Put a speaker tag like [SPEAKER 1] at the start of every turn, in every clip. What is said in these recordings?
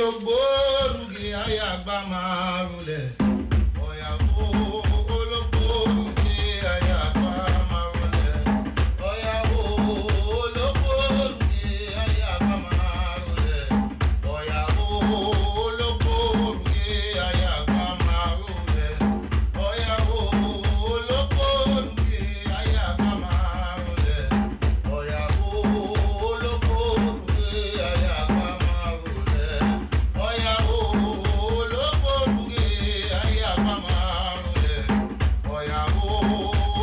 [SPEAKER 1] ologboruge ayagba marule. Oya wo ologboruge ayagba marule. Oya wo ologboruge ayagba marule. Oya wo ologboruge ayagba marule. Oya wo ologboruge ayagba marule. Oya wo ologboruge ayagba marule. Oya wo ologboruge ayagba marule. Oya wo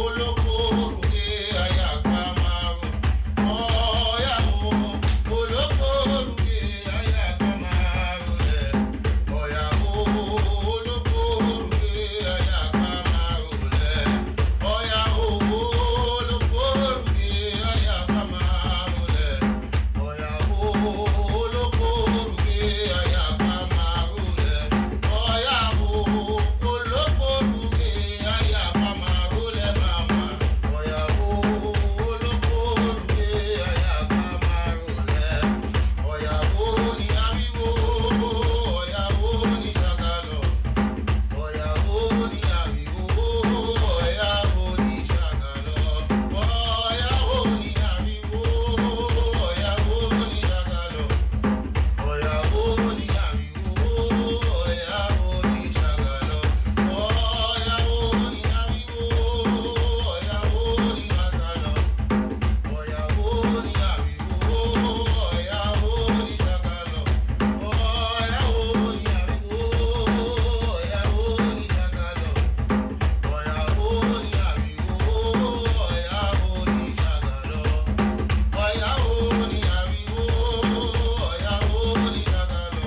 [SPEAKER 1] ologboruge ayagba marule. Oya wo ologboruge ayagba marule. Oya wo ologboruge ayagba marule. Oya wo ologboruge ayagba marule. Oya wo ologboruge ayagba marule. Oya wo ologboruge ayagba marule mama. Oya wo ologboruge ayagba marule. Oya wo ni awiwo. Oya wo ni shagalo. Oya wo ni awiwo. Oya wo ni shagalo. Oya wo ni awiwo. Oya wo ni shagalo. Oya wo ni awiwo. Oya wo ni shagalo. Oya wo ni awiwo. Oya wo ni shagalo. Oya wo ni awiwo. Oya wo ni shagalo. Oya wo ni awiwo. Oya wo ni shagalo. Oya wo ni awiwo. Oya wo ni shagalo. Oya wo ni awiwo. Oya wo ni shagalo.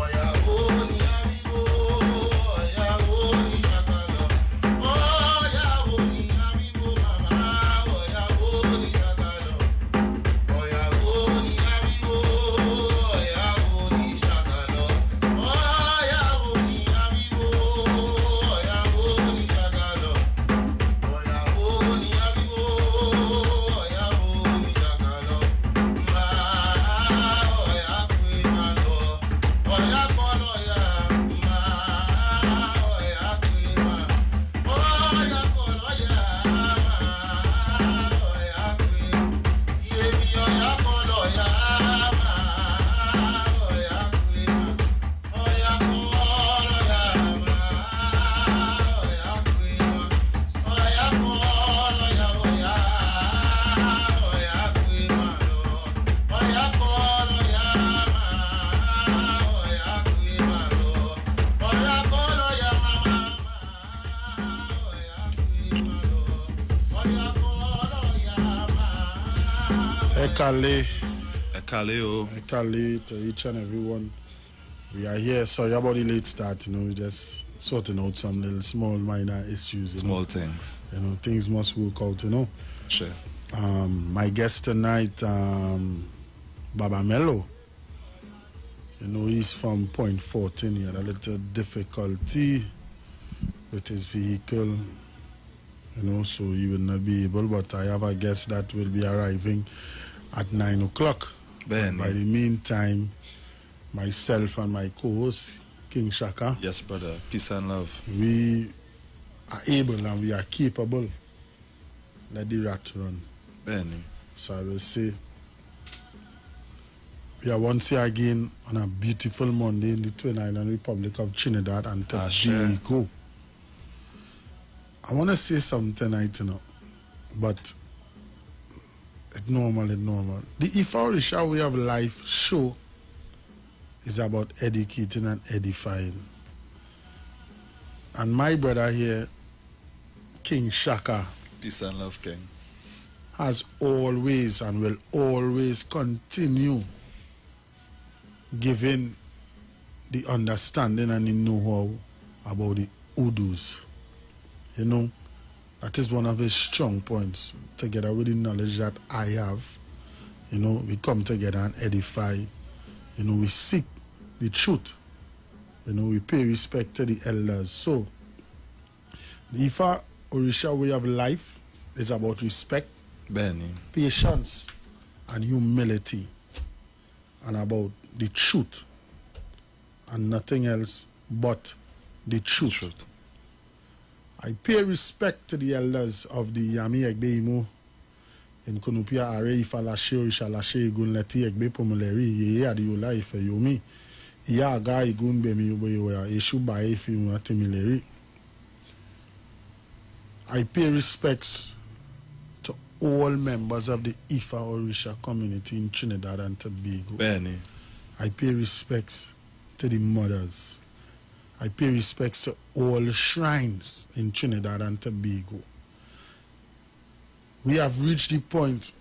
[SPEAKER 1] Oya wo ni awiwo. Oya wo ni shagalo. Oya wo ni awiwo mama. Oya wo ni shagalo. Oya wo ni awiwo. Oya wo ni shagalo. Oya wo ni awiwo. Oya wo ni shagalo. Oya wo ni awiwo. Oya wo ni shagalo. Ma oya kwe malo. Oya kolo ya. Ma oya kwe ma. Oya kolo ya. Ma oya kwe. Yemi oya kolo ya. Ma oya kwe ma. Oya kolo ya. Ma oya kwe ma. Oya kolo ya. Oya kwe ma lo. Oya kolo ya. Ma oya kwe ma lo. Oya kolo ya mama. Oya kwe ma lo. Oya kolo ya ma.
[SPEAKER 2] Ekale to each and everyone. We are here. Sorry about the late start, we just sorting out some little small minor issues.
[SPEAKER 3] Small things.
[SPEAKER 2] Things must work out,
[SPEAKER 3] Sure.
[SPEAKER 2] My guest tonight, Baba Mello. He's from Point 14. He had a little difficulty with his vehicle, so he will not be able. But I have a guest that will be arriving at 9 o'clock.
[SPEAKER 3] By
[SPEAKER 2] the meantime, myself and my co-host, King Shaka,
[SPEAKER 3] yes, brother. Peace and love.
[SPEAKER 2] we are able and we are capable. Let the rat run.
[SPEAKER 3] Benny.
[SPEAKER 2] So I will say, we are once here again on a beautiful Monday in the 29th Republic of Trinidad and Tobago. I want to say something tonight, but it's normal. The IFA Orisa Way of Life show is about educating and edifying. And my brother here, King Shaka,
[SPEAKER 3] Peace and love, King.
[SPEAKER 2] has always and will always continue giving the understanding and the know-how about the Udus. That is one of his strong points, together with the knowledge that I have. We come together and edify. We seek the truth. We pay respect to the elders. So, the IFA Orisa Way of Life is about respect,
[SPEAKER 3] Benny.
[SPEAKER 2] patience, and humility, and about the truth and nothing else but the truth. I pay respect to the elders of the Yami Egbe Imo in Konupia Are IFA Lashe Orisha Lashe Igun Leti Egbe Pomoleri Ye Adiola Ife Yomi Ya Aga Igun Bemi Uboyoya Eshu Bae Ife Timileri. I pay respects to all members of the IFA Orisa community in Trinidad and Tobago.
[SPEAKER 3] Benny.
[SPEAKER 2] I pay respects to the mothers. I pay respects to all shrines in Trinidad and Tobago. We have reached the point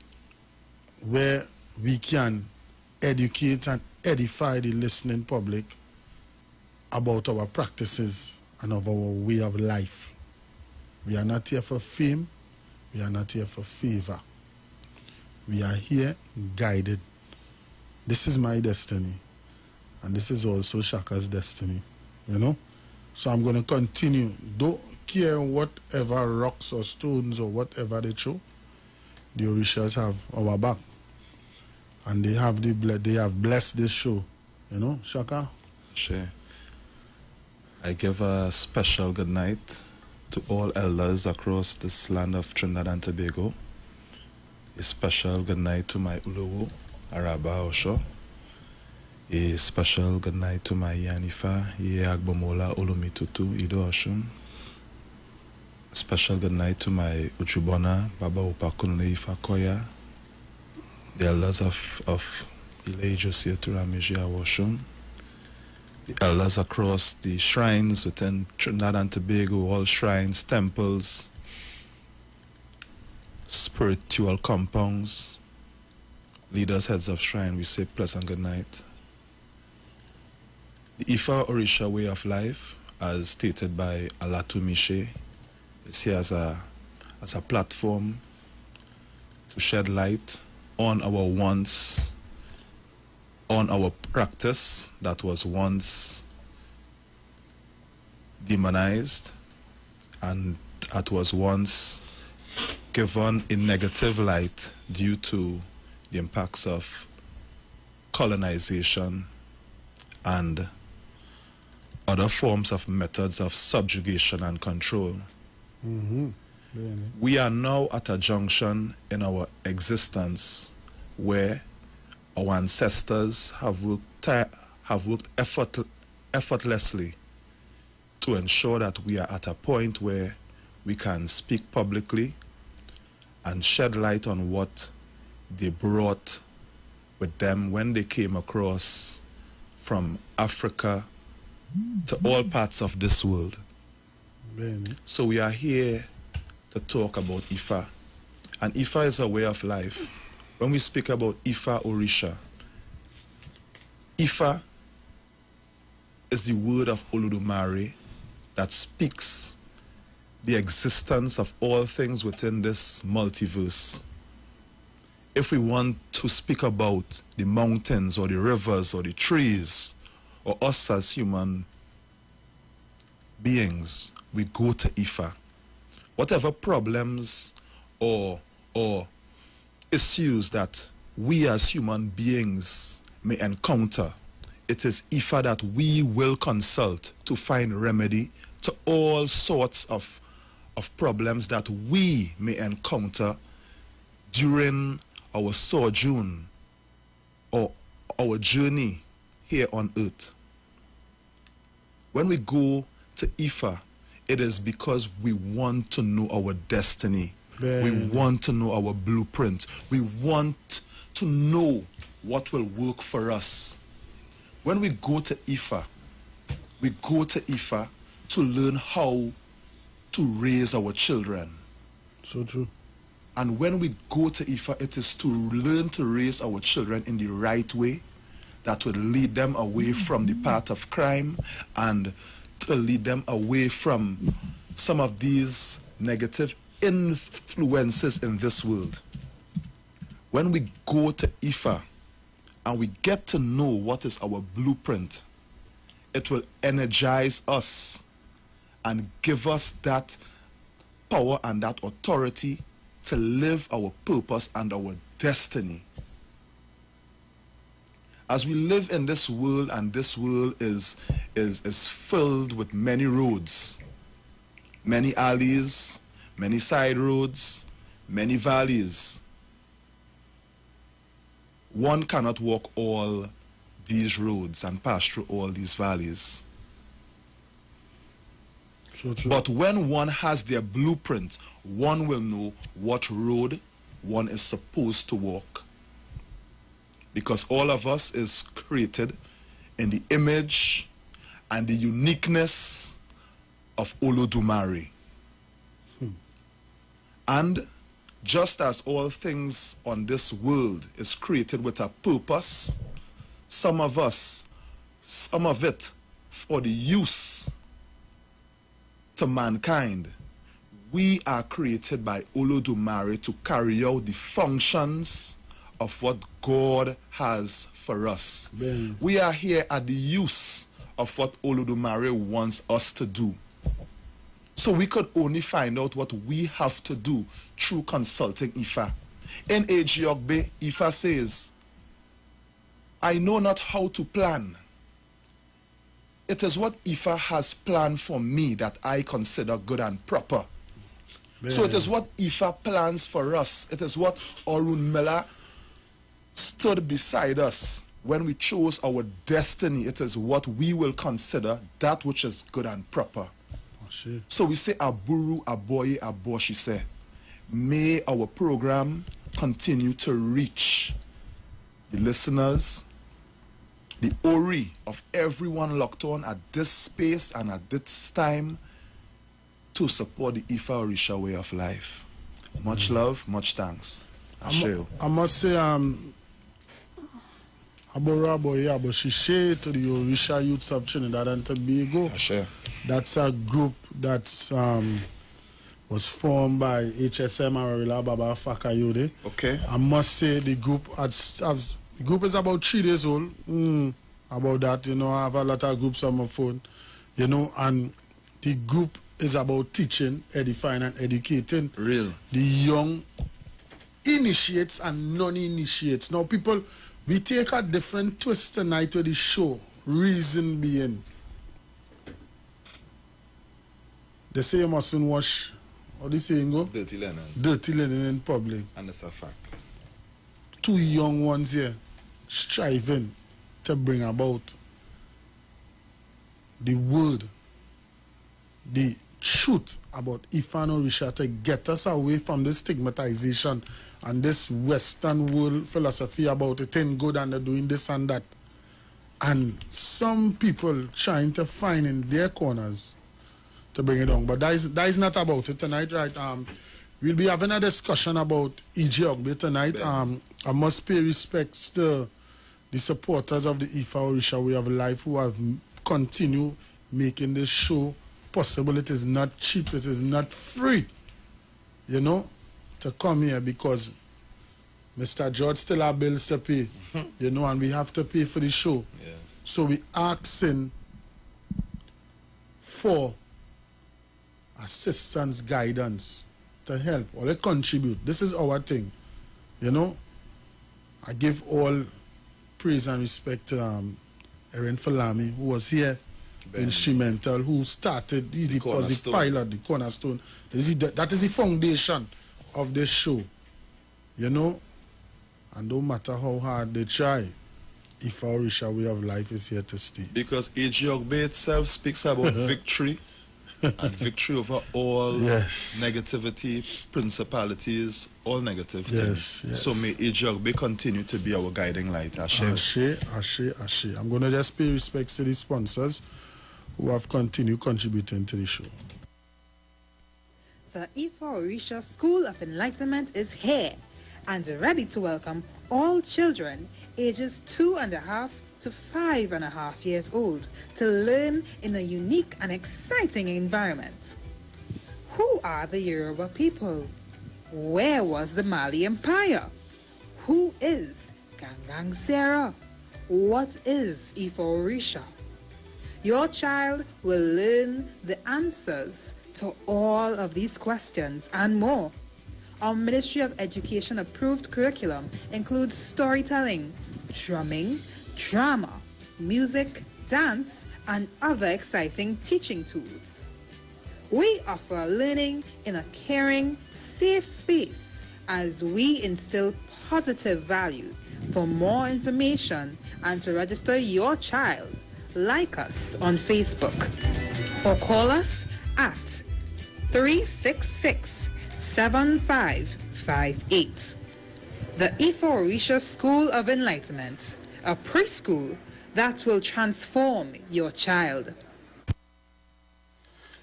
[SPEAKER 2] where we can educate and edify the listening public about our practices and of our way of life. We are not here for fame. We are not here for favor. We are here guided. This is my destiny. And this is also Shaka's destiny. You know? So I'm going to continue. Don't care whatever rocks or stones or whatever they throw. The Orishas have our back. And they have blessed this show. You know, Shaka?
[SPEAKER 3] Sure. I give a special good night to all elders across this land of Trinidad and Tobago. A special good night to my Uluwu, Araba Osho. A special good night to my Yanifa, Ye Agbomola Olumitutu, Ido Oshun. A special good night to my Uchubona, Baba Upakunle Ifakoya. The elders of Ilejo Sietura Mijia Oshun. The elders across the shrines within Trinidad and Tobago, all shrines, temples, spiritual compounds, leaders, heads of shrine, we say pleasant good night. The IFA Orisa way of life, as stated by Alatu Mishe, is here as a platform to shed light on our practice that was once demonized and that was once given in negative light due to the impacts of colonization and other forms of methods of subjugation and control. We are now at a junction in our existence where our ancestors have worked effortlessly to ensure that we are at a point where we can speak publicly and shed light on what they brought with them when they came across from Africa to all parts of this world. So we are here to talk about IFA. And IFA is a way of life. When we speak about IFA Orisa, IFA is the word of Olodumare that speaks the existence of all things within this multiverse. If we want to speak about the mountains or the rivers or the trees or us as human beings, we go to IFA. Whatever problems or issues that we as human beings may encounter, it is IFA that we will consult to find remedy to all sorts of problems that we may encounter during our sojourn or our journey here on earth. When we go to IFA, it is because we want to know our destiny. We want to know our blueprint. We want to know what will work for us. When we go to IFA, we go to IFA to learn how to raise our children.
[SPEAKER 2] So true.
[SPEAKER 3] And when we go to IFA, it is to learn to raise our children in the right way that would lead them away from the path of crime and to lead them away from some of these negative influences in this world. When we go to IFA and we get to know what is our blueprint, it will energize us and give us that power and that authority to live our purpose and our destiny. As we live in this world, and this world is filled with many roads, many alleys, many side roads, many valleys. One cannot walk all these roads and pass through all these valleys.
[SPEAKER 2] So true.
[SPEAKER 3] But when one has their blueprint, one will know what road one is supposed to walk. Because all of us is created in the image and the uniqueness of Olodumare. And just as all things on this world is created with a purpose, some of it for the use to mankind, we are created by Olodumare to carry out the functions of what God has for us.
[SPEAKER 2] Ben.
[SPEAKER 3] We are here at the use of what Olodumare wants us to do. So we could only find out what we have to do through consulting IFA. In Ejiogbe, IFA says, I know not how to plan. It is what IFA has planned for me that I consider good and proper.
[SPEAKER 2] Ben.
[SPEAKER 3] So it is what IFA plans for us. It is what Arun Miller stood beside us when we chose our destiny. It is what we will consider that which is good and proper. So we say Aburu, Aboye, Aboshi say. May our program continue to reach the listeners, the Ori of everyone locked on at this space and at this time to support the IFA Orisa way of life. Much love, much thanks.
[SPEAKER 2] I must say, Aburu, Aboye, Aboshi to the Orisa Youths of Trinidad and Tobago. That's a group that was formed by HSM Arila Baba Fakayode.
[SPEAKER 3] Okay.
[SPEAKER 2] I must say the group the group is about 3 days old. About that, I have a lot of groups on my phone, and the group is about teaching, edifying, and educating
[SPEAKER 3] Real.
[SPEAKER 2] the young initiates and non-initiates. Now, people, we take a different twist tonight with the show. Reason being, they say you mustn't wash, how do you say, go?
[SPEAKER 3] Dirty linen.
[SPEAKER 2] Dirty linen in public.
[SPEAKER 3] And it's a fact.
[SPEAKER 2] 2 young ones here striving to bring about the word, the truth about IFA Orisa to get us away from this stigmatization and this Western world philosophy about it ain't good and they're doing this and that. And some people trying to find in their corners to bring it on. But that is not about it tonight, right? We'll be having a discussion about Ejiogbe tonight. I must pay respects to the supporters of the IFA Orisa way of life who have continued making this show possible. It is not cheap, it is not free, to come here because Mr. George still have bills to pay, and we have to pay for the show.
[SPEAKER 3] Yes.
[SPEAKER 2] So we asking for assistance, guidance to help or to contribute. This is our thing, I give all praise and respect to Erin Falami, who was here, instrumental, who started, he's the pilot, the cornerstone. That is the foundation of this show, and no matter how hard they try, IFA Orisa way of life is here to stay.
[SPEAKER 3] Because Ejiogbe itself speaks about victory and victory over all negativity, principalities, all negative things.
[SPEAKER 2] Yes.
[SPEAKER 3] So may Ejiogbe continue to be our guiding light. Ashe.
[SPEAKER 2] I'm going to just pay respects to the sponsors who have continued contributing to the show.
[SPEAKER 4] The IFA Orisa School of Enlightenment is here and ready to welcome all children ages 2.5 to 5.5 years old to learn in a unique and exciting environment. Who are the Yoruba people? Where was the Mali Empire? Who is Gangang Sarah? What is IFA Orisa? Your child will learn the answers to all of these questions and more. Our Ministry of Education approved curriculum includes storytelling, drumming, drama, music, dance, and other exciting teaching tools. We offer learning in a caring, safe space as we instill positive values. For more information and to register your child, like us on Facebook or call us at 366-7558. The IFA Orisa School of Enlightenment, a preschool that will transform your child.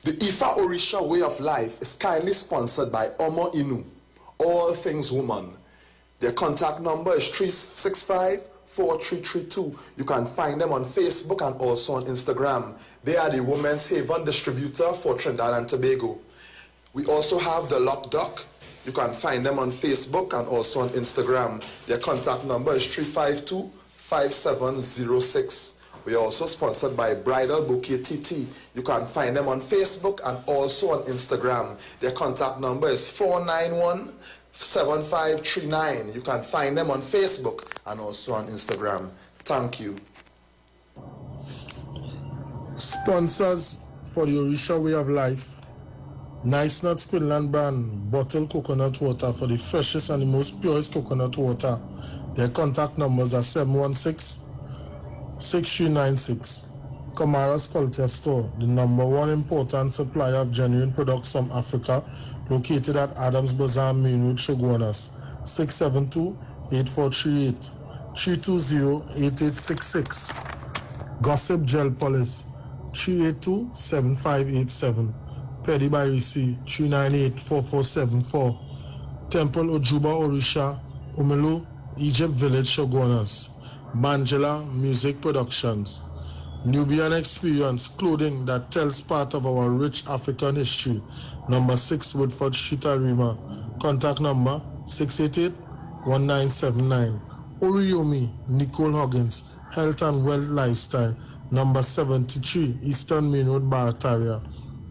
[SPEAKER 5] The IFA Orisa Way of Life is kindly sponsored by Omo Inu, All Things Woman. Their contact number is 365-4332. You can find them on Facebook and also on Instagram. They are the Women's Haven distributor for Trinidad and Tobago. We also have the Lock Duck. You can find them on Facebook and also on Instagram. Their contact number is 352-5706. We are also sponsored by Bridal Bouquet TT. You can find them on Facebook and also on Instagram. Their contact number is 491-7539. You can find them on Facebook and also on Instagram. Thank you.
[SPEAKER 2] Sponsors for the Orisa Way of Life: Nice Nuts Quinlan brand bottled coconut water for the freshest and the most purest coconut water. Their contact numbers are 716-6396. Kamara's Culture Store, the #1 important supplier of genuine products from Africa, located at Adams Bazaar, Main Road, Shoguanas, 672-8438, 320-8866. Gossip Gel Polish, 382-7587. Pedi Barisi, 398-4474. Temple Ojuba Orisha, Umelu, Egypt Village, Shoguanas. Banjela Music Productions. Nubian Experience, clothing that tells part of our rich African history. Number 6 Woodford Street, Arima. Contact number 688-1979. Oriomi Nicole Huggins, Health and Wealth Lifestyle. Number 73 Eastern Main Road, Barataria.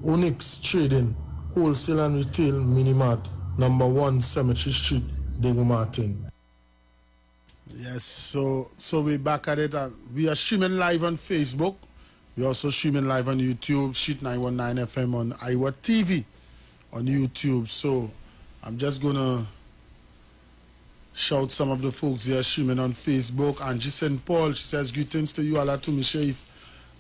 [SPEAKER 2] Onyx Trading, Wholesale and Retail Minimart. Number 1 Cemetery Street, Dago Martin. Yes, so we're back at it. We are streaming live on Facebook. We're also streaming live on YouTube, Sheet 919 FM on IWER TV on YouTube. So I'm just going to shout some of the folks here streaming on Facebook. Angie St. Paul, she says, greetings to you, Alatumi Sheriff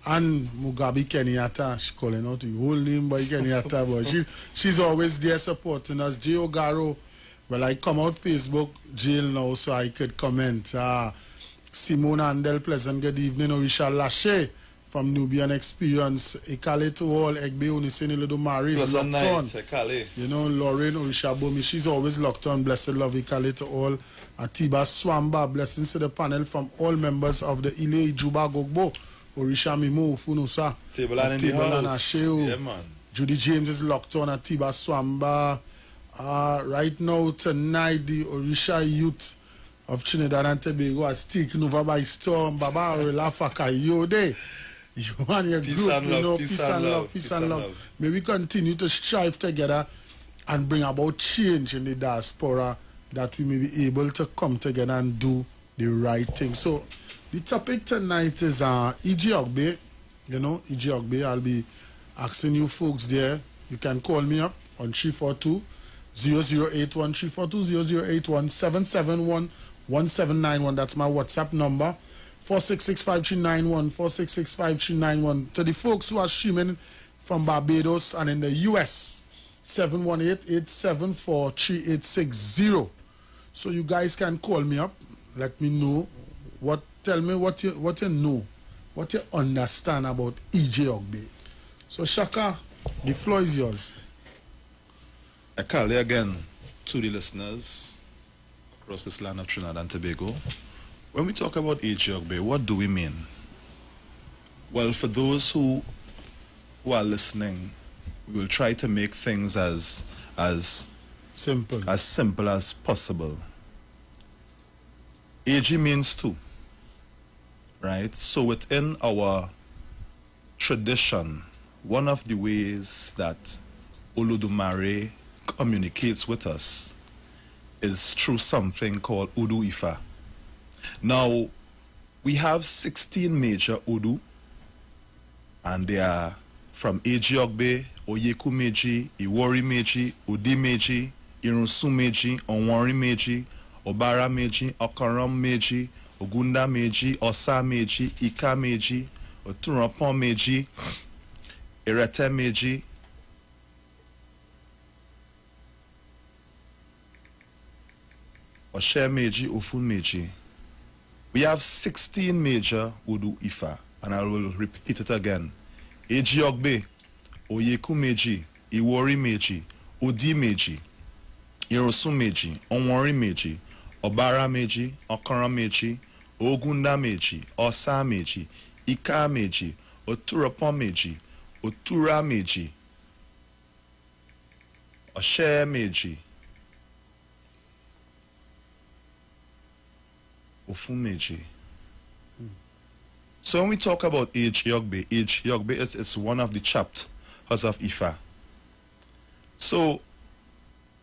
[SPEAKER 2] and Mugabe Kenyatta. She's calling out the whole name by Kenyatta, but she's always there supporting us. Jay Ogaro. Well, I come out Facebook jail now so I could comment. Simone Andel, pleasant good evening. Orisha Lashe from Nubian Experience. Ekale to all. Egbe Unisini Ludo Marie. Locked on. You know, Lauren Orisha Bomi. She's always locked on. Blessed love. Ekale to all. Atiba Swamba. Blessings to the panel from all members of the Ile Juba Gogbo. Orisha Mimo Funusa.
[SPEAKER 3] Table and Asheo.
[SPEAKER 2] Yeah, man. Judy James is locked on. Atiba Swamba. Right now, tonight, the Orisa youth of Trinidad and Tobago are taken over by storm. Baba Relafa Kayode. You and your group, you know, peace and love. May we continue to strive together and bring about change in the diaspora, that we may be able to come together and do the right thing. So, the topic tonight is E.G. Ogbe. You know, E.G. Ogbe. I'll be asking you folks there. You can call me up on 342-0081, 342-0081-771-1791. That's my WhatsApp number. 466-5391, 466-5391. To the folks who are streaming from Barbados and in the US, 718-874-3860. So you guys can call me up. Let me know. Tell me what you know, what you understand about E.G. Ogbe. So Shaka, the floor is yours.
[SPEAKER 3] I call you again to the listeners across this land of Trinidad and Tobago. When we talk about E.G. Ogbe, what do we mean? Well, for those who are listening, we will try to make things as simple as possible. E.G. means two, right? So within our tradition, one of the ways that Olodumare communicates with us is through something called Udu Ifa. Now, We have 16 major Odu, and they are from Ejiogbe, Oyeku Meji, Iwori Meji, Udi Meji, Irunsu Meji, Onwari Meji, Obara Meji, Okaram Meji, Ogunda Meji, Osa Meji, Ika Meji, Oturapon Meji, Irete Meji, Oshe Meji, Ofun Meji. We have 16 major Udu Ifa, and I will repeat it again. Ejiogbe, Oyeku Meji, Iwori Meji, Odi Meji, Irosu Meji, Onwari Meji, Obara Meji, Okara Meji, Ogunda Meji, Osa Meji, Ika Meji, Oturapon Meji, Otura Meji, Oshe Meji, Ofumeji. So when we talk about Ejiogbe it's one of the chapters of Ifa. So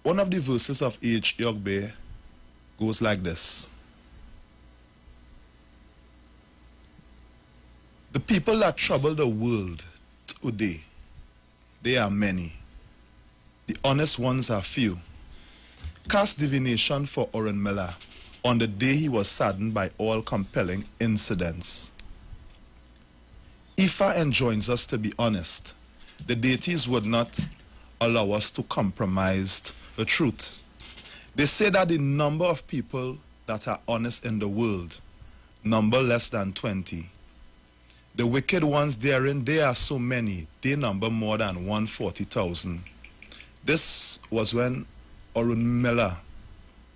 [SPEAKER 3] one of the verses of Ejiogbe goes like this. The people that trouble the world today, they are many. The honest ones are few. Cast divination for Orunmila on the day he was saddened by all compelling incidents. Ifa enjoins us to be honest. The deities would not allow us to compromise the truth. They say that the number of people that are honest in the world number less than 20. The wicked ones therein, they are so many, they number more than 140,000. This was when Orunmila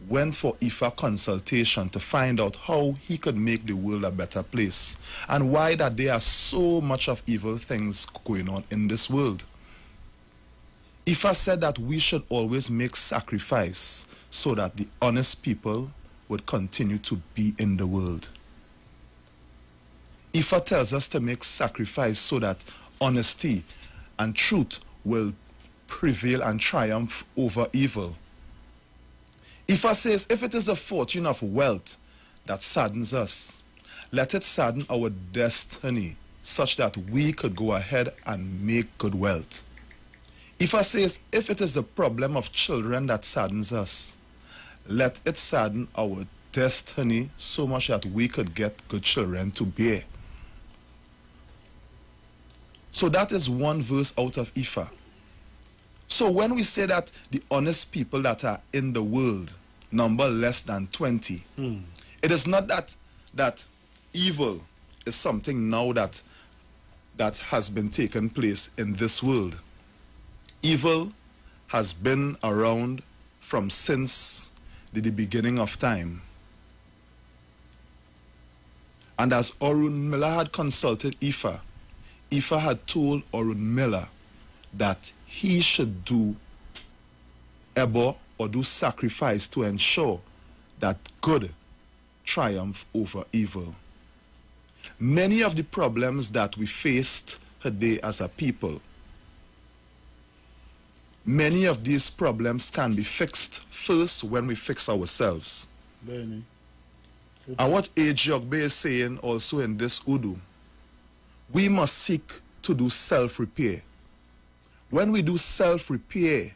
[SPEAKER 3] went for Ifa consultation to find out how he could make the world a better place and why that there are so much of evil things going on in this world. Ifa said that we should always make sacrifice so that the honest people would continue to be in the world. Ifa tells us to make sacrifice so that honesty and truth will prevail and triumph over evil. Ifa says, if it is the fortune of wealth that saddens us, let it sadden our destiny such that we could go ahead and make good wealth. Ifa says, if it is the problem of children that saddens us, let it sadden our destiny so much that we could get good children to bear. So that is one verse out of Ifa. So when we say that the honest people that are in the world number less than 20, it is not that evil is something now that has been taken place in this world. Evil has been around from since the beginning of time. And as Orunmila had consulted Ifa, Ifa had told Orunmila that he should do ebo or do sacrifice to ensure that good triumph over evil. Many of the problems that we faced today as a people, many of these problems can be fixed first when we fix ourselves.
[SPEAKER 2] Benny.
[SPEAKER 3] And what Ejiogbe is saying also in this Udu, we must seek to do self-repair. When we do self-repair,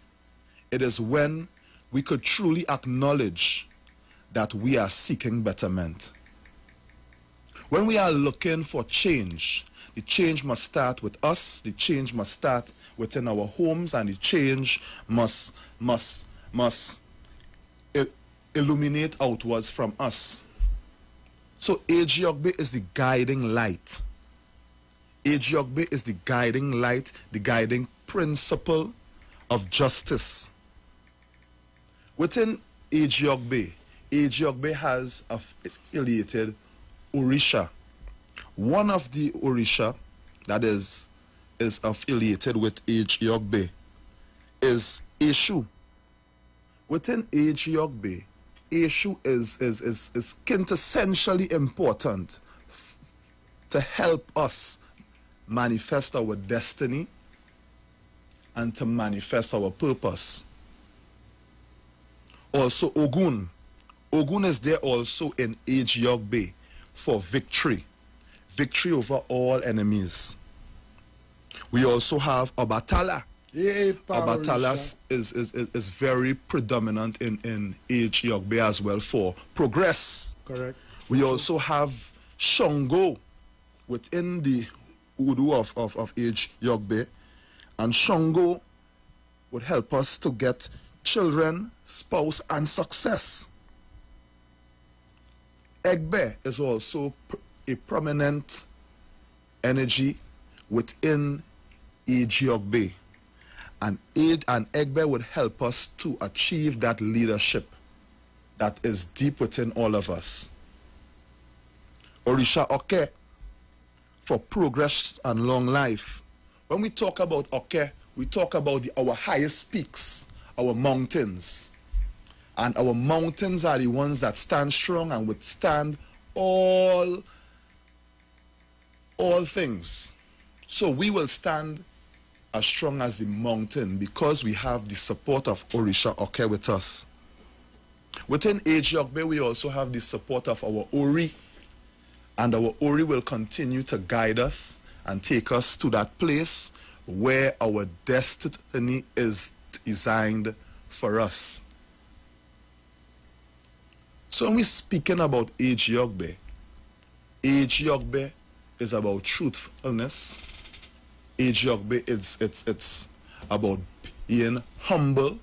[SPEAKER 3] it is when we could truly acknowledge that we are seeking betterment. When we are looking for change, the change must start with us, the change must start within our homes, and the change must illuminate outwards from us. So Ejiogbe is the guiding light. Ejiogbe is the guiding light, the guiding principle of justice. Within Ejiogbe, Ejiogbe has affiliated Orisa. One of the Orisa that is affiliated with Ejiogbe is Eshu. Within Ejiogbe, Eshu is quintessentially important to help us manifest our destiny and to manifest our purpose. Also Ogun. Ogun is there also in Ejiogbe for victory. Victory over all enemies. We also have Obatala.
[SPEAKER 2] Yeah,
[SPEAKER 3] Obatala is very predominant in Age Yogbe as well for progress.
[SPEAKER 2] Correct.
[SPEAKER 3] We also have Shango within the Udu of Age Yogbe. And Shango would help us to get children, spouse, and success. Egbe is also a prominent energy within Age Yogbe. And Egbe would help us to achieve that leadership that is deep within all of us. Orisha Oke for progress and long life. When we talk about Oke, we talk about our highest peaks, our mountains. And our mountains are the ones that stand strong and withstand all things. So we will stand as strong as the mountain because we have the support of Orisha Oke with us. Within Age Yogbe, we also have the support of our Ori. And our Ori will continue to guide us and take us to that place where our destiny is designed for us. So when we're speaking about Age Yogbe is about truthfulness. Age Yogbe, it's about being humble.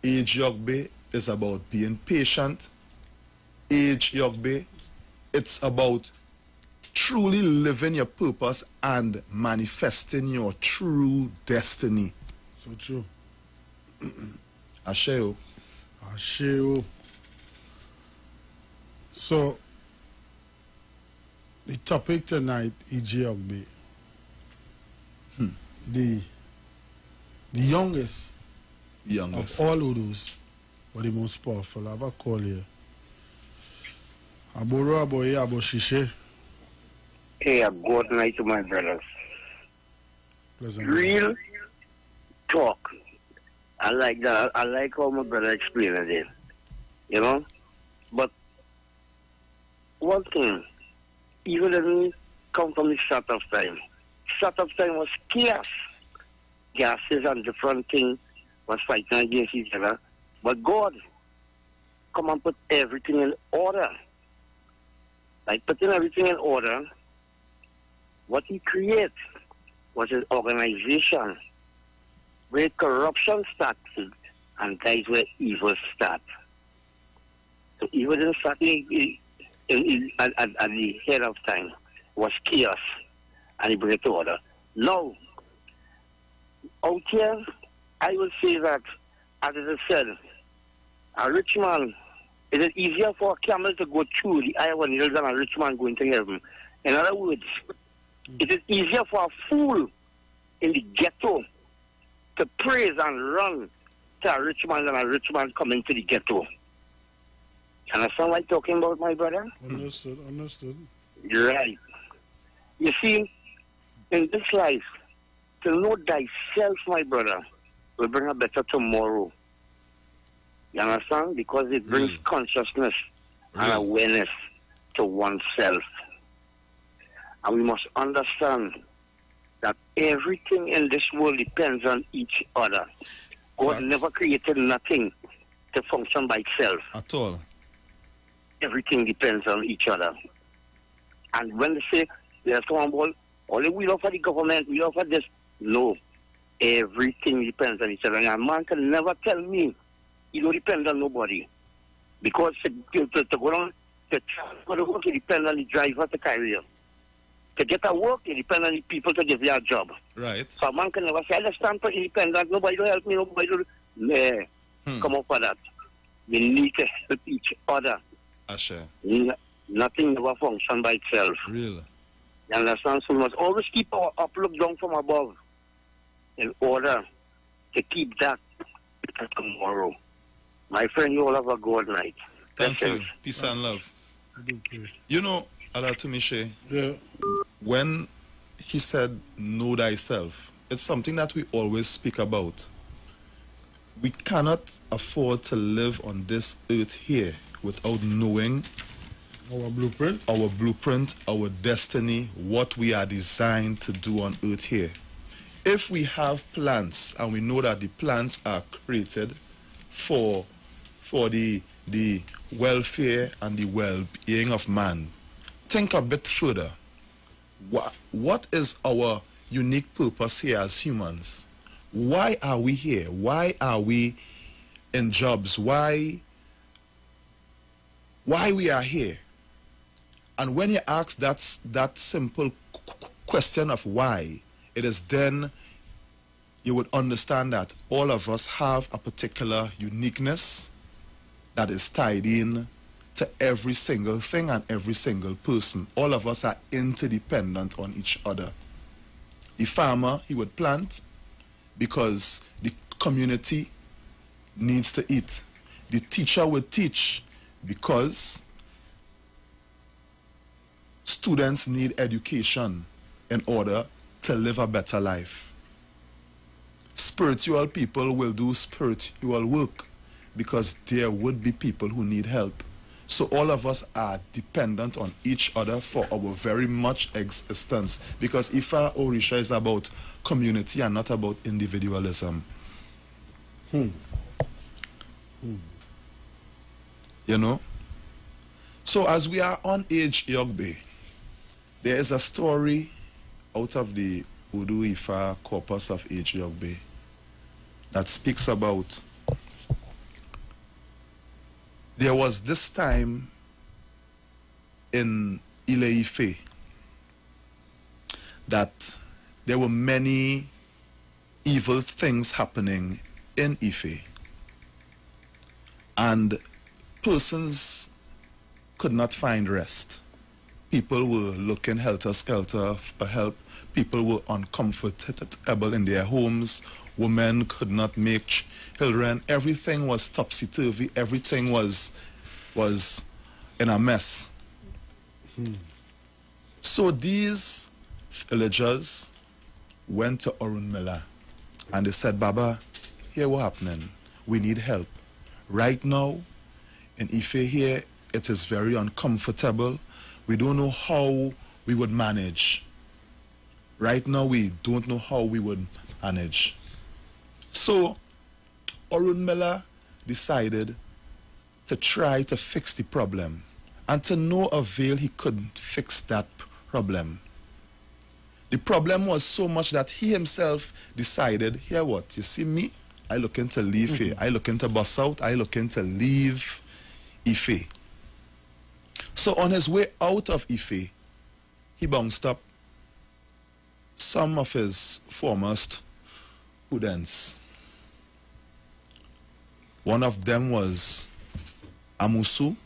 [SPEAKER 3] Age Yogbe is about being patient. Age Yogbe, it's about truly living your purpose and manifesting your true destiny.
[SPEAKER 2] So true.
[SPEAKER 3] Asheo.
[SPEAKER 2] Asheo. So, the topic tonight, E.J. Ogbe, the youngest of all Udus, but the most powerful. I have a call here. Aboro Aboye Aboshishe.
[SPEAKER 6] Hey, a good night to my brothers.
[SPEAKER 2] Pleasant.
[SPEAKER 6] Real talk. I like that. I like how my brother explained it. You know? But one thing, even when we come from the start of time was chaos. Gases and different things was fighting against each other. But God come and put everything in order. Like putting everything in order, what he created was an organization where corruption started, and that is where evil starts. So evil didn't start at the head of time. It was chaos, and he brought it to order. Now, out here, I will say that, as it is said, a rich man, it is easier for a camel to go through the eye of a needle than a rich man going to heaven. In other words, it is easier for a fool in the ghetto to praise and run to a rich man than a rich man coming to the ghetto. You understand what I'm talking about, my brother?
[SPEAKER 2] Understood.
[SPEAKER 6] Right. You see, in this life, to know thyself, my brother, will bring a better tomorrow. You understand? Because it brings consciousness and awareness to oneself. And we must understand that everything in this world depends on each other. God never created nothing to function by itself.
[SPEAKER 3] At all.
[SPEAKER 6] Everything depends on each other. And when they say, there's someone, well, only we offer the government, we offer this. No. Everything depends on each other. And a man can never tell me he don't depend on nobody. Because to go on, to go to work, it depends on the driver to carry you. To get a work, it depends on the people to give you a job.
[SPEAKER 3] Right.
[SPEAKER 6] So a man can never say, I stand for independence, nobody will help me, nobody will... Nah. Come up for that. We need to help each other.
[SPEAKER 3] Ashe.
[SPEAKER 6] Nothing never functions by itself.
[SPEAKER 3] Real.
[SPEAKER 6] You understand? So we must always keep our outlook down from above in order to keep that for tomorrow. My friend, you all have a good night.
[SPEAKER 3] Thank you. Peace and love. You know, Alatumishe, when he said, know thyself, it's something that we always speak about. We cannot afford to live on this earth here without knowing
[SPEAKER 2] Our blueprint.
[SPEAKER 3] Our blueprint, our destiny, what we are designed to do on earth here. If we have plants and we know that the plants are created for the welfare and the well-being of man, think a bit further. What is our unique purpose here as humans? Why are we here? Why are we in jobs? Why we are here? And when you ask that simple question of why, it is then you would understand that all of us have a particular uniqueness that is tied in to every single thing and every single person. All of us are interdependent on each other. The farmer, he would plant because the community needs to eat. The teacher would teach because students need education in order to live a better life. Spiritual people will do spiritual work because there would be people who need help. So all of us are dependent on each other for our very much existence, because IFA Orisa is about community and not about individualism. You know? So as we are on Age Yogbe, there is a story out of the Udu Ifa corpus of Age Yogbe that speaks about there was this time in Ile-Ife that there were many evil things happening in Ife, and persons could not find rest. People were looking helter-skelter for help. People were uncomfortable in their homes. Women could not make children. Everything was topsy-turvy. Everything was in a mess. So these villagers went to Orunmila and they said, Baba, here what's happening. We need help. Right now, in Ife here, it is very uncomfortable. We don't know how we would manage. Right now, we don't know how we would manage. So, Orunmila decided to try to fix the problem. And to no avail, he couldn't fix that problem. The problem was so much that he himself decided, here what, you see me? I looking to leave here. I looking to bust out. I looking to leave Ife. So on his way out of Ife, he bounced up some of his foremost students. One of them was Amusu,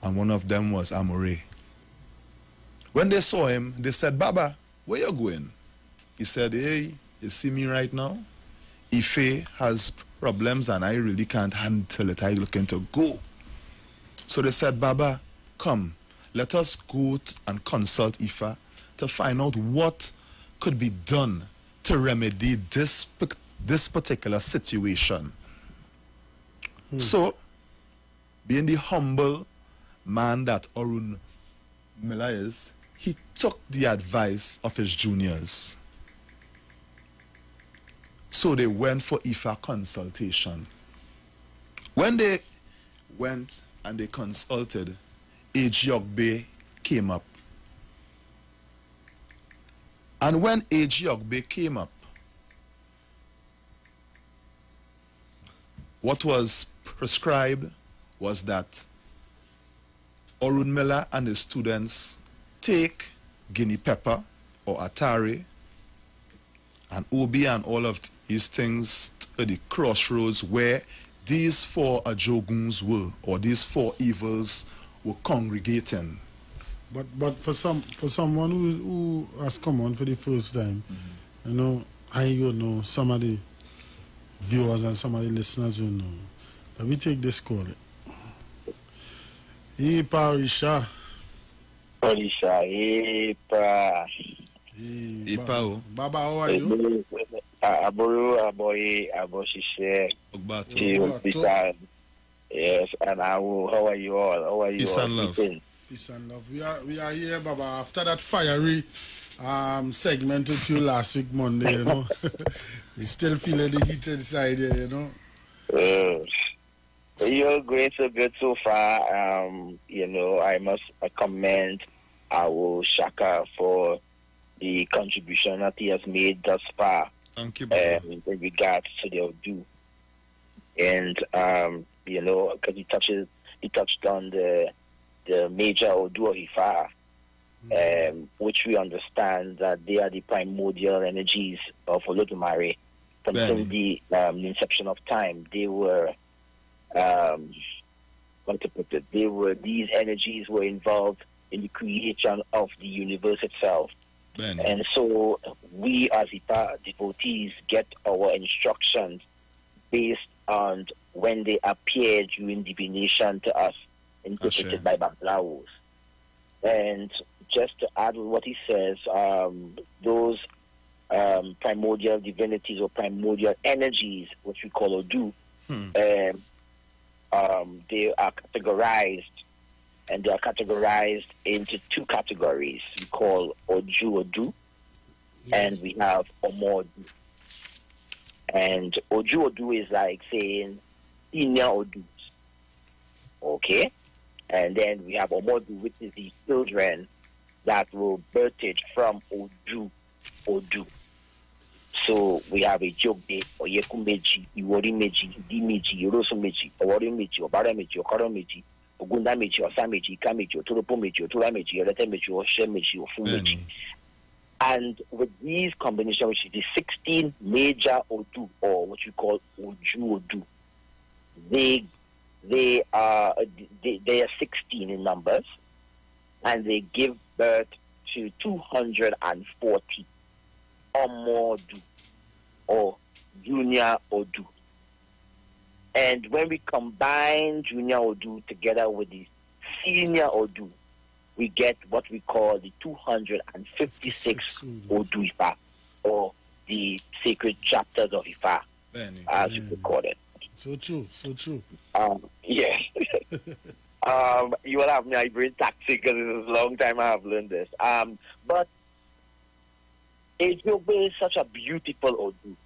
[SPEAKER 3] and one of them was Amore. When they saw him, they said, Baba, where you going? He said, hey, you see me right now? Ife has problems and I really can't handle it. I'm looking to go. So they said, Baba, come, let us go and consult Ifa to find out what could be done to remedy this particular situation. So, being the humble man that Orunmila is, he took the advice of his juniors. So they went for Ifa consultation. When they went and they consulted, Age Yogbe came up. And when Age Yogbe came up, what was prescribed was that Orunmila and his students take guinea pepper or atari and obi and all of these things to the crossroads where these four ajoguns were, or these four evils were congregating.
[SPEAKER 2] But for someone who has come on for the first time, you know, I don't know, some of the viewers and some of the listeners will know. Let me take this call. IFA Orisa.
[SPEAKER 7] Orisa,
[SPEAKER 3] IFA.
[SPEAKER 2] Baba, how are you?
[SPEAKER 7] Aboru, Aboshishe.
[SPEAKER 3] Ogbato.
[SPEAKER 7] Yes, and how are you all? How are you
[SPEAKER 3] Peace
[SPEAKER 7] all?
[SPEAKER 3] and love.
[SPEAKER 7] Eating?
[SPEAKER 2] Peace and love. We are here, Baba. After that fiery segment with you last week Monday, you know, we still feeling the heat inside here, you know.
[SPEAKER 7] You're great, so good so far. You know, I must commend our Shaka for the contribution that he has made thus far.
[SPEAKER 3] Thank you, Baba.
[SPEAKER 7] In regards to the Odu. And you know, because he touched on the major Odu or IFA, which we understand that they are the primordial energies of Olodumare. From the inception of time, they were, these energies were involved in the creation of the universe itself. And so we as IFA devotees get our instructions based on when they appear during divination to us, interpreted by Bablaos. And just to add what he says, those primordial divinities or primordial energies, which we call Odu, they are categorized, and they are categorized into two categories. We call Odu, and we have Omodu. And Odu is like saying senior Odus. Okay? And then we have Omodu, which is the children that were birthed from Odu. So we have a Jogbe, Oyekumeji, Iworimeji, Dimeji, Yorosomeji, Oworimeji, Obarameji, Okoromeji, Ogundameji, Osameji, Ikameji, Otoropomeji, Oturameji, Yoretemeji, Oshemeji, Ofumeji. And with these combinations, which is the 16 major Odu, or what you call Odu, they are 16 in numbers, and they give birth to 240 Omodu, or Junior Odu. And when we combine Junior Odu together with the Senior Odu, we get what we call the 256 Odu Ifa, or the sacred chapters of Ifa, as you could call it.
[SPEAKER 2] So true, so true.
[SPEAKER 7] Yes. You will have my brain taxi because it's a long time I have learned this. But Ejiobe is such a beautiful Odu.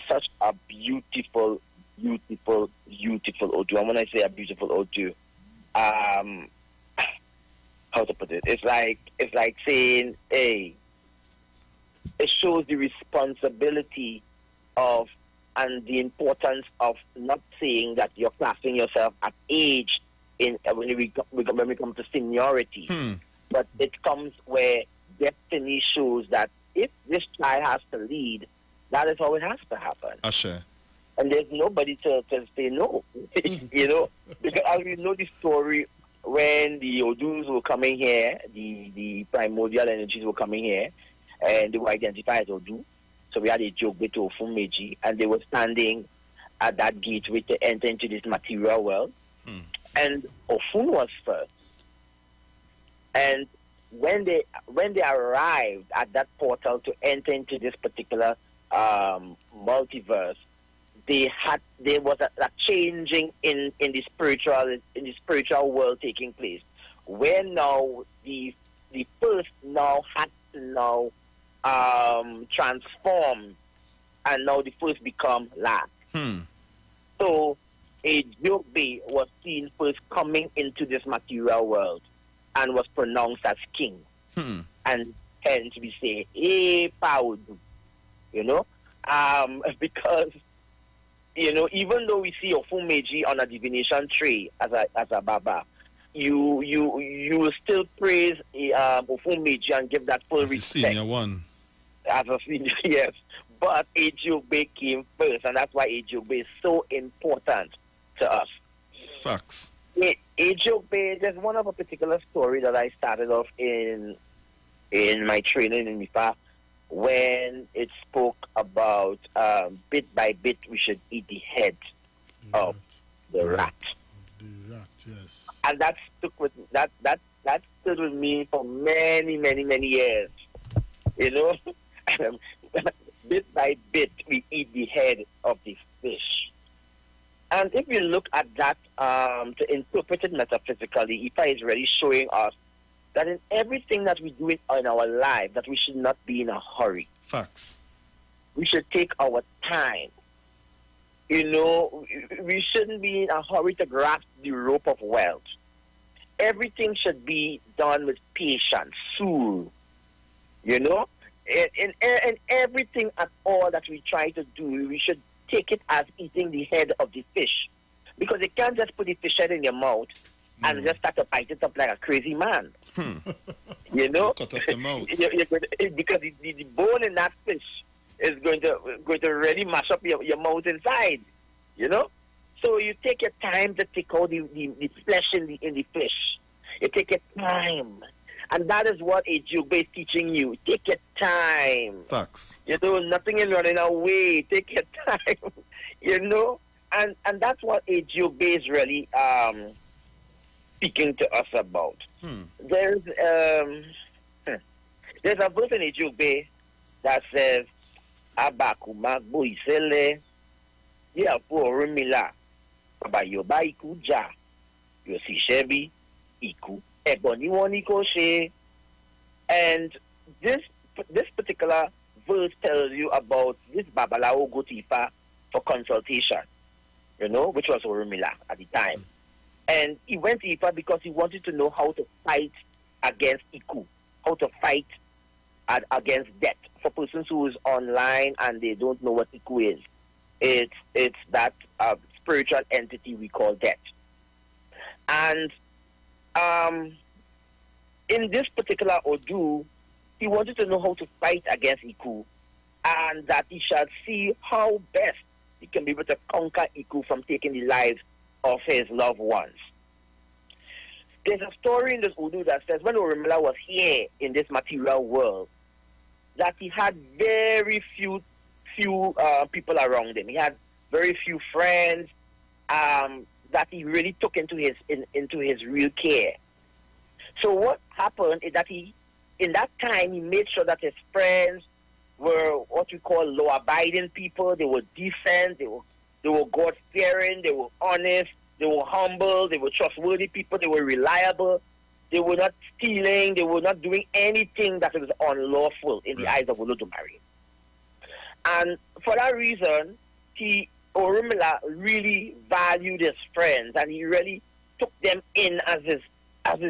[SPEAKER 7] Such a beautiful Odu. And when I say a beautiful Odu, how to put it? It's like saying, hey, it shows the responsibility of and the importance of not saying that you're classing yourself at age when we come to seniority, but it comes where destiny shows that if this child has to lead, that is how it has to happen.
[SPEAKER 3] Ashe.
[SPEAKER 7] And there's nobody to say no, you know, because as we know the story, when the Odus were coming here, the primordial energies were coming here, and they were identified as Odu. So we had a joke with Ofumeji, and they were standing at that gateway to enter into this material world. And Ofun was first. And when they arrived at that portal to enter into this particular multiverse, there was a changing in the spiritual world taking place, where now the first now had to now transform, and now the first become last. So a Jogbe was seen first coming into this material world and was pronounced as king. And hence we say, "Eh, Paudu," you know, because, you know, even though we see Ofumeji on a divination tree as a Baba, you will still praise Ofumeji and give that full respect.
[SPEAKER 3] Senior one.
[SPEAKER 7] As a senior, yes. But Ejiobe came first, and that's why Ejiobe is so important to us.
[SPEAKER 3] Facts.
[SPEAKER 7] Ejiobe, there's one of a particular story that I started off in my training in IFA, when it spoke about bit by bit we should eat the head of the rat.
[SPEAKER 2] The rat, yes.
[SPEAKER 7] And that stuck with that stood with me for many years. You know, bit by bit we eat the head of the fish. And if you look at that, to interpret it metaphysically, IFA is really showing us that in everything that we do in our life, that we should not be in a hurry.
[SPEAKER 3] Facts.
[SPEAKER 7] We should take our time. You know, we shouldn't be in a hurry to grasp the rope of wealth. Everything should be done with patience, soul. You know, in everything at all that we try to do, we should take it as eating the head of the fish. Because you can't just put the fish head in your mouth and just start to bite it up like a crazy man. You know?
[SPEAKER 3] Cut off the mouth.
[SPEAKER 7] Because the bone in that fish is going to really mash up your mouth inside. You know? So you take your time to take out the flesh in the fish. You take your time. And that is what a Jugbe is teaching you. Take your time.
[SPEAKER 3] Facts.
[SPEAKER 7] You know, nothing is running away. Take your time. You know? And that's what a Jugbe is really speaking to us about. There's a verse in a Jugbe that says, Abakuma boisele ya porumila abayoba ikuja yosishebi iku eboni woni koshe. And this particular verse tells you about this Babalawo go to IFA for consultation, you know, which was Orumila at the time. And he went to IFA because he wanted to know how to fight against Iku, how to fight against death. For persons who is online and they don't know what Iku is, it's that spiritual entity we call death. And in this particular Odu, he wanted to know how to fight against Iku, and that he shall see how best he can be able to conquer Iku from taking the lives of his loved ones. There's a story in this Odu that says when Orumila was here in this material world, that he had very few people around him. He had very few friends that he really took into his real care. So what happened is that in that time, he made sure that his friends were what we call law-abiding people. They were decent. They were God-fearing. They were honest. They were humble. They were trustworthy people. They were reliable. They were not stealing. They were not doing anything that was unlawful in the eyes of Olodumare. And for that reason, Orumila really valued his friends, and he really took them in as his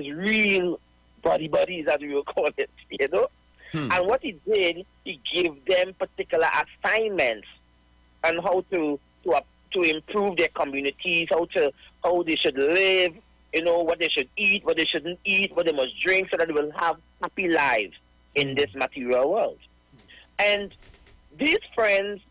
[SPEAKER 7] real buddies, as we will call it, you know. And what he did, he gave them particular assignments on how to improve their communities, how they should live, you know, what they should eat, what they shouldn't eat, what they must drink, so that they will have happy lives in this material world. And these friends,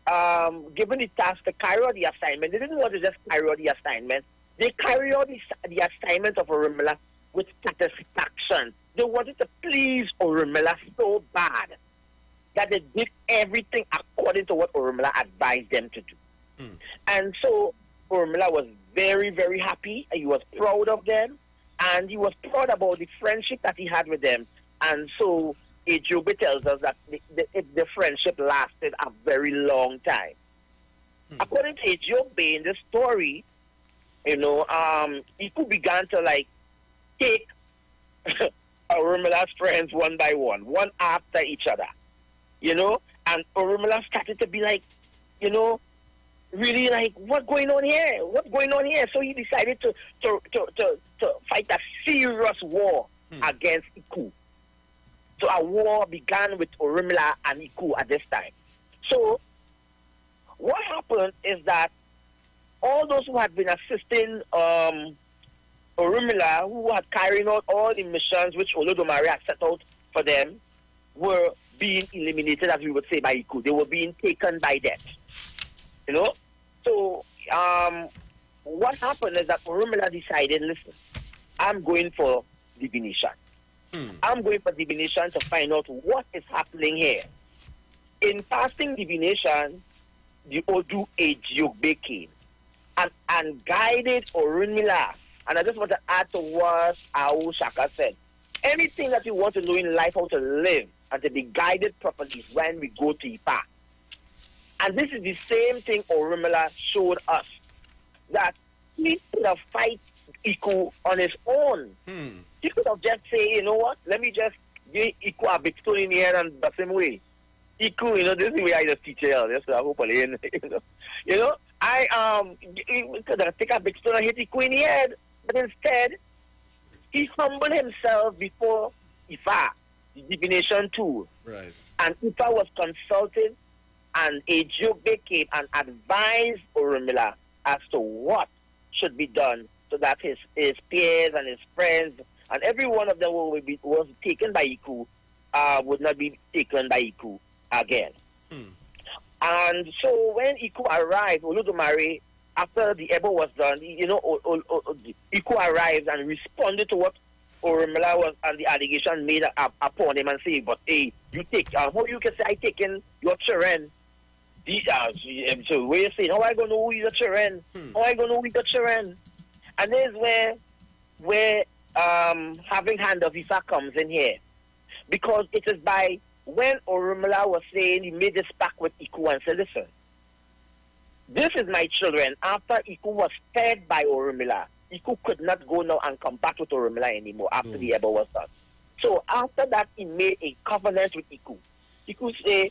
[SPEAKER 7] given the task to carry out the assignment, they didn't want to just carry out the assignment. They carried out the assignment of Orumila with satisfaction. They wanted to please Orumila so bad that they did everything according to what Orumila advised them to do. And so Orumila was very, very happy. He was proud of them, and he was proud about the friendship that he had with them. And so Ejobe tells us that the friendship lasted a very long time. According to Ejobe in this story, you know, Iku began to like take Orumila's friends one by one after each other, you know, and Orumila started to be like, you know, really like, what's going on here? What's going on here? So he decided to fight a serious war against Iku. So a war began with Orumila and Iku at this time. So what happened is that all those who had been assisting Orumila, who had carried out all the missions which Olodumare had set out for them, were being eliminated, as we would say, by Iku. They were being taken by death. You know? So what happened is that Orumila decided, listen, I'm going for divination. I'm going for divination to find out what is happening here. In fasting divination, the Odu Ejiobe came and guided Orumila. And I just want to add to what Shaka said. Anything that you want to know in life, how to live and to be guided properly, is when we go to IFA. And this is the same thing Orumila showed us that he could have fight Iku on his own. He could have just say, you know what, let me just give Iku a big stone in the head and the same way. Iku, you know, this is the way I just teach you. That's what I hope you know, I could have take a big stone and hit Iku in the head, but instead, he humbled himself before IFA, the divination tool.
[SPEAKER 3] Right.
[SPEAKER 7] And IFA was consulted, and a joke became and advised Orunmila as to what should be done so that his peers and his friends and every one of them was taken by Iku would not be taken by Iku again. And so when Iku arrived, Oludumare, after the Ebo was done, you know, Iku arrived and responded to what Orunmila was and the allegation made upon him and say, but hey, you take, how you can say I taken your children? So where you saying, how I gonna know who is the children? How I gonna know who is the children? And there's where having hand of IFA comes in here. Because it is by when Orunmila was saying he made this pact with Iku and said, listen, this is my children. After Iku was fed by Orunmila, Iku could not go now and come back with Orunmila anymore after the Ebo was done. So after that, he made a covenant with Iku. Iku say,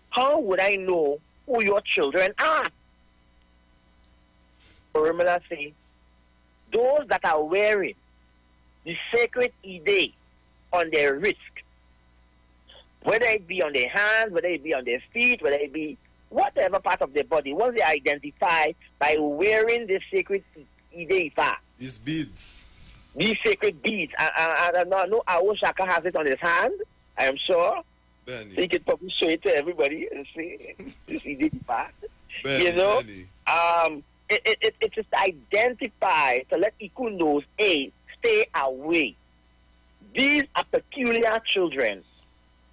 [SPEAKER 7] how would I know who your children are? Orunmila say, those that are wearing the sacred Ide on their wrist, whether it be on their hands, whether it be on their feet, whether it be whatever part of their body, once they identify by wearing the sacred Ide Ifa.
[SPEAKER 3] These beads.
[SPEAKER 7] These sacred beads. I know our Shaka has it on his hand, I am sure.
[SPEAKER 3] Benny.
[SPEAKER 7] So he can probably show it to everybody and see this Ide Ifa.
[SPEAKER 3] Benny,
[SPEAKER 7] You know?
[SPEAKER 3] Benny.
[SPEAKER 7] It is to identify, to let Iku knows, hey, stay away. These are peculiar children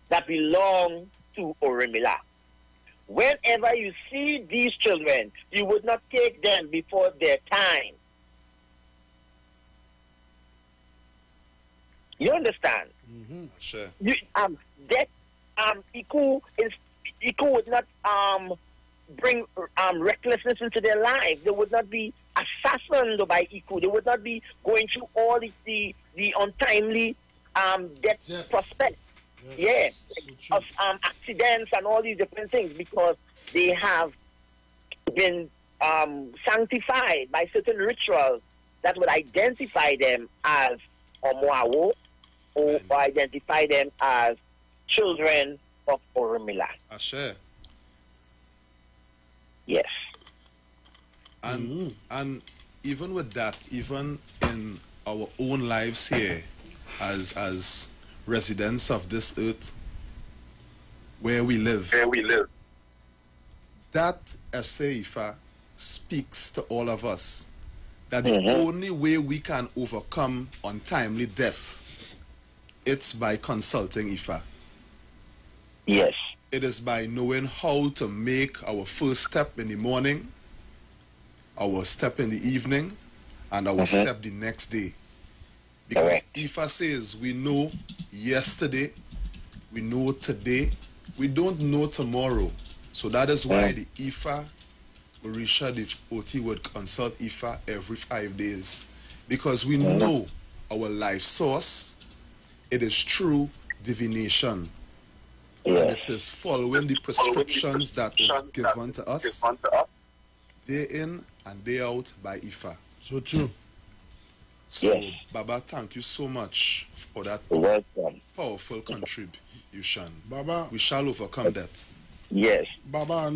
[SPEAKER 7] that belong to Orunmila. Whenever you see these children, you would not take them before their time. You understand?
[SPEAKER 3] Sure.
[SPEAKER 7] Iku would not bring recklessness into their life. They would not be assassinated by Iku. They would not be going through all the untimely death prospects.
[SPEAKER 2] Yes.
[SPEAKER 7] Of accidents and all these different things, because they have been sanctified by certain rituals that would identify them as Omoawo or identify them as children of Orunmila.
[SPEAKER 3] Ashe.
[SPEAKER 7] Yes.
[SPEAKER 3] And even with that, even in our own lives here, as residents of this earth, where we live, that Ifa speaks to all of us that the only way we can overcome untimely death, it's by consulting Ifa.
[SPEAKER 7] Yes.
[SPEAKER 3] It is by knowing how to make our first step in the morning, our step in the evening, and our step the next day. Because Ifa says we know yesterday, we know today, we don't know tomorrow. So that is why the IFA Orisa, the OT would consult IFA every 5 days. Because we know our life source, it is true divination. And it is following the prescriptions that is given to us day in and day out by IFA.
[SPEAKER 2] So true.
[SPEAKER 3] So, Baba, thank you so much for that powerful contribution.
[SPEAKER 2] Baba,
[SPEAKER 3] we shall overcome that.
[SPEAKER 7] Yes.
[SPEAKER 2] Baba,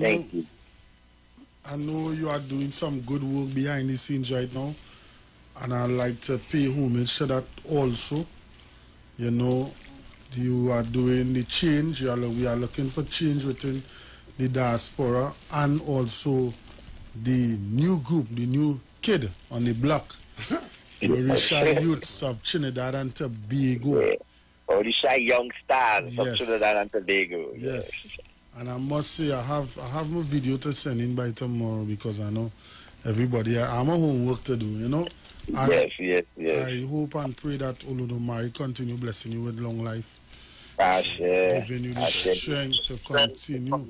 [SPEAKER 2] I know you are doing some good work behind the scenes right now, and I'd like to pay homage to that also. You know, you are doing the change. We are looking for change within the diaspora and also the new group, the new kid on the block. The Orisa youths of Trinidad and Tobago.
[SPEAKER 7] Orisa young stars of Trinidad and Tobago.
[SPEAKER 2] Yes. And I must say, I have my video to send in by tomorrow, because I know everybody, I'm a homework to do, you know. And
[SPEAKER 7] yes.
[SPEAKER 2] I hope and pray that Oludumare continue blessing you with long life.
[SPEAKER 7] Giving
[SPEAKER 2] you the strength to continue.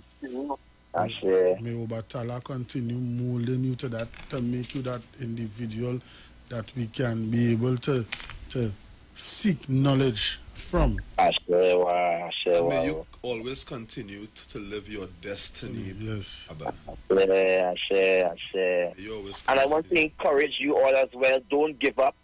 [SPEAKER 2] May Obatala continue molding you to that, to make you that individual that we can be able to seek knowledge from.
[SPEAKER 3] And may you always continue to live your destiny.
[SPEAKER 2] Yes.
[SPEAKER 3] Abba. You always
[SPEAKER 7] And I want to encourage you all as well. Don't give up.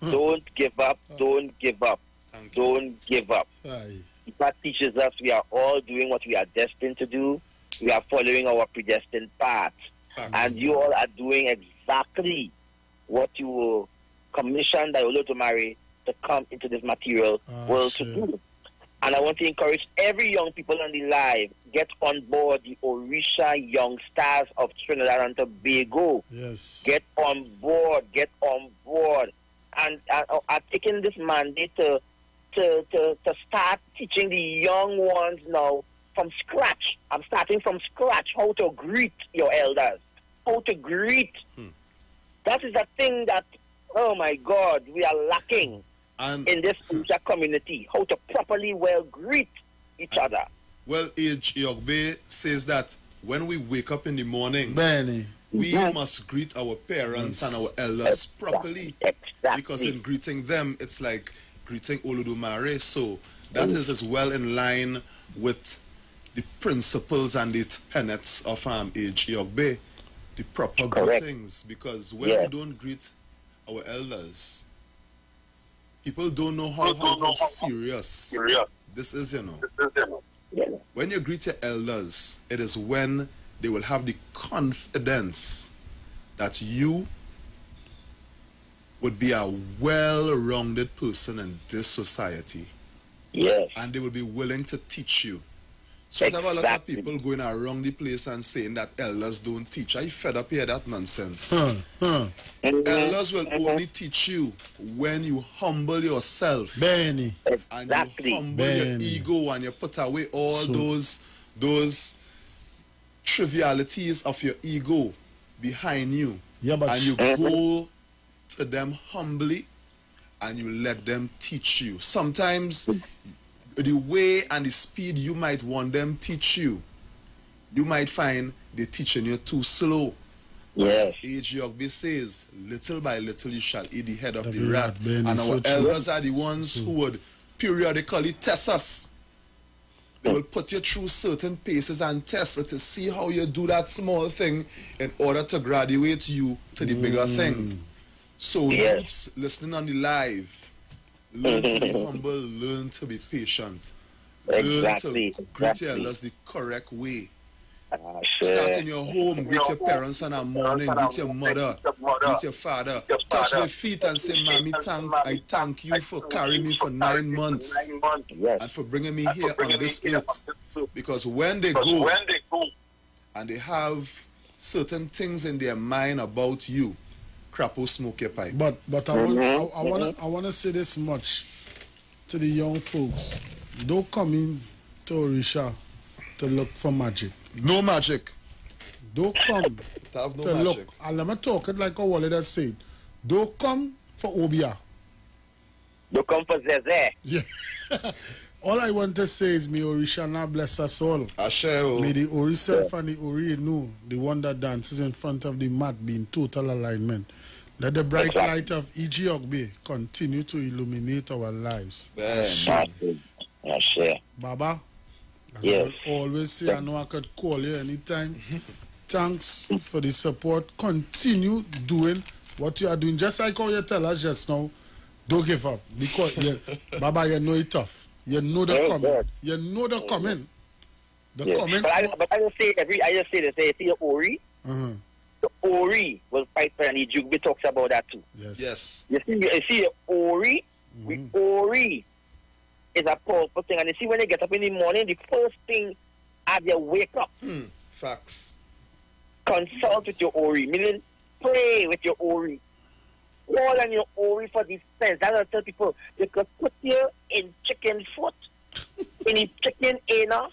[SPEAKER 7] Don't give up. Don't give up.
[SPEAKER 3] Thank you.
[SPEAKER 7] Don't give up.
[SPEAKER 2] Aye.
[SPEAKER 7] That teaches us we are all doing what we are destined to do. We are following our predestined path.
[SPEAKER 3] Facts.
[SPEAKER 7] And you all are doing exactly what you were commissioned by Olotumare to come into this material world to do. And I want to encourage every young people on the live, get on board the Orisa Young Stars of Trinidad and Tobago.
[SPEAKER 2] Yes.
[SPEAKER 7] Get on board. And are taking this mandate to start teaching the young ones now from scratch. I'm starting from scratch how to greet your elders, how to greet. That is a thing that, oh my God, we are lacking in this Orisa community, how to properly well greet each other.
[SPEAKER 3] Well, Yogbe says that when we wake up in the morning,
[SPEAKER 2] Benny,
[SPEAKER 3] we must greet our parents and our elders properly.
[SPEAKER 7] Exactly.
[SPEAKER 3] Because in greeting them, it's like greeting Olodumare. So that is as well in line with the principles and the tenets of Yogbe, the proper greetings. Because when we don't greet our elders, people don't know how serious this is, you know. When you greet your elders, it is when they will have the confidence that you would be a well-rounded person in this society.
[SPEAKER 7] Yes.
[SPEAKER 3] And they will be willing to teach you. So we have a lot of people going around the place and saying that elders don't teach. I fed up here that nonsense. Elders will only teach you when you humble yourself.
[SPEAKER 2] Benny.
[SPEAKER 3] And you humble your ego and you put away all those trivialities of your ego behind you.
[SPEAKER 2] Yeah, but
[SPEAKER 3] and you go to them humbly and you let them teach you. Sometimes the way and the speed you might want them teach you, you might find they're teaching you too slow.
[SPEAKER 7] Yes.
[SPEAKER 3] As Yogbe says, little by little you shall eat the head of the rat.
[SPEAKER 2] Ben,
[SPEAKER 3] And
[SPEAKER 2] so
[SPEAKER 3] our
[SPEAKER 2] true.
[SPEAKER 3] elders are the ones who would periodically test us. They will put you through certain paces and tests to see how you do that small thing in order to graduate you to the bigger thing. So youths listening on the live, learn to be humble, learn to be patient. Learn to greet your elders the correct way. Start in your home, greet your parents in the morning, greet your mother, greet your father. Touch their feet and say, Mommy, I thank you for carrying me for 9 months and for bringing me here on this earth. Because when they go and they have certain things in their mind about you, crapo smoke your pipe.
[SPEAKER 2] But I want to say this much to the young folks. Don't come in to Orisa to look for magic.
[SPEAKER 3] No magic.
[SPEAKER 2] Don't come
[SPEAKER 3] To have no
[SPEAKER 2] to
[SPEAKER 3] magic.
[SPEAKER 2] look. And let me talk it like a wallet has said. Don't come for Obia.
[SPEAKER 7] Don't come for Zeze.
[SPEAKER 2] Yeah. All I want to say is, may Orisa now bless us all.
[SPEAKER 3] Ashe.
[SPEAKER 2] May the Orisa and the Ori know, the one that dances in front of the mat, be in total alignment. Let the bright light of E.G. Ogbe continue to illuminate our lives.
[SPEAKER 7] Ashe.
[SPEAKER 2] Baba, as
[SPEAKER 7] Yes.
[SPEAKER 2] I will always say, I know I could call you anytime. Thanks for the support. Continue doing what you are doing. Just like how you tell us just now, don't give up. Because, Baba, you know it tough. You know the comment. You know the comment. The comment.
[SPEAKER 7] But I just say this. See the Ori? The Ori will fight for, and the Jugbe talks about that too.
[SPEAKER 3] Yes.
[SPEAKER 7] You see the Ori? The Ori is a powerful thing. And you see when they get up in the morning, the first thing as you wake up,
[SPEAKER 3] Facts.
[SPEAKER 7] consult with your Ori, meaning pray with your Ori. Call on your Ori for defense. That's what I tell people. They could put you in chicken foot, in the chicken anus,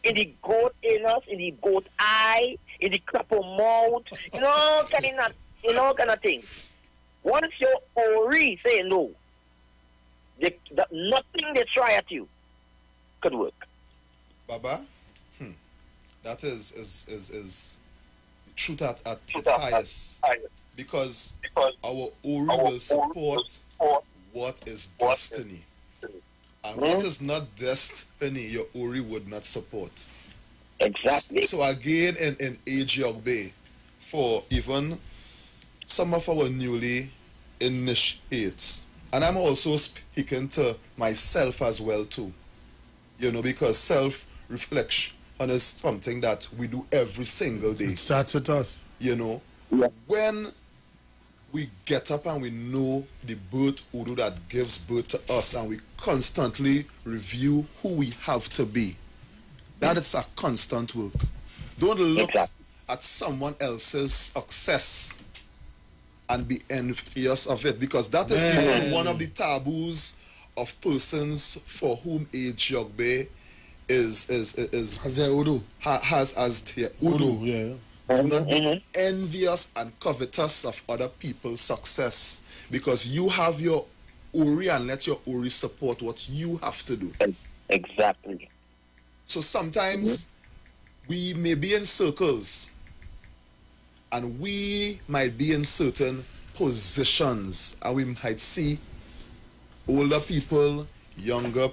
[SPEAKER 7] in the goat anus, in the goat eye, in the crapple mouth, kind of thing. Once your Ori say no, nothing they try at you could work.
[SPEAKER 3] Baba, That is truth at its highest. Because our Ori will support what is destiny. And what is not destiny, your Ori would not support.
[SPEAKER 7] Exactly.
[SPEAKER 3] So again, in Ejog Bay, for even some of our newly initiates, and I'm also speaking to myself as well too, you know, because self-reflection is something that we do every single day.
[SPEAKER 2] It starts with us.
[SPEAKER 3] You know, when we get up and we know the birth Udu that gives birth to us, and we constantly review who we have to be, that is a constant work. Don't look at someone else's success and be envious of it, because that is even one of the taboos of persons for whom Ejogbe has as their Udu.
[SPEAKER 2] Yeah.
[SPEAKER 3] Do not be envious and covetous of other people's success, because you have your Ori, and let your Ori support what you have to do.
[SPEAKER 7] Exactly.
[SPEAKER 3] So sometimes we may be in circles and we might be in certain positions, and we might see older people, younger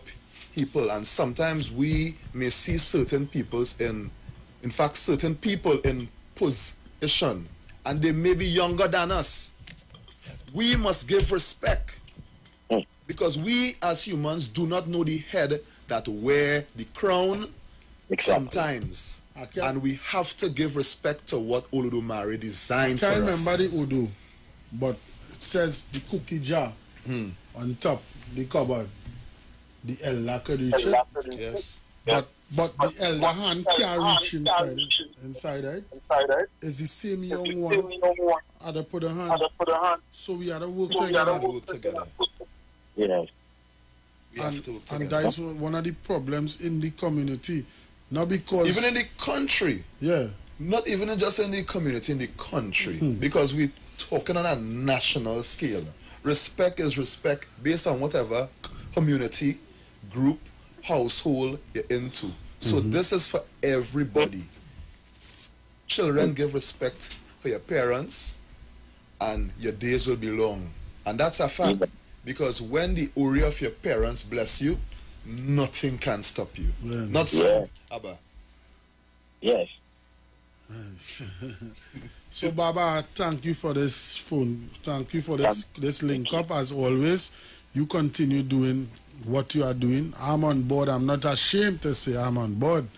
[SPEAKER 3] people, and sometimes we may see certain peoples in fact, certain people in position, and they may be younger than us. We must give respect, because we as humans do not know the head that wear the crown sometimes. And we have to give respect to what Olodumare designed for us.
[SPEAKER 2] I can't remember the Udu, but it says the cookie jar on top, the cupboard. The elder could reach it.
[SPEAKER 3] Yes.
[SPEAKER 2] But the elder hand can't reach inside it. Is the same young one had to put a hand. So we had to work together.
[SPEAKER 7] Yes.
[SPEAKER 2] And that is one of the problems in the community. Not because
[SPEAKER 3] even in the country.
[SPEAKER 2] Yeah.
[SPEAKER 3] Not even just in the community, in the country. Because we're talking on a national scale. Respect is respect based on whatever community, group, household you're into. So this is for everybody. Children, give respect for your parents, and your days will be long. And that's a fact. Because when the Ori of your parents bless you, nothing can stop you. Not so, Abba.
[SPEAKER 7] Yes.
[SPEAKER 2] So Baba, thank you for this phone. Thank you for this link up. As always, you continue doing what you are doing. I'm on board. I'm not ashamed to say I'm on board.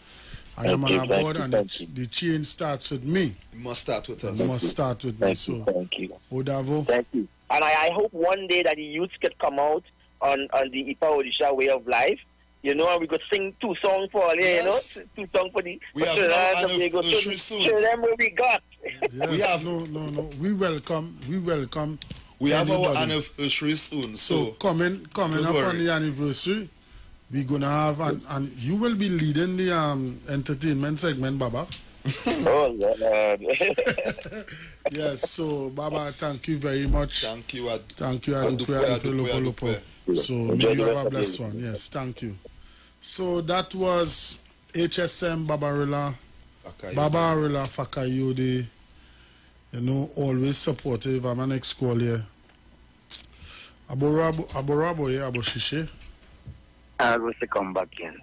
[SPEAKER 2] I am on board, and the change starts with me.
[SPEAKER 3] It must start with us.
[SPEAKER 2] It must start with me. So,
[SPEAKER 7] thank you.
[SPEAKER 2] Odavo.
[SPEAKER 7] Thank you. And I hope one day that the youth could come out on the IFA Orisa way of life, you know, and we could sing 2 songs for all, you know, 2 songs for the
[SPEAKER 3] children soon.
[SPEAKER 7] Children will be got.
[SPEAKER 2] Yes, we have no. We welcome.
[SPEAKER 3] We have our anniversary soon.
[SPEAKER 2] So coming up on the anniversary, we're gonna have and you will be leading the entertainment segment, Baba.
[SPEAKER 7] Oh Lord.
[SPEAKER 2] Yes, so Baba, thank you very much.
[SPEAKER 3] Thank you.
[SPEAKER 2] Thank you, Adupe. So may you have a blessed one. Yes, thank you. So that was HSM Babarilla Fakayode. You know, always supportive. I'm an ex-call here. Aborabo here, Aboshishe.
[SPEAKER 6] I was to come back in.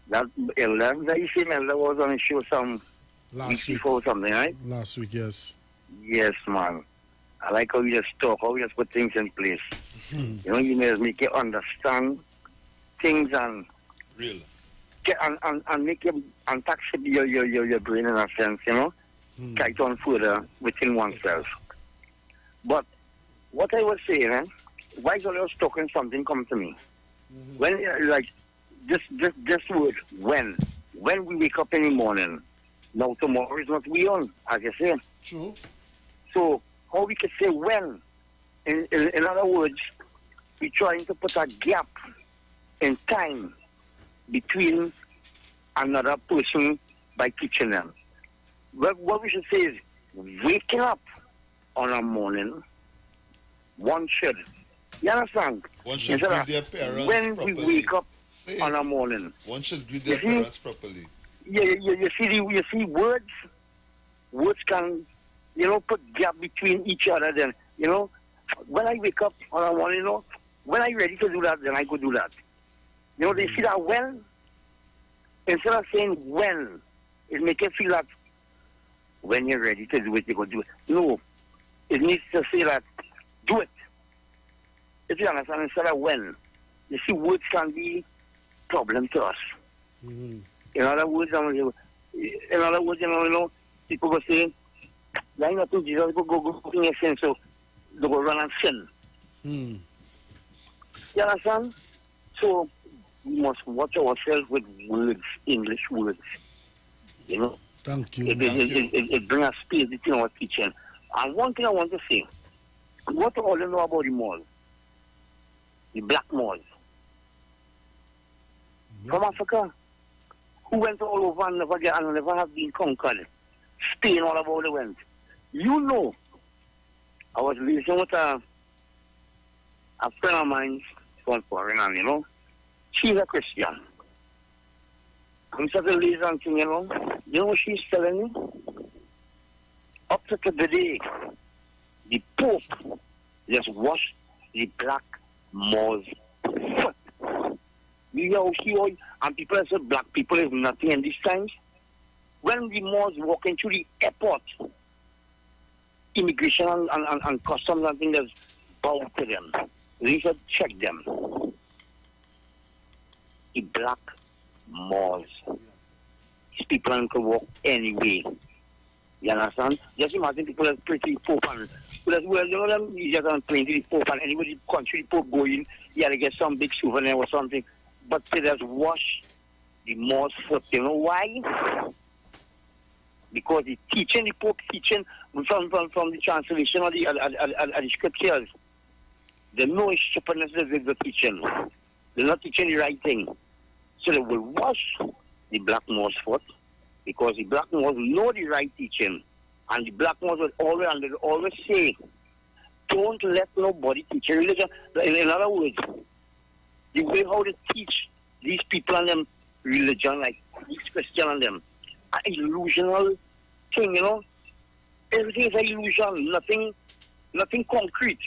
[SPEAKER 6] That elder, the same elder was on a show some
[SPEAKER 2] last week
[SPEAKER 6] before something, right?
[SPEAKER 2] Last week, yes.
[SPEAKER 6] Yes, man. I like how you just talk, how you just put things in place. You know, you make you understand things and
[SPEAKER 3] real.
[SPEAKER 6] And make you and tax your brain in a sense, you know. Kite on further within oneself. But what I was saying, why is always talking something come to me? When like this word when we wake up in the morning, now tomorrow is not we on, as you say.
[SPEAKER 2] True.
[SPEAKER 6] So how we could say when? In other words, we're trying to put a gap in time between another person by teaching them. What we should say is, waking up on a morning, one should. You understand?
[SPEAKER 3] One should greet their parents
[SPEAKER 6] when
[SPEAKER 3] properly.
[SPEAKER 6] we wake up on a morning.
[SPEAKER 3] One should greet their parents properly.
[SPEAKER 6] you see words can, put gap between each other. Then, when I wake up on a morning, when I'm ready to do that, then I go do that. They see that when, instead of saying when, it make you feel that when you're ready to do it, you go do it. No, it needs to say that do it. If you understand, instead of when. You see, words can be problem to us.
[SPEAKER 2] Mm-hmm.
[SPEAKER 6] In other words, people go say, "I not to Jesus, go in a sin, so they go run and sin."
[SPEAKER 2] Mm.
[SPEAKER 6] You understand? So we must watch ourselves with words, English words.
[SPEAKER 2] Thank you.
[SPEAKER 6] It brings us space between our teaching. And one thing I want to say, what all you know about the mall? The black malls. From Africa, who went all over and never have been conquered. Spain all about they went. I was listening with a friend of mine from foreign, she's a Christian. I'm such a lazy thing, you know what she's telling me? Up to today, the Pope just washed the black malls foot. And people have said black people is nothing in these times. When the malls walking through the airport, immigration and customs and things bow to them. They should check them. The black malls. These people can walk anyway. You understand? Just imagine people are pretty Pope and them easier than playing to the Pope and anybody country the Pope going, you gotta get some big souvenir or something. But they just wash the malls foot. You know why? Because the teaching, the Pope teaching from the translation of the scriptures, they know it's stupidness is the teaching. They're not teaching the right thing. So they will wash the black malls foot because the black malls know the right teaching. And the black malls will always say, don't let nobody teach your religion. In other words, the way how they teach these people and them religion, like these Christian and them, an illusional thing, Everything is an illusion, nothing concrete.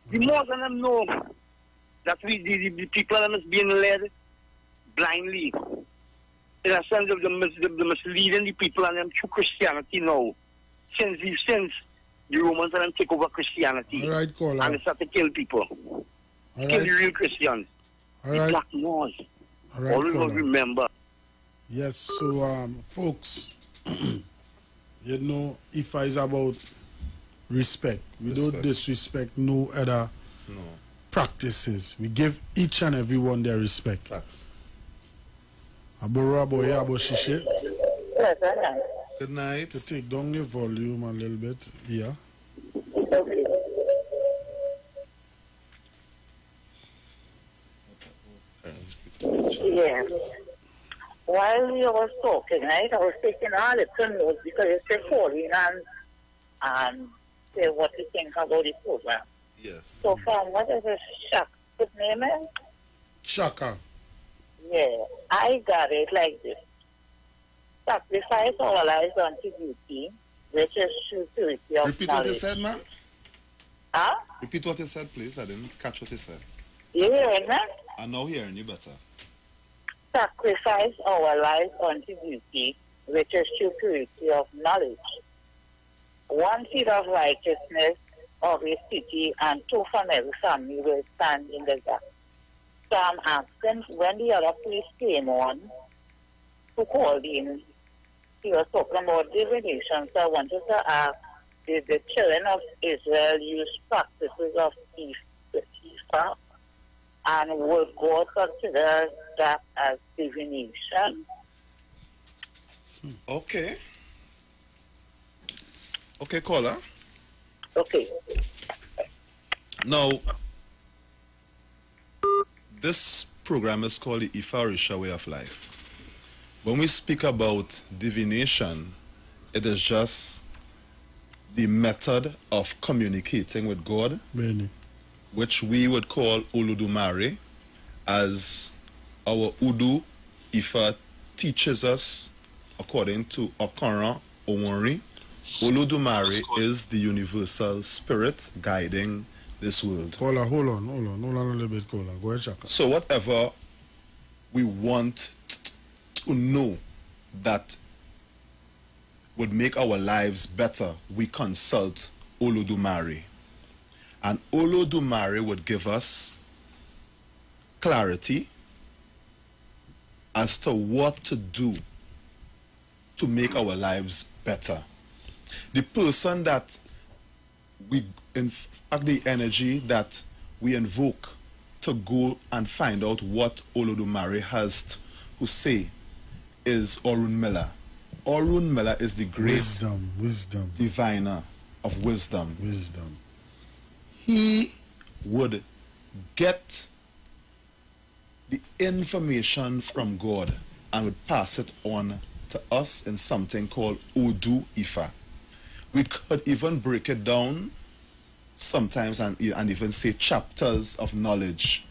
[SPEAKER 6] The most of them know that the people are being led blindly. In a sense of the misleading the people and them through Christianity now. Since the Romans and them take over Christianity.
[SPEAKER 2] All right, caller.
[SPEAKER 6] And they start to kill people. Kill the real Christians.
[SPEAKER 2] All
[SPEAKER 6] the
[SPEAKER 2] right.
[SPEAKER 6] black laws.
[SPEAKER 2] All right,
[SPEAKER 6] Always
[SPEAKER 2] caller.
[SPEAKER 6] remember.
[SPEAKER 2] Yes, so folks, IFA is about respect. We don't disrespect no other practices. We give each and everyone their respect.
[SPEAKER 3] Facts.
[SPEAKER 2] Abora boy, abo shishe.
[SPEAKER 7] Yes, I am.
[SPEAKER 3] Good night.
[SPEAKER 2] To take down the volume a little bit. Yeah.
[SPEAKER 7] Okay. Yeah. While you was talking, right, I was taking all the notes because you said calling and say what you think about the program.
[SPEAKER 3] Yes.
[SPEAKER 7] So from what is the Shaka name is?
[SPEAKER 2] Shaka.
[SPEAKER 7] Yeah, I got it like this. Sacrifice our lives unto duty, which is true purity of
[SPEAKER 3] Repeat
[SPEAKER 7] knowledge.
[SPEAKER 3] what you said, ma'am.
[SPEAKER 7] Huh?
[SPEAKER 3] Repeat what you said, please. I didn't catch what you said.
[SPEAKER 7] You hearing me?
[SPEAKER 3] I'm now hearing you better.
[SPEAKER 7] Sacrifice our lives unto duty, which is true purity of knowledge. 1 seed of righteousness of a city and 2 from every family will stand in the gap. So I'm asking, when the other priest came on, who called in, he was talking about divination. So I wanted to ask, did the children of Israel use practices of IFA? And would God consider that as divination?
[SPEAKER 3] Okay. Okay, caller.
[SPEAKER 7] Okay.
[SPEAKER 3] Now, this program is called the IFA Orisa Way of Life. When we speak about divination, it is just the method of communicating with God,
[SPEAKER 2] Really.
[SPEAKER 3] which we would call Oludumare, as our Udu Ifa teaches us, according to Okara Owori, Olodumare is the universal spirit guiding this world.
[SPEAKER 2] Hold on a little bit, Kola. Go ahead, Shaka.
[SPEAKER 3] So whatever we want to know that would make our lives better, we consult Olodumare. And Olodumare would give us clarity as to what to do to make our lives better. The person that we, in fact, the energy that we invoke to go and find out what Olodumare has to say is Orun Miller. Orun Miller is the great
[SPEAKER 2] wisdom
[SPEAKER 3] diviner of wisdom.
[SPEAKER 2] Wisdom.
[SPEAKER 3] He would get the information from God and would pass it on to us in something called Odu Ifa. We could even break it down sometimes and even say chapters of knowledge.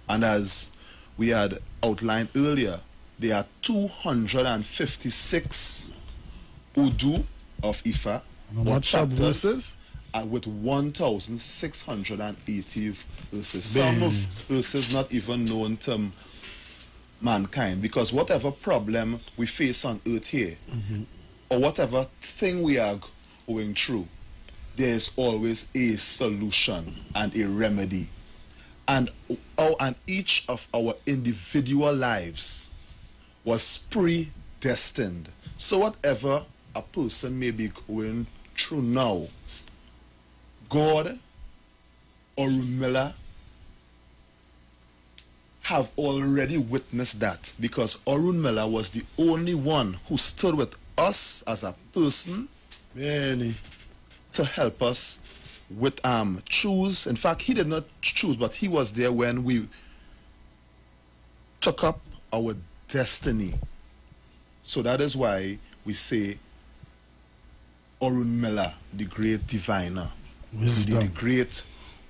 [SPEAKER 3] And as we had outlined earlier, there are 256 Odu of Ifa.
[SPEAKER 2] And what sub-verses?
[SPEAKER 3] With 1,680 verses. Some of verses not even known to mankind, because whatever problem we face on earth here, or whatever thing we are going through, there is always a solution and a remedy. And each of our individual lives was predestined. So whatever a person may be going through now, God or Miller have already witnessed that, because Orun Miller was the only one who stood with us as a person to help us with choose. In fact, he did not choose, but he was there when we took up our destiny. So that is why we say Orun Miller, the great diviner, the great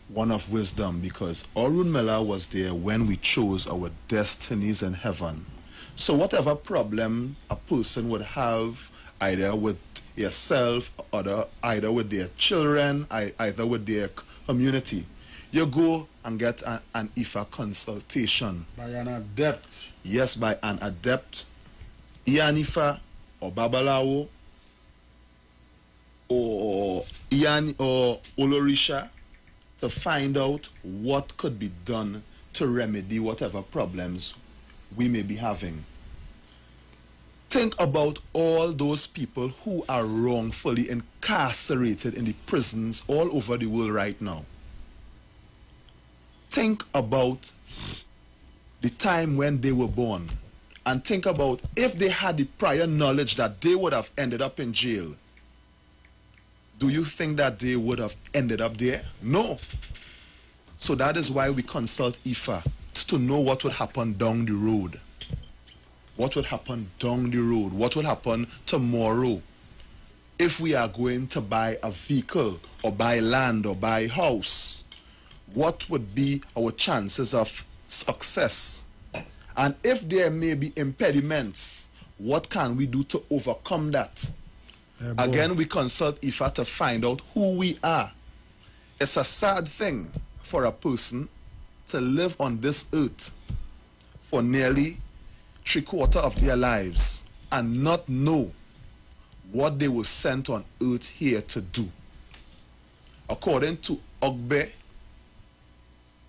[SPEAKER 3] one of wisdom, because Orun Miller was there when we chose our destinies in heaven. So whatever problem a person would have, either with yourself, or either with their children, either with their community, you go and get an IFA consultation.
[SPEAKER 2] By an adept.
[SPEAKER 3] Yes, by an adept, Ian IFA or Babalawo or Ian or Olorisha, to find out what could be done to remedy whatever problems we may be having. Think about all those people who are wrongfully incarcerated in the prisons all over the world right now. Think about the time when they were born, and think about if they had the prior knowledge that they would have ended up in jail. Do you think that they would have ended up there? No. So that is why we consult IFA, to know what would happen down the road. What would happen down the road? What would happen tomorrow if we are going to buy a vehicle or buy land or buy a house? What would be our chances of success? And if there may be impediments, what can we do to overcome that? Again, we consult IFA to find out who we are. It's a sad thing for a person to live on this earth for nearly 3/4 of their lives and not know what they were sent on earth here to do. According to Ogbe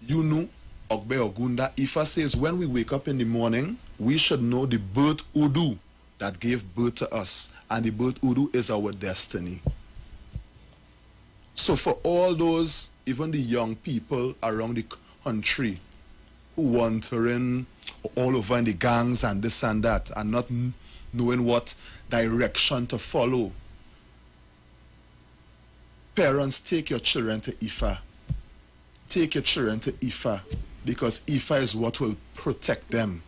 [SPEAKER 3] Yunu, Ogbe Ogunda, IFA says when we wake up in the morning, we should know the birth Udu that gave birth to us, and the birth Udu is our destiny. So for all those, even the young people around the country who wandering all over in the gangs and this and that, and not knowing what direction to follow, parents, take your children to IFA. Take your children to IFA, because IFA is what will protect them.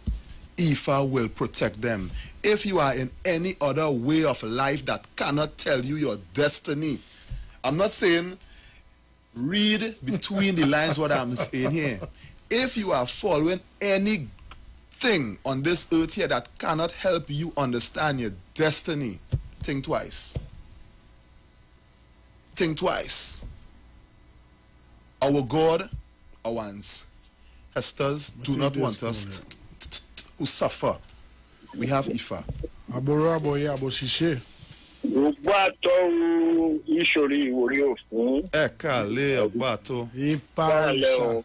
[SPEAKER 3] IFA will protect them. If you are in any other way of life that cannot tell you your destiny, I'm not saying read between the lines what I'm saying here. If you are following anything anything on this earth here that cannot help you understand your destiny, think twice. Think twice. Our God, our ancestors do not want us to suffer. We have IFA.
[SPEAKER 2] Aboro aboye aboshishe.
[SPEAKER 8] Ubato ishori wori ofun.
[SPEAKER 3] Ekale obato.
[SPEAKER 2] Ipa Orisa.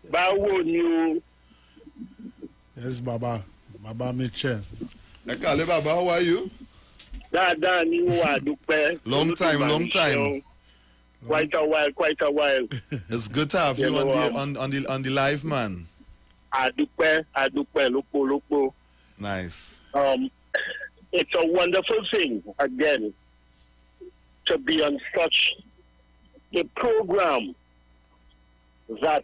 [SPEAKER 8] Bawo ni o.
[SPEAKER 2] Yes, Baba. Baba Mitchell.
[SPEAKER 3] Ekale Baba, how are you?
[SPEAKER 8] Dáadáa ni wa dúpẹ́.
[SPEAKER 3] Long time.
[SPEAKER 8] Quite a while.
[SPEAKER 3] It's good to have you on the live, man.
[SPEAKER 8] Adúpẹ́ lópo.
[SPEAKER 3] Nice.
[SPEAKER 8] It's a wonderful thing, again, to be on such a program that,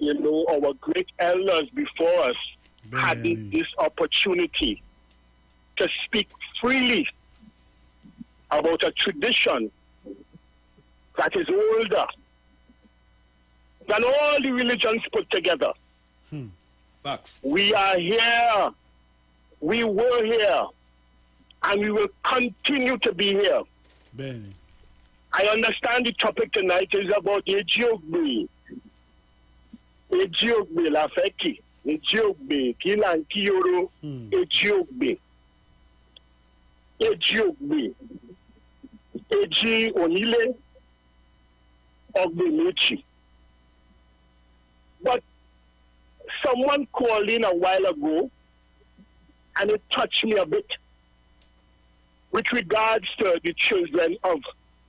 [SPEAKER 8] our great elders before us had this opportunity to speak freely about a tradition that is older than all the religions put together.
[SPEAKER 3] Facts.
[SPEAKER 8] We are here. We were here. And we will continue to be here.
[SPEAKER 2] Benny.
[SPEAKER 8] I understand the topic tonight is about Ejiogbe. Ejiogbe Lafeki. Ejiogbe Kilankiyoro. Ejiogbe. Ejiogbe. Eji Onile. Ogbemechi. But someone called in a while ago, and it touched me a bit with regards to the children of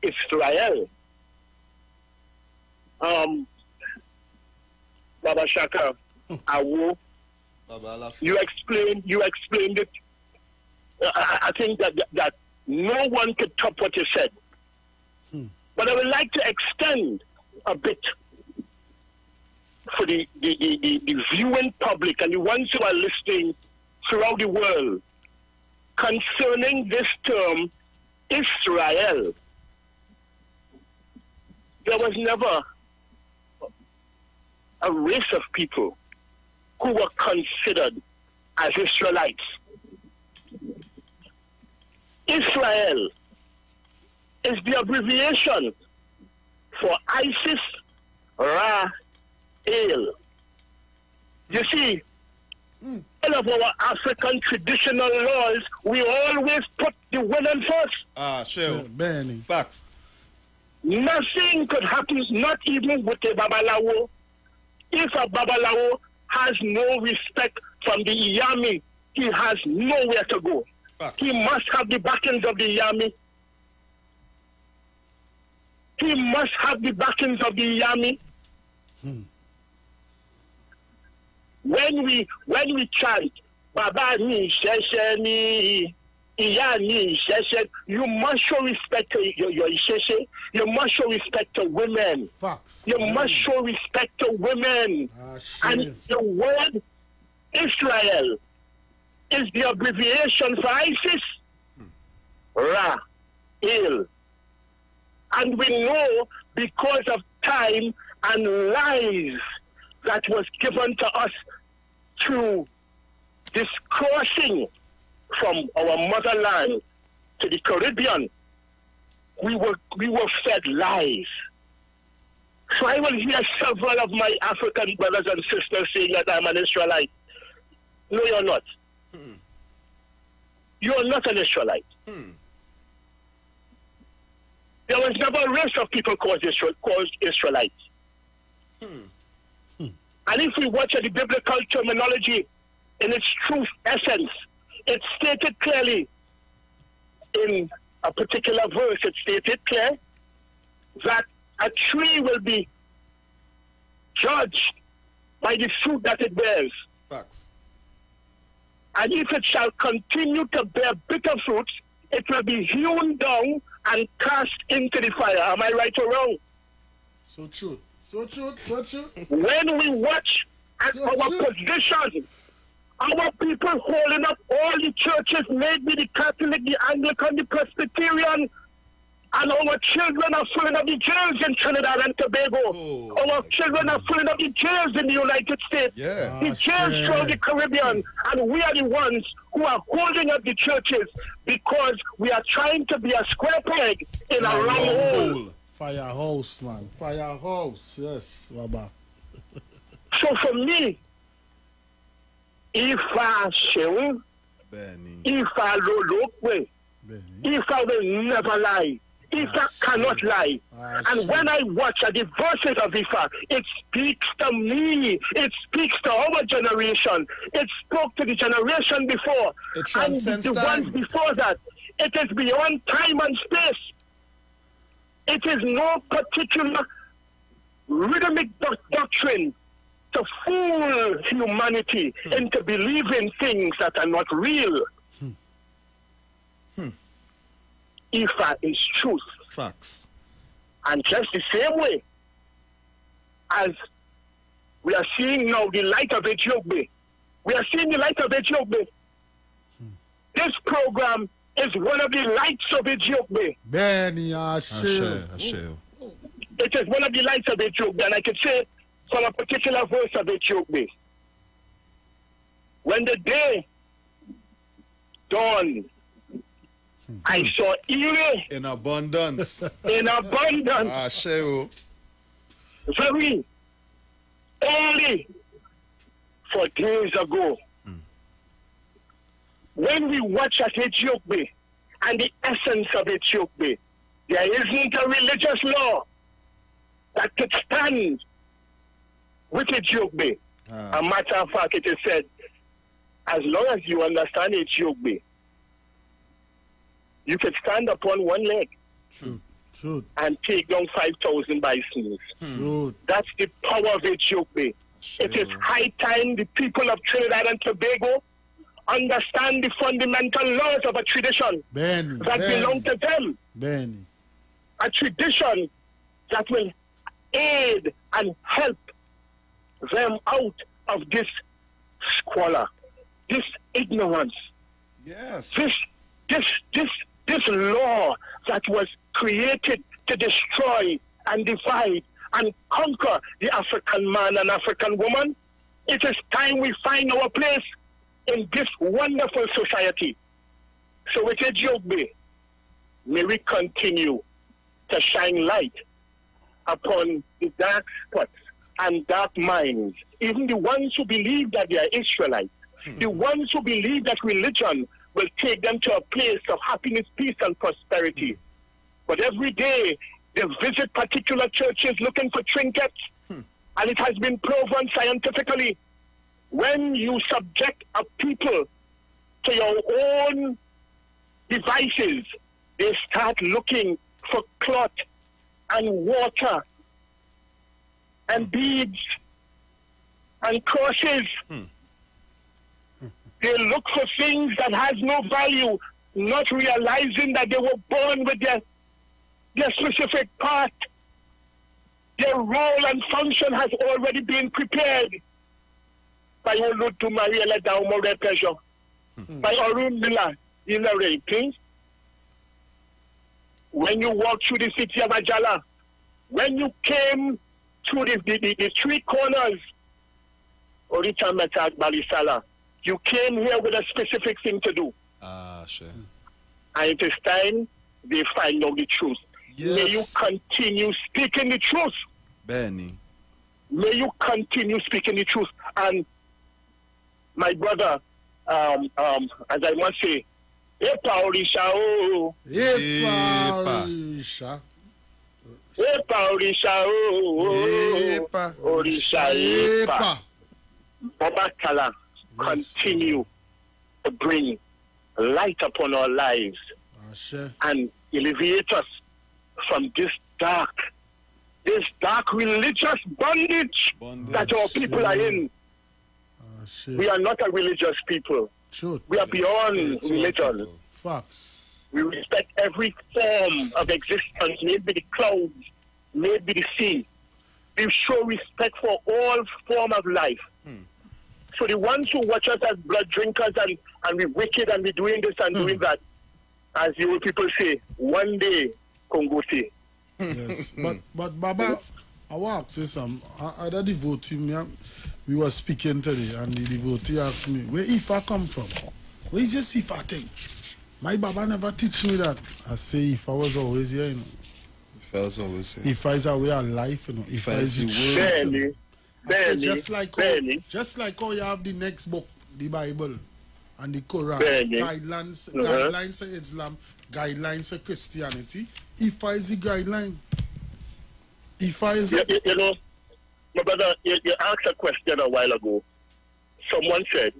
[SPEAKER 8] Israel. Baba Shaka, Awo, you explained it. I think that no one could top what you said. But I would like to extend a bit for the viewing public and the ones who are listening throughout the world concerning this term, Israel. There was never a race of people who were considered as Israelites. Israel is the abbreviation for Isis, Ra, El. You see, all of our African traditional laws, we always put the women first.
[SPEAKER 3] Sure.
[SPEAKER 2] Benny.
[SPEAKER 3] Facts.
[SPEAKER 8] Nothing could happen, not even with a Babalawo. If a Babalawo has no respect from the Iyami, he has nowhere to go.
[SPEAKER 3] Facts.
[SPEAKER 8] He must have the backings of the Iyami. He must have the backings of the Iyami. When we chant, Baba ni Isheshe ni Iya ni Isheshe, you must show respect to your Isheshe. You must show respect to women.
[SPEAKER 2] Facts.
[SPEAKER 8] You must show respect to women. And the word Israel is the abbreviation for Isis, Ra, El. And we know because of time and lies that was given to us through this crossing from our motherland to the Caribbean, we were fed lies. So I will hear several of my African brothers and sisters saying that I'm an Israelite. No, you're not. You're not an Israelite. There was never a race of people called Israelites. And if we watch the biblical terminology in its true essence, it's stated clearly in a particular verse. It stated clear that a tree will be judged by the fruit that it bears.
[SPEAKER 3] Facts.
[SPEAKER 8] And if it shall continue to bear bitter fruits, it will be hewn down and cast into the fire. Am I right or wrong?
[SPEAKER 2] So true.
[SPEAKER 8] When we watch at our position, our people holding up all the churches, maybe the Catholic, the Anglican, the Presbyterian, And our children are filling up the jails in Trinidad and Tobago.
[SPEAKER 3] Oh,
[SPEAKER 8] Our children are filling up the jails in the United States.
[SPEAKER 3] Yeah.
[SPEAKER 8] The jails throughout the Caribbean. And we are the ones who are holding up the churches because we are trying to be a square peg in a round hole.
[SPEAKER 2] Firehouse, man. Firehouse. Yes, Baba.
[SPEAKER 8] So for me, if I show,
[SPEAKER 3] Benny.
[SPEAKER 8] if I look, if I will never lie, if I cannot lie. And when I watch the verses of IFA, it speaks to me. It speaks to our generation. It spoke to the generation before. And the ones before that. It is beyond time and space. It is no particular rhythmic doctrine to fool humanity into believing things that are not real. IFA is truth.
[SPEAKER 3] Facts.
[SPEAKER 8] And just the same way as we are seeing now the light of Ethiopia, we are seeing the light of Ethiopia. This program is one of the lights of Ethiopia.
[SPEAKER 2] Benny, Ashe.
[SPEAKER 8] It is one of the lights of Ethiopia, and I can say from a particular verse of Ethiopia. When the day dawned, I saw Ire
[SPEAKER 3] in abundance.
[SPEAKER 8] In abundance.
[SPEAKER 3] Ashe.
[SPEAKER 8] Very early for days ago. When we watch at Ethiopia and the essence of Ethiopia, there isn't a religious law that could stand with Ethiopia. A matter of fact, it is said, as long as you understand Ethiopia, you can stand upon one leg and take down 5,000 bisons. That's the power of Ethiopia. It is high time the people of Trinidad and Tobago understand the fundamental laws of a tradition that belong to them. A tradition that will aid and help them out of this squalor, this ignorance, this law that was created to destroy and divide and conquer the African man and African woman. It is time we find our place in this wonderful society. So with Ethiopia, may we continue to shine light upon the dark spots and dark minds, even the ones who believe that they are Israelites, the ones who believe that religion will take them to a place of happiness, peace, and prosperity. But every day, they visit particular churches looking for trinkets, and it has been proven scientifically, when you subject a people to your own devices, they start looking for cloth and water and beads and crosses. They look for things that has no value, not realizing that they were born with their specific part. Their role and function has already been prepared by Olutu Mariela Daumore Pesho, by Arun Miller in the ratings. When you walk through the city of Ajala, when you came through the three corners, Orita Metak Balisala, you came here with a specific thing to do.
[SPEAKER 3] Sure.
[SPEAKER 8] And it is time they find out the truth.
[SPEAKER 3] Yes.
[SPEAKER 8] May you continue speaking the truth.
[SPEAKER 3] Benny.
[SPEAKER 8] May you continue speaking the truth. And my brother, as I must say, Epa Orisa, oh.
[SPEAKER 2] Epa Orisa.
[SPEAKER 8] Epa Orisa, oh.
[SPEAKER 3] Epa
[SPEAKER 8] Orisa, Epa. Baba Kala, continue to bring light upon our lives and alleviate us from this dark religious bondage that our people are in. We are not a religious people. We are beyond religion.
[SPEAKER 2] Facts.
[SPEAKER 8] We respect every form of existence, maybe the clouds, maybe the sea. We show respect for all form of life. So the ones who watch us as blood drinkers and we wicked and we doing this and doing that, as you people say, one day Congo T.
[SPEAKER 2] Yes, but Baba, I want to say some. Other devotee, we were speaking today, and the devotee asked me, "Where IFA come from? Where is this IFA thing?" My Baba never teach me that. I say IFA was always here, you know.
[SPEAKER 3] IFA was always here.
[SPEAKER 2] IFA is a way of life, you know. IFA is the truth.
[SPEAKER 8] Barely.
[SPEAKER 2] I say
[SPEAKER 8] Barely.
[SPEAKER 2] just like how you have the next book, the Bible, and the Quran,
[SPEAKER 8] Barely.
[SPEAKER 2] guidelines for Islam, guidelines for Christianity. IFA is the guideline. IFA is
[SPEAKER 8] You know, my brother, you asked a question a while ago. Someone said,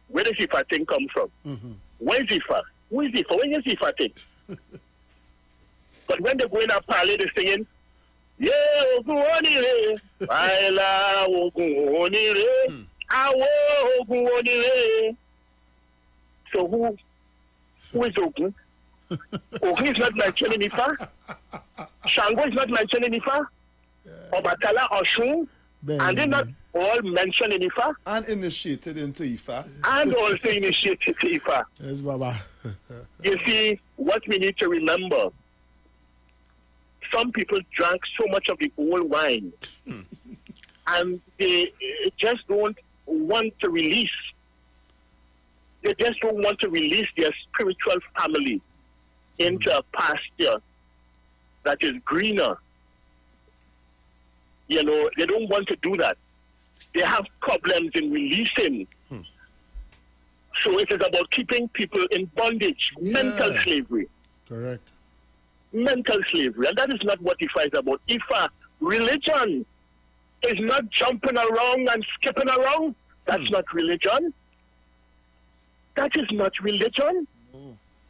[SPEAKER 8] where does IFA thing come from? Where is IFA? Who is IFA? Where is IFA thing? But when they go in a parley, they're singing, yeah, Ogunonire, Baila Ogunonire, Awo Ogunonire. So who is Ogun? Ogun is not mentioned in IFA. Shango is not mentioned in IFA. Obatala, Oshun, and they're not all mentioned in IFA.
[SPEAKER 3] And initiated into IFA.
[SPEAKER 8] And also initiated to IFA.
[SPEAKER 2] Yes, Baba.
[SPEAKER 8] You see, what we need to remember, some people drank so much of the old wine, and they just don't want to release. They just don't want to release their spiritual family into a pasture that is greener. You know, they don't want to do that. They have problems in releasing. So it is about keeping people in bondage, mental slavery.
[SPEAKER 2] Correct.
[SPEAKER 8] Mental slavery. And that is not what IFA is about. IFA, religion, is not jumping around and skipping around. That's not religion. That is not religion.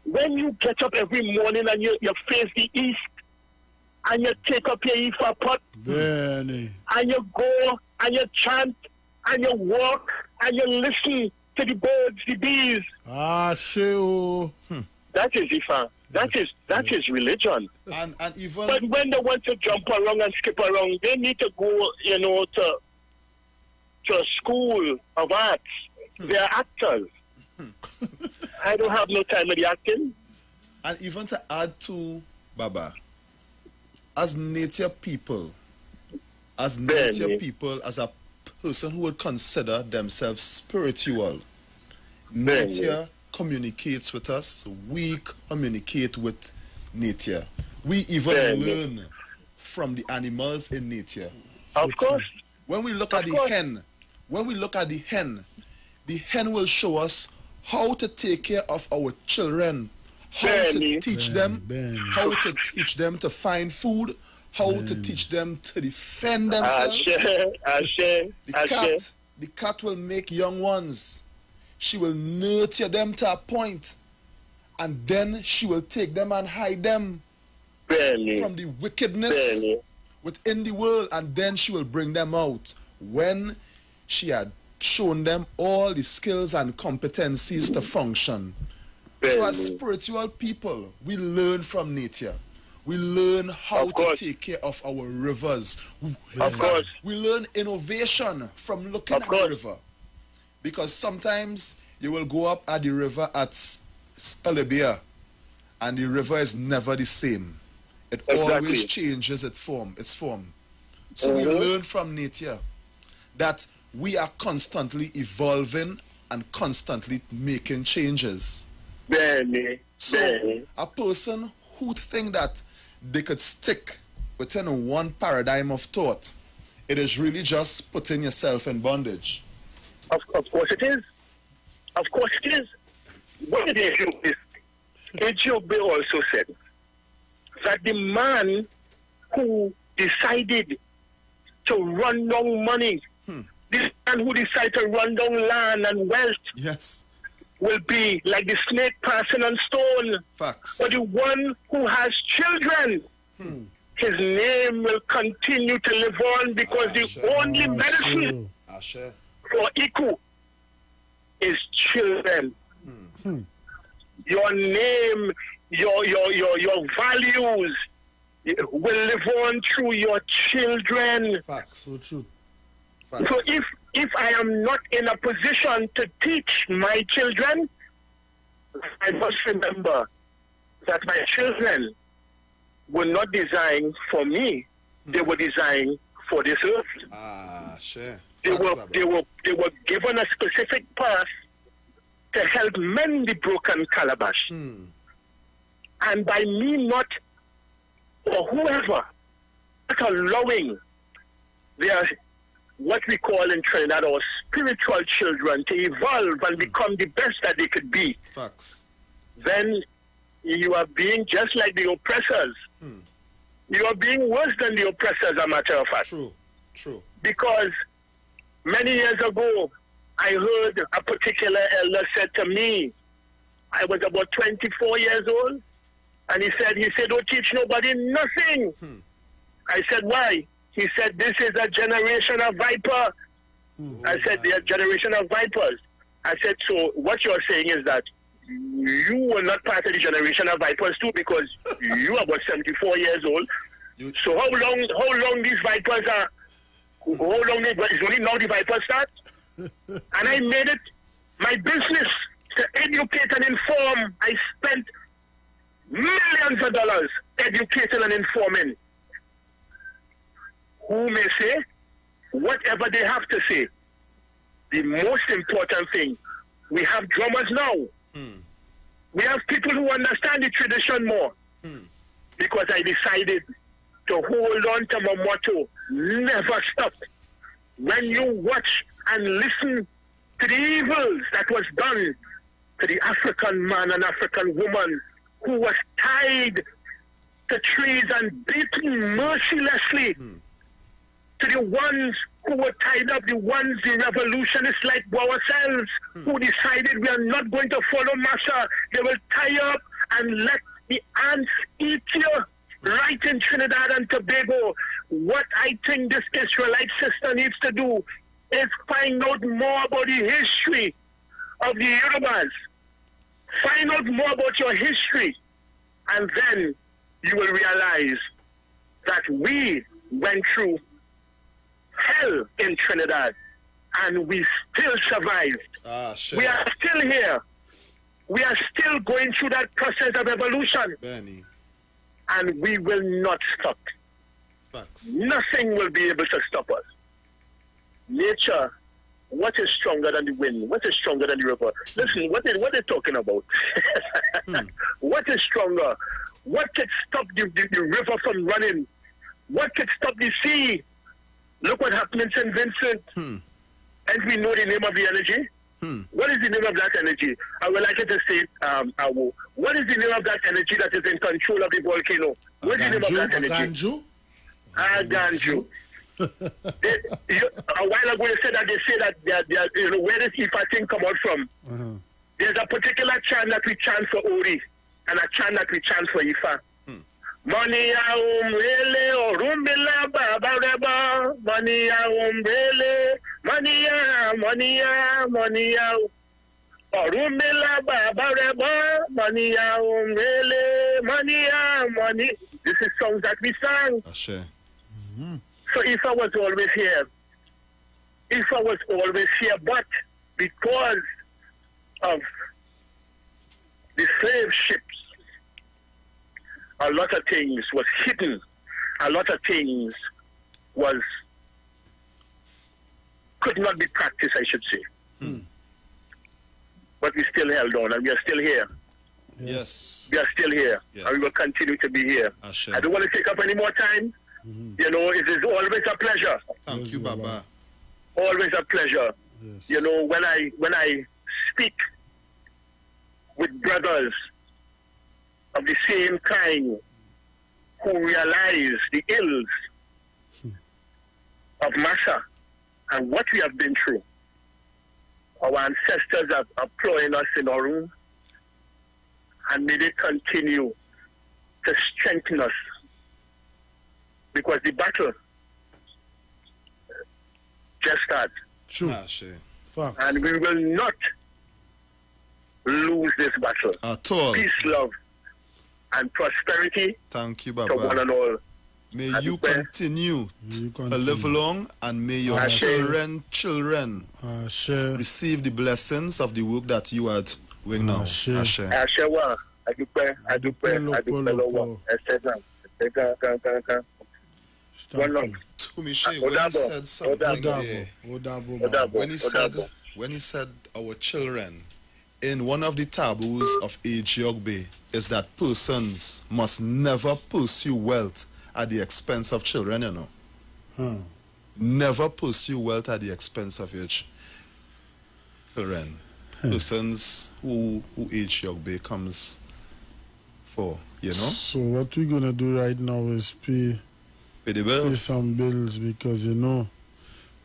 [SPEAKER 8] When you get up every morning and you face the east, and you take up your IFA pot,
[SPEAKER 2] Benny.
[SPEAKER 8] and you go and you chant and you walk and you listen to the birds, the bees.
[SPEAKER 2] Sheo.
[SPEAKER 8] That is IFA. That is religion.
[SPEAKER 3] And even
[SPEAKER 8] But when they want to jump around and skip around, they need to go, you know, to a school of arts. They are actors. I don't have no time with the acting.
[SPEAKER 3] And even to add to Baba, as nature people, as a person who would consider themselves spiritual, nature communicates with us, we communicate with nature. We even learn from the animals in nature.
[SPEAKER 8] Of course.
[SPEAKER 3] When we look at the hen, the hen will show us how to take care of our children, how to teach them to find food, how to teach them to defend themselves. The cat will make young ones. She will nurture them to a point, and then she will take them and hide them from the wickedness within the world, and then she will bring them out when she had shown them all the skills and competencies to function. So as spiritual people, we learn from nature. We learn how to take care of our rivers. We learn innovation from looking at the river. Because sometimes you will go up at the river at Scalabia, and the river is never the same. It always changes its form. So we learn from nature that we are constantly evolving and constantly making changes. So a person who think that they could stick within one paradigm of thought, it is really just putting yourself in bondage.
[SPEAKER 8] Of course it is. Of course it is. What it is, Ejiobe also said that the man who decided to run down money, this man who decided to run down land and wealth, will be like the snake passing on stone.
[SPEAKER 3] Facts.
[SPEAKER 8] But the one who has children, his name will continue to live on, because the only medicine for Iku is children. Your name, your values will live on through your children.
[SPEAKER 3] Facts.
[SPEAKER 2] So true.
[SPEAKER 3] Facts.
[SPEAKER 8] So if I am not in a position to teach my children, I must remember that my children were not designed for me. They were designed for this earth.
[SPEAKER 3] Sure.
[SPEAKER 8] They were given a specific path to help mend the broken calabash. And by me not, or whoever, not allowing their, what we call in Trinidad, our spiritual children to evolve and become the best that they could be,
[SPEAKER 3] Facts.
[SPEAKER 8] then you are being just like the oppressors. You are being worse than the oppressors, as a matter of fact.
[SPEAKER 3] True.
[SPEAKER 8] Because many years ago, I heard a particular elder said to me, I was about 24 years old, and he said, don't teach nobody nothing. I said, why? He said, this is a generation of viper. I said, they are generation of vipers. I said, so what you're saying is that you were not part of the generation of vipers too, because you are about 74 years old. So how long these vipers are, is only now the vipers start? And I made it my business to educate and inform. I spent millions of dollars educating and informing. Who may say whatever they have to say. The most important thing, we have drummers now. We have people who understand the tradition more. Because I decided to hold on to my motto, never stop. When you watch and listen to the evils that was done to the African man and African woman who was tied to trees and beaten mercilessly, to the ones who were tied up, the ones, the revolutionists like ourselves, who decided we are not going to follow Massa. They will tie up and let the ants eat you right in Trinidad and Tobago. What I think this Israelite sister needs to do is find out more about the history of the Yorubas. Find out more about your history, and then you will realize that we went through hell in Trinidad, and we still survived. We are still here. We are still going through that process of evolution.
[SPEAKER 3] Benny.
[SPEAKER 8] And we will not stop.
[SPEAKER 3] Facts.
[SPEAKER 8] Nothing will be able to stop us. Nature, what is stronger than the wind? What is stronger than the river? Listen, what they're talking about? What is stronger? What could stop the river from running? What could stop the sea? Look what happened in St. Vincent. And we know the name of the energy. What is the name of that energy? I would like you to say, what is the name of that energy that is in control of the volcano? What is the name of that energy? Aganju. A while ago, you said that they say that where does IFA thing come out from? There's a particular chant that we chant for Ori and a chant that we chant for IFA. Mania umbrele orumbela baba reba. Mania umbrele. Mania. Orumbela baba reba. Mania umbrele. Mania. This is songs that we sang. So IFA was always here. IFA was always here, but because of the slave ships, a lot of things was hidden. A lot of things could not be practiced, I should say. But we still held on, and we are still here.
[SPEAKER 3] Yes.
[SPEAKER 8] We are still here,
[SPEAKER 3] Yes.
[SPEAKER 8] and we will continue to be here. I don't want to take up any more time. It is always a pleasure.
[SPEAKER 3] Thank you, Baba.
[SPEAKER 8] Always a pleasure.
[SPEAKER 2] Yes.
[SPEAKER 8] When I speak with brothers of the same kind who realize the ills of Massa and what we have been through. Our ancestors are employing us in our room, and may they continue to strengthen us, because the battle just started.
[SPEAKER 2] True. Facts.
[SPEAKER 8] And we will not lose this battle.
[SPEAKER 3] At all.
[SPEAKER 8] Peace, love, and prosperity.
[SPEAKER 3] Thank you,
[SPEAKER 8] to one
[SPEAKER 3] Baba.
[SPEAKER 8] and all.
[SPEAKER 3] May you continue to live long, and may your children receive the blessings of the work that you are doing now. Ashe.
[SPEAKER 8] Ashewa, Adupe, lọ́wọ́, etc.
[SPEAKER 2] Thank
[SPEAKER 8] One
[SPEAKER 2] you.
[SPEAKER 3] To me, Shay, when he
[SPEAKER 8] Odabo.
[SPEAKER 3] said something
[SPEAKER 2] Odavo.
[SPEAKER 3] there,
[SPEAKER 2] Odavo, Baba.
[SPEAKER 8] Odabo.
[SPEAKER 3] when he said our children, in one of the taboos of Ejiogbé is that persons must never pursue wealth at the expense of children, you know.
[SPEAKER 2] Huh.
[SPEAKER 3] Never pursue wealth at the expense of your children. Persons who Ejiogbé comes for, you know.
[SPEAKER 2] So what we're gonna do right now is pay
[SPEAKER 3] Pay the bills.
[SPEAKER 2] some bills, because you know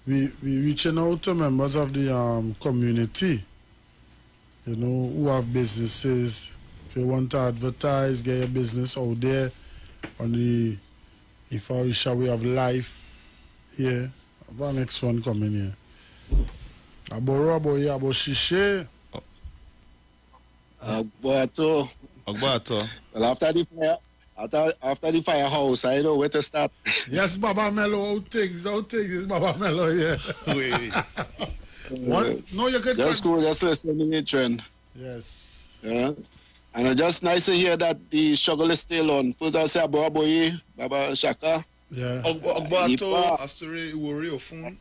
[SPEAKER 2] we reaching out to members of the community, you know, who have businesses. If you want to advertise, get your business out there on the IFA Orisa way of life here. Have our next one coming here. Aboro aboye abo shishe.
[SPEAKER 7] But
[SPEAKER 3] Ogbato.
[SPEAKER 7] well, after the firehouse, I know where to start.
[SPEAKER 2] Yes, Baba Mello, how things, Baba Mello, yeah.
[SPEAKER 3] Wait.
[SPEAKER 2] What? No, you can
[SPEAKER 7] Just go, just listen to the trend.
[SPEAKER 2] Yes.
[SPEAKER 7] Yeah. And it's just nice to hear that the struggle is still on. First I say Boy, Baba Shaka.
[SPEAKER 2] Yeah.
[SPEAKER 3] Ogbato, Astori, Iwori, Ofun.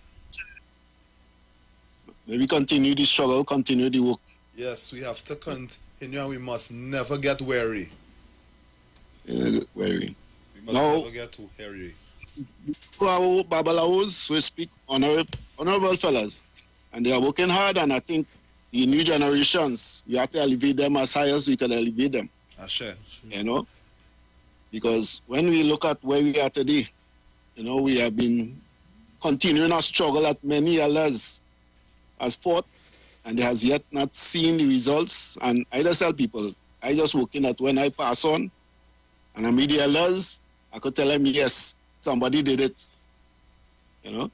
[SPEAKER 7] Maybe continue the struggle, continue the work.
[SPEAKER 3] Yes, we have to continue and we must never get weary.
[SPEAKER 7] Very.
[SPEAKER 3] We must
[SPEAKER 7] No.
[SPEAKER 3] never get too weary.
[SPEAKER 7] Our Babalaos will speak honorable fellas. And they are working hard, and I think the new generations, we have to elevate them as high as we can elevate them.
[SPEAKER 3] Ashe.
[SPEAKER 7] You know? Because when we look at where we are today, you know, we have been continuing our struggle that many others has fought, and they has yet not seen the results. And I just tell people, I just working at when I pass on, and I meet the elders, I could tell them, yes, somebody did it. You know?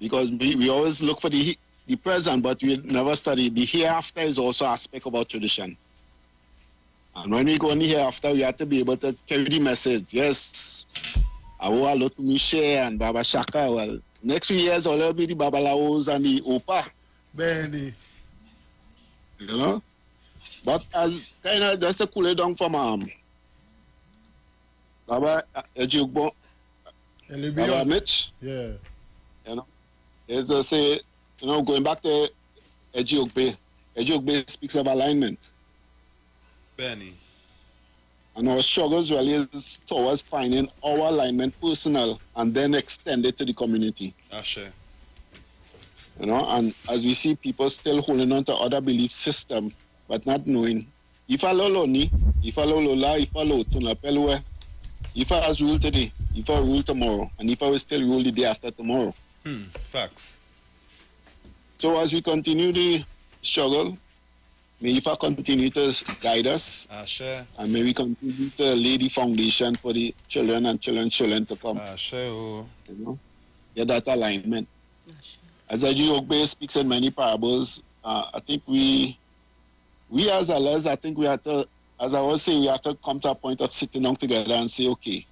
[SPEAKER 7] Because we always look for the present, but we never study. The hereafter is also an aspect of our tradition. And when we go in the hereafter, we have to be able to carry the message. Yes, I will lot to me share and Baba Shaka. Well, next few years, all will be the Babalaos and the Opa.
[SPEAKER 2] Benny.
[SPEAKER 7] You know? But as kind of just to cool it down from Baba Ejugbo, Baba Mitch.
[SPEAKER 2] Yeah.
[SPEAKER 7] You know? It's to say, you know, going back to Ejogbe. Ejogbe speaks of alignment.
[SPEAKER 3] Benny.
[SPEAKER 7] And our struggles really is towards finding our alignment personal and then extend it to the community.
[SPEAKER 3] Ashe.
[SPEAKER 7] You know, and as we see people still holding on to other belief system, but not knowing. Ifa loloni, Ifa lolola, Ifa lotuna pelwe. Ifa has ruled today, Ifa rule tomorrow, and Ifa will still rule the day after tomorrow.
[SPEAKER 3] Facts.
[SPEAKER 7] So as we continue the struggle, may IFA continue to guide us,
[SPEAKER 3] Ashe.
[SPEAKER 7] and may we continue to lay the foundation for the children and children to come.
[SPEAKER 3] Ashe. Oh.
[SPEAKER 7] You know, get that alignment. As Ejogbe speaks in many parables, I think we as elders, I think we have to, as I was saying, we have to come to a point of sitting down together and say, okay,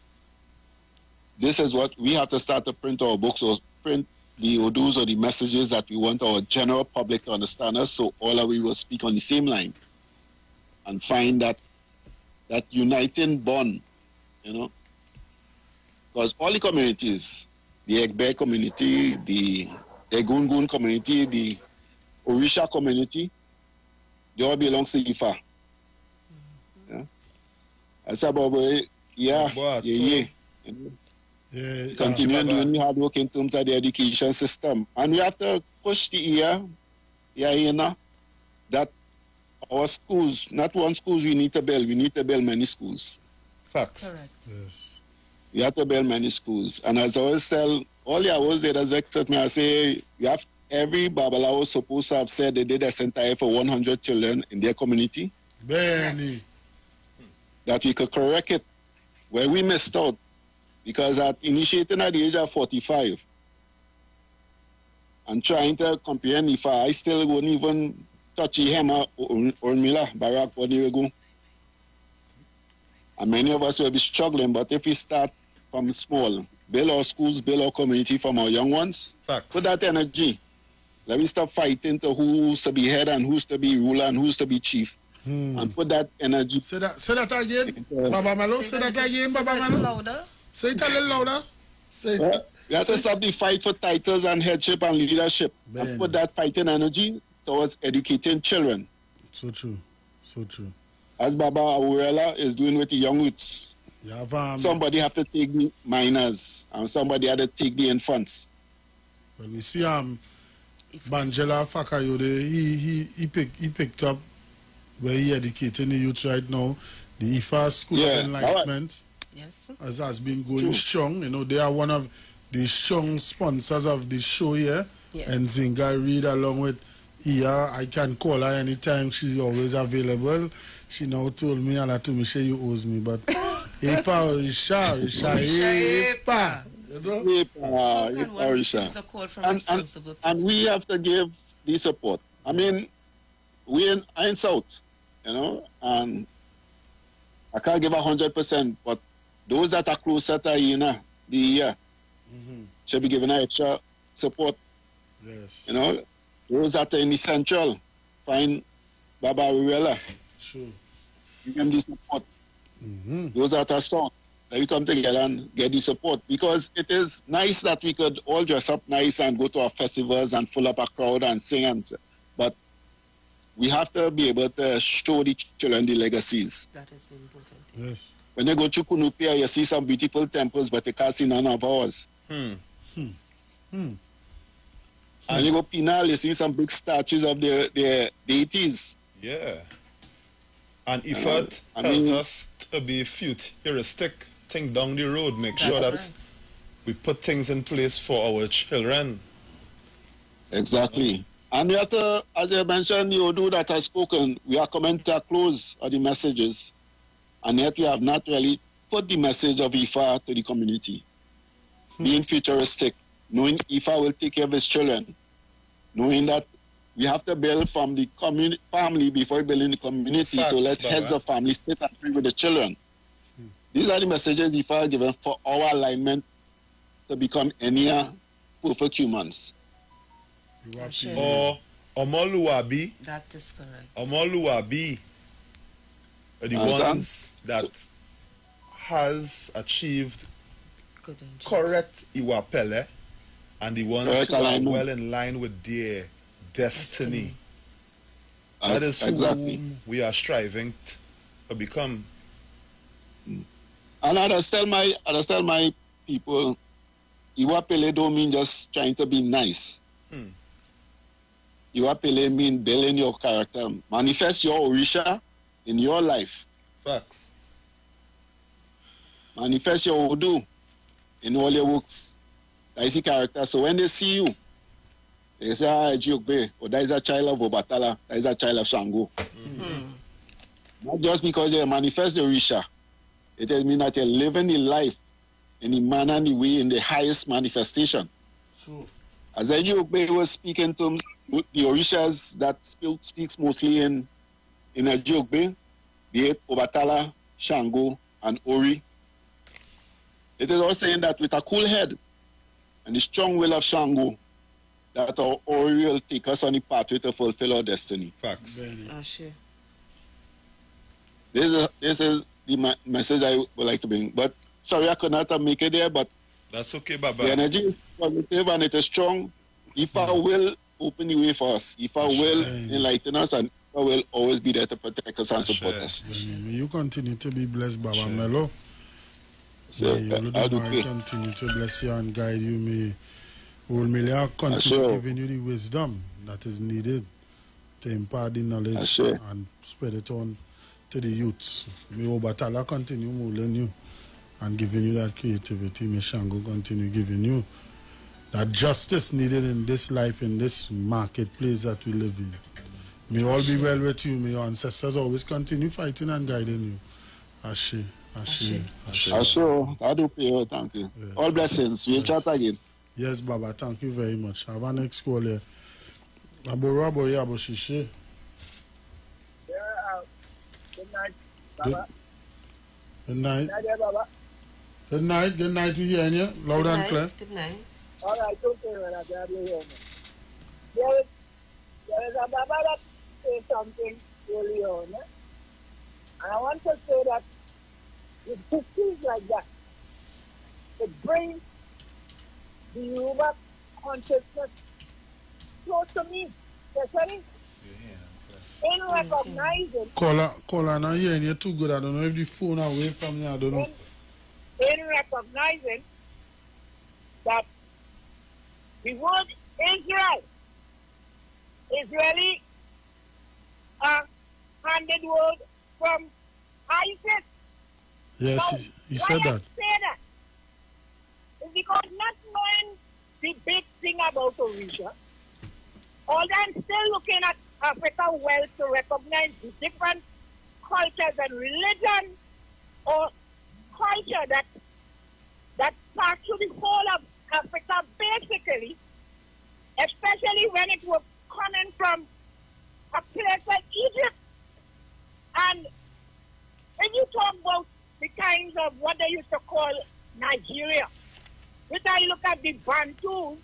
[SPEAKER 7] this is what we have to start to print our books or print the odus or the messages that we want our general public to understand us, so all of we will speak on the same line and find that uniting bond, you know. Because all the communities, the Egbe community, the Egungun community, the Orisa community, they all belong to IFA. Yeah. As about yeah. Continue doing hard work in terms of the education system. And we have to push the you know, that our schools, not one schools we need to build many schools.
[SPEAKER 3] Facts.
[SPEAKER 4] Correct.
[SPEAKER 2] Yes.
[SPEAKER 7] We have to build many schools. And as I always tell all the hours that has vexed me, I say, we have every Babalawo supposed to have said they did a center for 100 children in their community.
[SPEAKER 2] Benny.
[SPEAKER 7] That we could correct it where we missed out. Because at initiating at the age of 45 and trying to compare IFA, I still won't even touch him or Mila, Barack Boniwegu. And many of us will be struggling, but if we start from small, build our schools, build our community from our young ones,
[SPEAKER 3] Facts.
[SPEAKER 7] put that energy. Let me stop fighting to who's to be head and who's to be ruler and who's to be chief.
[SPEAKER 9] and put that energy.
[SPEAKER 2] Say that again, Baba Melo. Say that again, Baba Melo.
[SPEAKER 10] Louder.
[SPEAKER 2] Say it a little louder. Say it.
[SPEAKER 9] We have to stop the fight for titles and headship and leadership and put that fighting energy towards educating children.
[SPEAKER 2] So true. So true.
[SPEAKER 9] As Baba IWER is doing with the young youths.
[SPEAKER 2] Yeah,
[SPEAKER 9] somebody have to take the minors and somebody had to take the infants.
[SPEAKER 2] Well, we see Banjela Fakayode, he picked up where he educating the youth right now. The IFA School of Enlightenment has been going strong. You know, they are one of the strong sponsors of the show here. Yeah. And Zinga Reid along with Iya. I can call her anytime. She's always available. She now told me, and I told me, she you owes me, but IFA Orisa, IFA.
[SPEAKER 9] And we have to give the support. I mean, we in South, you know, and I can't give 100%, but those that are closer to Ina, the year, should be given extra support.
[SPEAKER 2] Yes.
[SPEAKER 9] You know, those that are in the central, find Baba IWER.
[SPEAKER 2] Sure.
[SPEAKER 9] Give them the support. Those that are south, we come together and get the support, because it is nice that we could all dress up nice and go to our festivals and fill up a crowd and sing, but we have to be able to show the children the legacies.
[SPEAKER 10] That is important.
[SPEAKER 2] Yes.
[SPEAKER 9] When you go to Kunupia, you see some beautiful temples, but you can't see none of ours. And you go Pinal, you see some big statues of their deities.
[SPEAKER 3] Yeah. And if it tells us to be futuristic, think down the road, make sure that we put things in place for our children.
[SPEAKER 9] Exactly. And we have to, as I mentioned, the Odu that has spoken, we are coming to a close of the messages, and yet we have not really put the message of IFA to the community. Being futuristic, knowing IFA will take care of his children, knowing that we have to build from the family before building the community. Facts, so let heads of family sit and pray with the children. These are the messages IFA given for our alignment to become any perfect humans.
[SPEAKER 3] Or Omoluabi.
[SPEAKER 10] That is correct.
[SPEAKER 3] Omoluabi are the ones that has achieved correct Iwapele, and the ones who are well in line with their destiny. That is who we are striving to become.
[SPEAKER 9] And I understand my people, Iwapele don't mean just trying to be nice. Iwapele mean building your character. Manifest your Orisa in your life.
[SPEAKER 3] Facts.
[SPEAKER 9] Manifest your Odu in all your works. That is the character. So when they see you, they say, Jokbe, or that is a child of Obatala, that is a child of Shango. Not just because they manifest the Orisa. It means that they're living the life in the manner and the way in the highest manifestation. Sure. As Jokbe was speaking to the Orishas that speaks mostly in Jokbe, be it Obatala, Shango, and Ori. It is also saying that with a cool head and the strong will of Shango, that our Ori will take us on the pathway to fulfill our destiny.
[SPEAKER 3] Facts.
[SPEAKER 10] Sure.
[SPEAKER 9] This is the message I would like to bring. But sorry, I could not make it there, but
[SPEAKER 3] that's okay, Baba.
[SPEAKER 9] The energy is positive and it is strong. IFA will open the way for us. IFA will enlighten us, and IFA will always be there to protect us and support us.
[SPEAKER 2] May you continue to be blessed, Baba Melo.
[SPEAKER 9] So,
[SPEAKER 2] may you continue to bless you and guide you. May Olmelia continue giving you the wisdom that is needed to impart the knowledge and spread it on to the youths. May Obatala continue molding you and giving you that creativity. May Shango continue giving you that justice needed in this life, in this marketplace that we live in. May all be well with you. May your ancestors always continue fighting and guiding you. Ashe. Ashe.
[SPEAKER 9] I do pay you. Thank you. Yeah. All blessings. We'll chat again.
[SPEAKER 2] Yes, Baba. Thank you very much. Have a next call here. Abora boy aboshishe.
[SPEAKER 11] Good night, Baba.
[SPEAKER 2] Good night.
[SPEAKER 11] Good night, Baba.
[SPEAKER 2] Good night. Good night. We hear you loud and clear.
[SPEAKER 10] Good night.
[SPEAKER 11] All right, okay, when I hear you. There is a Baba that says something early on. And I want to say that with cookies like that, it brings the Yoruba consciousness close to me, especially in recognizing.
[SPEAKER 2] Caller, now hearing you too good. I don't know if the phone away from you. I don't know.
[SPEAKER 11] In recognizing that the word Israel is really a handed word from ISIS.
[SPEAKER 2] Yes,
[SPEAKER 11] So
[SPEAKER 2] he said
[SPEAKER 11] why
[SPEAKER 2] that.
[SPEAKER 11] I say that is because not knowing the big thing about Orisa, although I'm still looking at Africa well to recognize the different cultures and religion or culture that pass through the whole of Africa basically, especially when it was coming from a place like Egypt. And when you talk about the kinds of what they used to call Nigeria, which I look at the Bantu,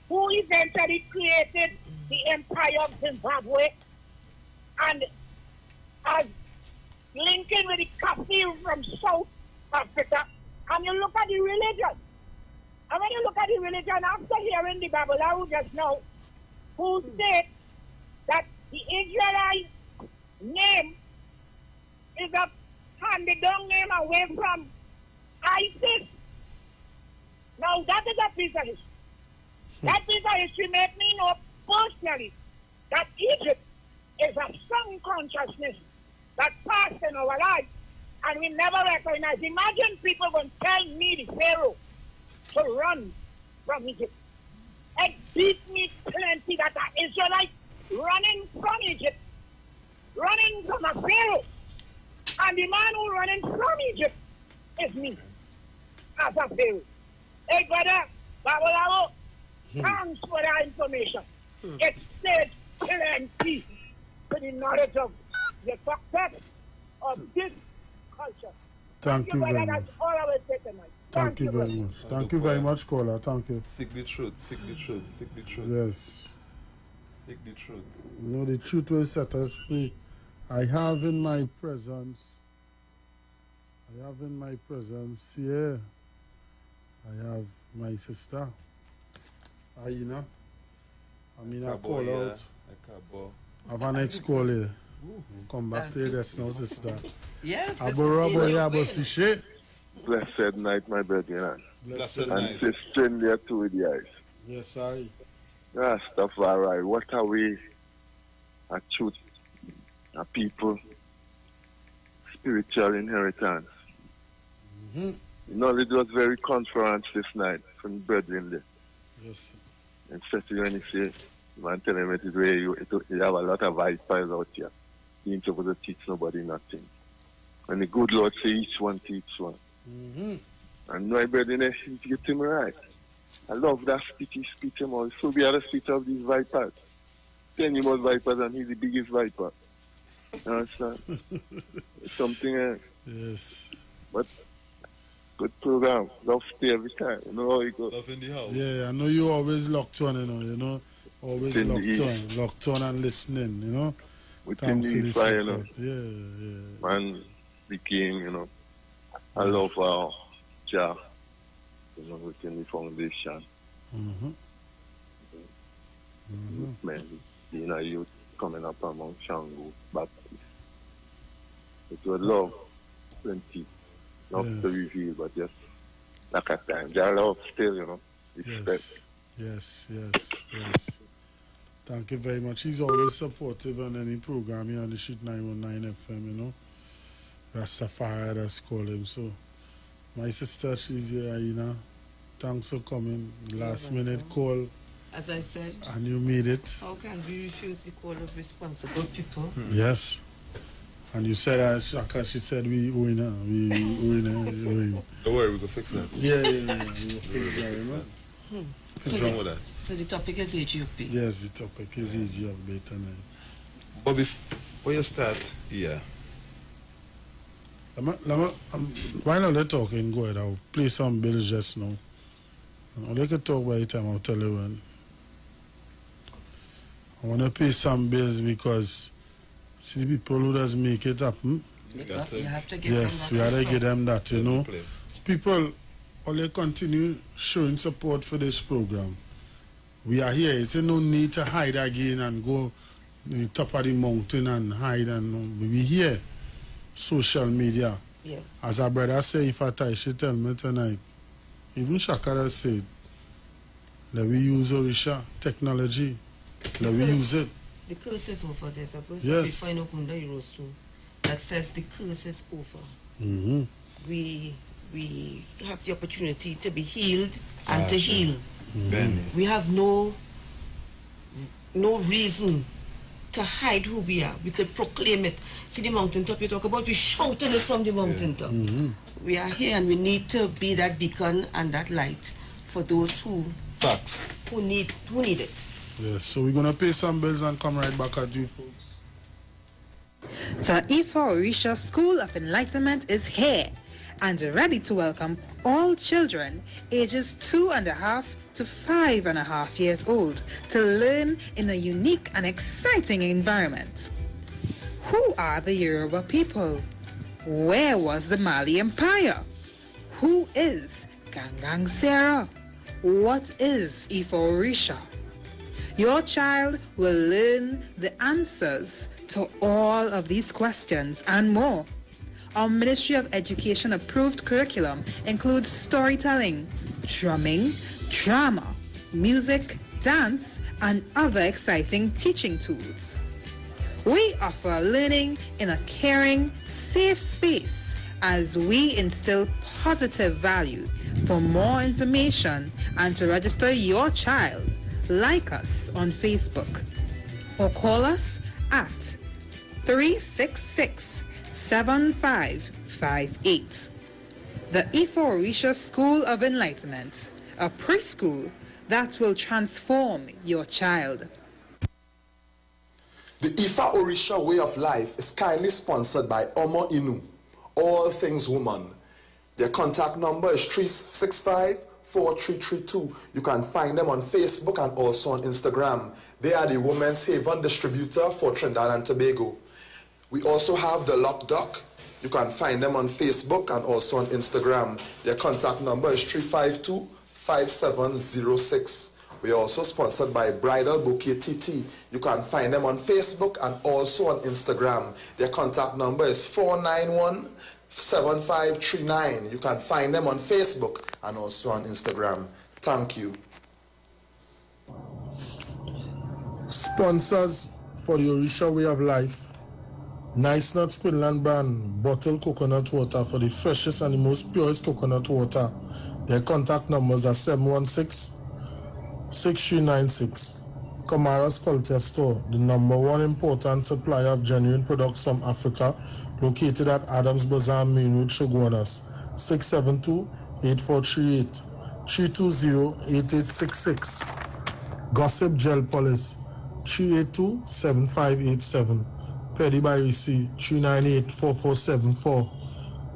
[SPEAKER 11] who eventually created the empire of Zimbabwe, and as linking with the Kafir from South Africa, and you look at the religion. And when you look at the religion, after hearing the Babalawo just now, who said that the Israelite name is a handed-down name away from ISIS. Now, that is a piece of history. That piece of history made me know personally that Egypt is a strong consciousness that passed in our lives, and we never recognize. Imagine people going to tell me, the Pharaoh, to run from Egypt. It beat me plenty that an Israelite running from Egypt, running from a Pharaoh. And the man who running from Egypt is me, as a Pharaoh. Hey, brother, Babalawo, thanks for that information. It says plenty to the knowledge of the success of this culture.
[SPEAKER 2] Thank you very
[SPEAKER 11] brother.
[SPEAKER 2] much.
[SPEAKER 11] That's all I will say tonight.
[SPEAKER 2] Thank you very much. Thank you very much, caller. Thank you.
[SPEAKER 3] Seek the truth, seek the truth, seek the truth.
[SPEAKER 2] Yes.
[SPEAKER 3] Seek the truth.
[SPEAKER 2] You know, the truth will set us free. I have in my presence here, I have my sister, Aina. I call out. I have an ex call here. Come back to this now, sister.
[SPEAKER 10] Yes.
[SPEAKER 12] Blessed night, my brethren.
[SPEAKER 2] Blessed
[SPEAKER 12] night. And stranger to the eyes.
[SPEAKER 2] Yes, I.
[SPEAKER 12] Rastafari, what are we? A truth, a people, spiritual inheritance. You know, it was very conference this night from brethren there.
[SPEAKER 2] Yes.
[SPEAKER 12] Especially when you say, man, tell him it is where you have a lot of vipers out here. You ain't supposed to teach nobody nothing. And the good Lord say each one teach one. And my brethren, he get him right. I love that speech he speaks him all. So we are the speech of these vipers. 10 more vipers and he's the biggest viper. You understand? It's something else.
[SPEAKER 2] Yes.
[SPEAKER 12] But good program. Love stay every time. You know how it goes.
[SPEAKER 3] Love in the house.
[SPEAKER 2] Yeah, I know you always locked on, you know. Always locked on and listening, you know.
[SPEAKER 12] Within the IFA, you know.
[SPEAKER 2] Yeah.
[SPEAKER 12] Man became, you know, I love our job, you know, within the foundation. Man, being a youth coming up among Shango Baptist. It was love, plenty. Not to reveal, but just like a time. Their love still, you know, respect.
[SPEAKER 2] Yes. Thank you very much. He's always supportive on any program here on the Sheet 919 FM, you know. Rastafari, that's call him. So, my sister, she's here, you know. Thanks for coming. Last minute call.
[SPEAKER 10] As I said.
[SPEAKER 2] And you made it.
[SPEAKER 10] How can we refuse the call of responsible people?
[SPEAKER 2] Yes. And you said, Shaka, she said, we owe her.
[SPEAKER 3] Don't worry, we can fix that.
[SPEAKER 2] Yeah. We will fix that,
[SPEAKER 3] What's wrong with that?
[SPEAKER 10] So the topic is Ethiopia.
[SPEAKER 2] Yes, the topic is Ethiopia tonight.
[SPEAKER 3] But before you start,
[SPEAKER 2] While they're talking, go ahead. I'll play some bills just now. And they can talk by the time I'll tell you when. I want to pay some bills because See the people who doesn't make it happen.
[SPEAKER 10] You have to give
[SPEAKER 2] Yes,
[SPEAKER 10] them
[SPEAKER 2] we
[SPEAKER 10] that
[SPEAKER 2] have to give them that, you know.
[SPEAKER 3] Play.
[SPEAKER 2] People, only continue showing support for this program. We are here. It's no need to hide again and go to the top of the mountain and hide. And we here. Social media.
[SPEAKER 10] Yes.
[SPEAKER 2] As our brother say, if I should tell me tonight, even Shaka said, let we use Orisa technology. Let we use it.
[SPEAKER 10] The curse is over. There's a verse
[SPEAKER 2] Yes.
[SPEAKER 10] we find up under Heroes too that says the curse is over.
[SPEAKER 2] Mm-hmm.
[SPEAKER 10] We have the opportunity to be healed and to heal.
[SPEAKER 2] Mm-hmm.
[SPEAKER 10] We have no reason to hide who we are. We could proclaim it. See the mountaintop you talk about, we shouting it from the mountaintop.
[SPEAKER 2] Mm-hmm.
[SPEAKER 10] We are here and we need to be that beacon and that light for those who need it.
[SPEAKER 2] Yes, so we're gonna pay some bills and come right back at you folks.
[SPEAKER 4] The IFA Orisa School of Enlightenment is here and ready to welcome all children ages 2.5 to 5.5 years old to learn in a unique and exciting environment. Who are the Yoruba people? Where was the Mali Empire? Who is Gangang Sarah? What is IFA Orisa? Your child will learn the answers to all of these questions and more. Our Ministry of Education approved curriculum includes storytelling, drumming, drama, music, dance, and other exciting teaching tools. We offer learning in a caring, safe space as we instill positive values. For more information and to register your child, like us on Facebook or call us at 366-7558. The IFA Orisa School of Enlightenment, a preschool that will transform your child.
[SPEAKER 5] The IFA Orisa Way of Life is kindly sponsored by Omo Inu, All Things Woman. Their contact number is 365-4332. You can find them on Facebook and also on Instagram. They are the Women's Haven distributor for Trinidad and Tobago. We also have the Lock Duck. You can find them on Facebook and also on Instagram. Their contact number is 352-5706. We are also sponsored by Bridal Bouquet TT. You can find them on Facebook and also on Instagram. Their contact number is 491-7539. You can find them on Facebook and also on Instagram. Thank you.
[SPEAKER 2] Sponsors for the Orisa Way of Life. Nice Nuts Quinlan brand bottled coconut water for the freshest and the most purest coconut water. Their contact numbers are 716-6396. Kamara's Culture Store, the #1 important supplier of genuine products from Africa, located at Adams Bazaar, Main Road, Shoguanas, 672-8438, 320-8866. Gossip Gel Polish, 382-7587. Pedi Barisi, 398-4474.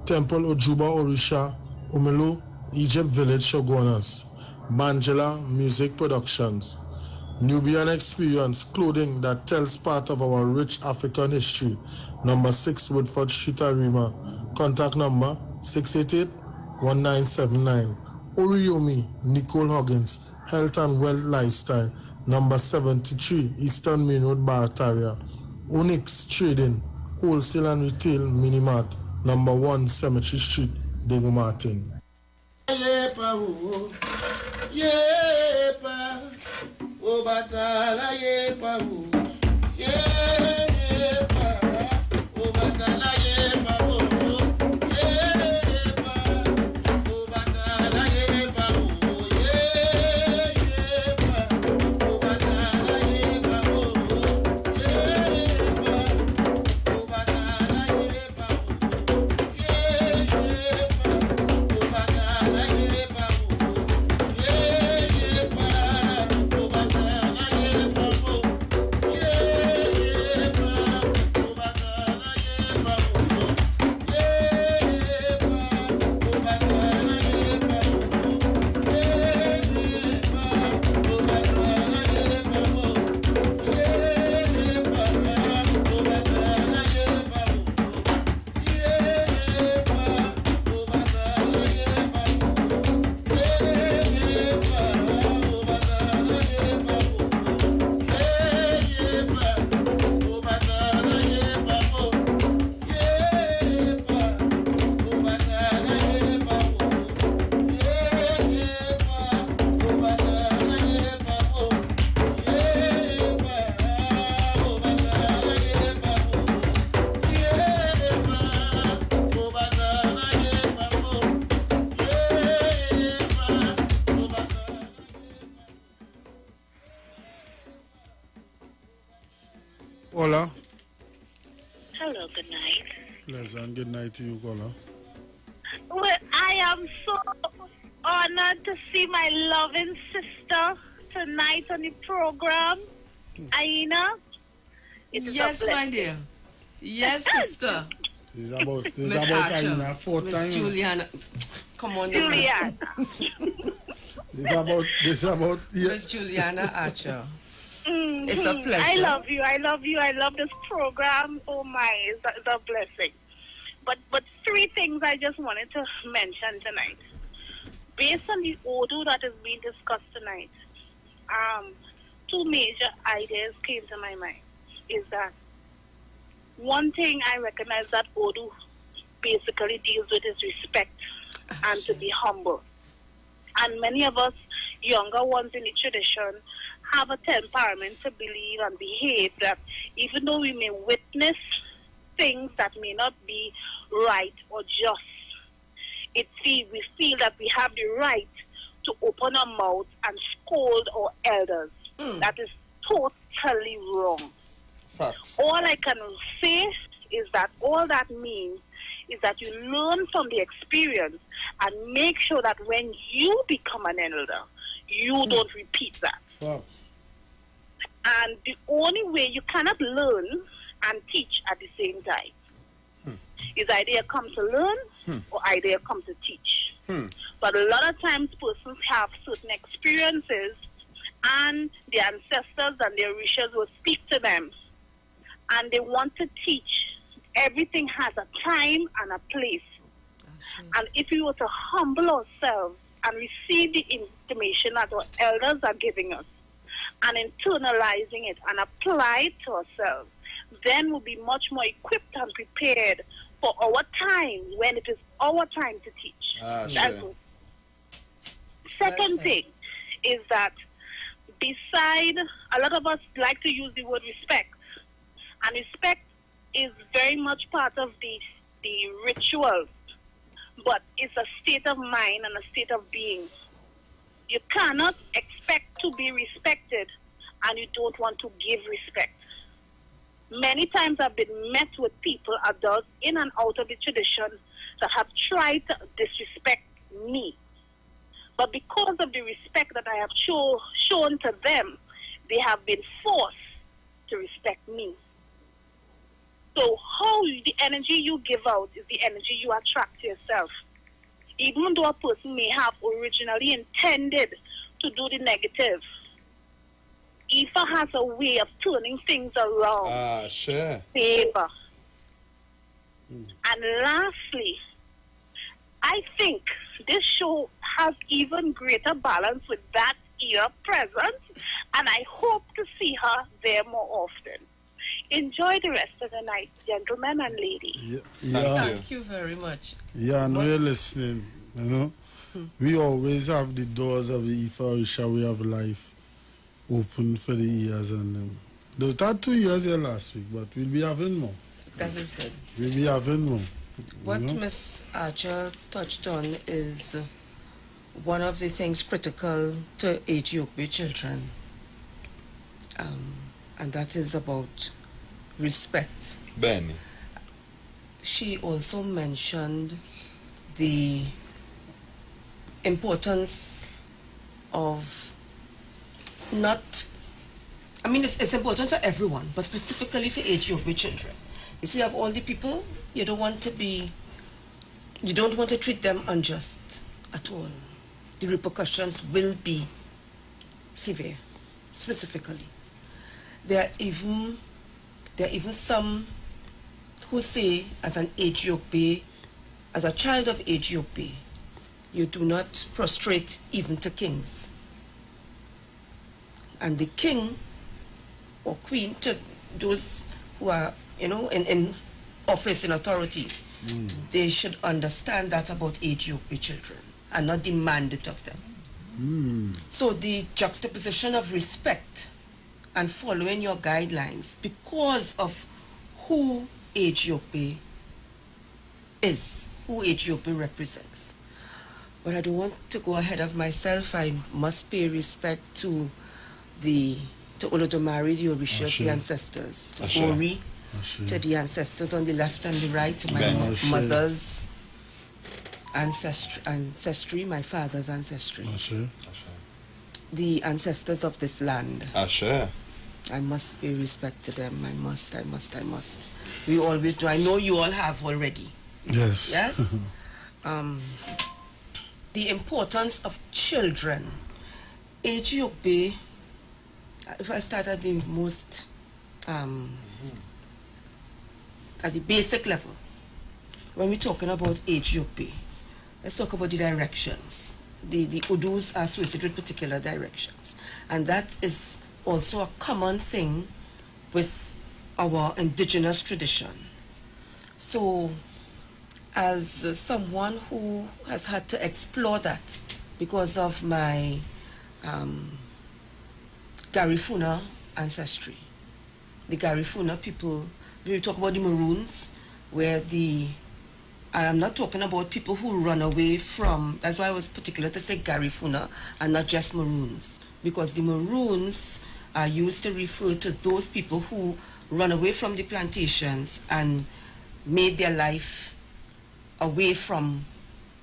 [SPEAKER 2] Temple Ojuba Orisha, Omelu, Egypt Village, Shoguanas. Banjela Music Productions. Nubian Experience, clothing that tells part of our rich African history. Number 6 Woodford Street, Arima. Contact number 688-1979. Oriomi, Nicole Huggins, Health and Wealth Lifestyle. Number 73 Eastern Main Road, Barataria. Onyx Trading, Wholesale and Retail Minimart. Number 1 Cemetery Street, Dago Martin.
[SPEAKER 1] Yepa, yepa, o batala yepa, yepa, o batala yepa, yepa, o batala yepa, yepa, o batala yepa, yepa, o batala yepa, yepa.
[SPEAKER 2] Hola.
[SPEAKER 11] Hello, good night.
[SPEAKER 2] Pleasant good night to you, caller.
[SPEAKER 11] Well, I am so honored to see my loving sister tonight on the program. Aina.
[SPEAKER 10] Yes, my dear. Yes, sister.
[SPEAKER 2] This is about
[SPEAKER 10] Archer,
[SPEAKER 2] Aina 4
[SPEAKER 10] Miss
[SPEAKER 2] times.
[SPEAKER 10] Juliana. Come on,
[SPEAKER 11] Juliana.
[SPEAKER 2] This is about
[SPEAKER 10] Miss Juliana Archer. It's a pleasure.
[SPEAKER 11] I love you. I love you. I love this program. Oh my, it's a blessing. But 3 things I just wanted to mention tonight. Based on the order that is being discussed tonight, 2 major ideas came to my mind. Is that one thing I recognize that Odu basically deals with is respect and to be humble. And many of us younger ones in the tradition have a temperament to believe and behave that even though we may witness things that may not be right or just, we feel that we have the right to open our mouth and scold our elders. That is totally wrong.
[SPEAKER 3] Facts.
[SPEAKER 11] All I can say is that all that means is that you learn from the experience and make sure that when you become an elder, you don't repeat that.
[SPEAKER 2] Facts.
[SPEAKER 11] And the only way you cannot learn and teach at the same time is either you come to learn or either you come to teach. But a lot of times persons have certain experiences and their ancestors and their wishes will speak to them and they want to teach. Everything has a time and a place. And if we were to humble ourselves and receive the information that our elders are giving us and internalizing it and apply it to ourselves, then we'll be much more equipped and prepared for our time when it is our time to teach. That's
[SPEAKER 3] Sure.
[SPEAKER 11] Second thing is that beside, a lot of us like to use the word respect. And respect is very much part of the ritual, but it's a state of mind and a state of being. You cannot expect to be respected and you don't want to give respect. Many times I've been met with people, adults, in and out of the tradition that have tried to disrespect me. But because of the respect that I have shown to them, they have been forced to respect me. So how the energy you give out is the energy you attract to yourself. Even though a person may have originally intended to do the negative, IFA has a way of turning things around.
[SPEAKER 3] Sure.
[SPEAKER 11] Favor. And lastly, I think this show has even greater balance with that era present, and I hope to see her there more often. Enjoy the rest of the night, gentlemen and ladies.
[SPEAKER 10] Thank you very much.
[SPEAKER 2] Yeah, I know you're listening, you know. We always have the doors of the IFA Orisa Way of Life open for the years, and those had 2 years here last week, but we'll be having more.
[SPEAKER 10] That is good.
[SPEAKER 2] We'll be having more.
[SPEAKER 10] What Miss Archer touched on is one of the things critical to Ethiopian children, and that is about respect.
[SPEAKER 3] Benny.
[SPEAKER 10] She also mentioned the importance of it's important for everyone, but specifically for Ethiopian children. You see, you have all the people, you don't want to treat them unjust at all. The repercussions will be severe, specifically. There are even some who say, as an Ethiopian, as a child of Ethiopia, you do not prostrate even to kings. And the king or queen, to those who are, in office, in authority, they should understand that about Ethiopian children and not demand it of them. So the juxtaposition of respect and following your guidelines because of who Ethiopia is, who Ethiopia represents. But I don't want to go ahead of myself. I must pay respect to the to Olodumare, the Orishas, the ancestors, to Ori, to the ancestors on the left and the right, to my mother's ancestry, my father's ancestry. The ancestors of this land. I must pay respect to them. I must. We always do. I know you all have already.
[SPEAKER 2] Yes.
[SPEAKER 10] Yes? The importance of children. Ethiopia, if I start at the most, at the basic level, when we're talking about Ethiopia, let's talk about the directions. The Udus are associated with particular directions. And that is also a common thing with our indigenous tradition. So, as someone who has had to explore that because of my Garifuna ancestry, the Garifuna people, we talk about the Maroons, where I am not talking about people who run away from, that's why I was particular to say Garifuna and not just Maroons, because the Maroons are used to refer to those people who run away from the plantations and made their life away from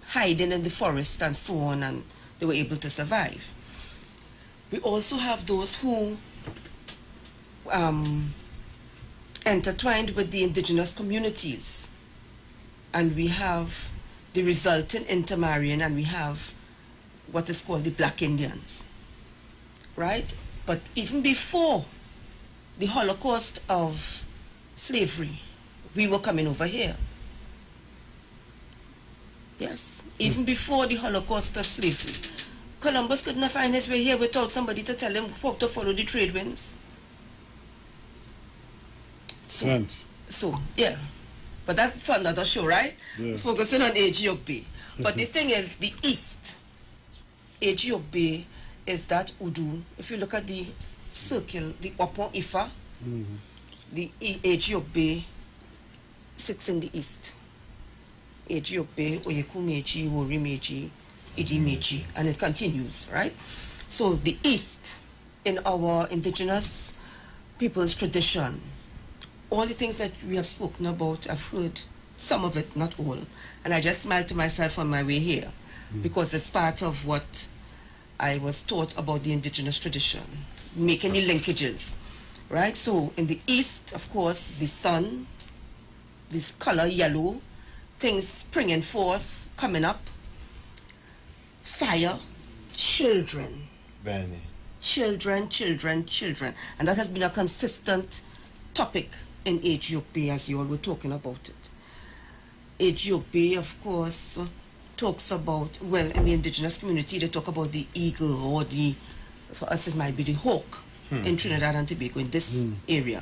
[SPEAKER 10] hiding in the forest and so on, and they were able to survive. We also have those who intertwined with the indigenous communities, and we have the resultant intermarrying, and we have what is called the Black Indians, right? But even before the Holocaust of slavery, we were coming over here. Yes, even before the Holocaust of slavery. Columbus could not find his way here without somebody to tell him how to follow the trade winds. So, yeah. But that's for another show, right? Yeah. Focusing on Ethiopia. But the thing is, the East, Ethiopia, is that Udu. If you look at the circle, the upper IFA, the Ethiopia sits in the East. Ethiopia, Oyekumeji, Worimeji, Idimeji, and it continues, right? So the East, in our indigenous people's tradition, all the things that we have spoken about, I've heard some of it, not all, and I just smiled to myself on my way here, because it's part of what I was taught about the indigenous tradition, making the linkages, right? So in the East, of course, the sun, this color yellow, things springing forth, coming up, fire, children. Children. And that has been a consistent topic in Ethiopia, as you all were talking about it. Ethiopia, of course, talks about, well, in the indigenous community, they talk about the eagle, or for us it might be the hawk in Trinidad and Tobago, in this area,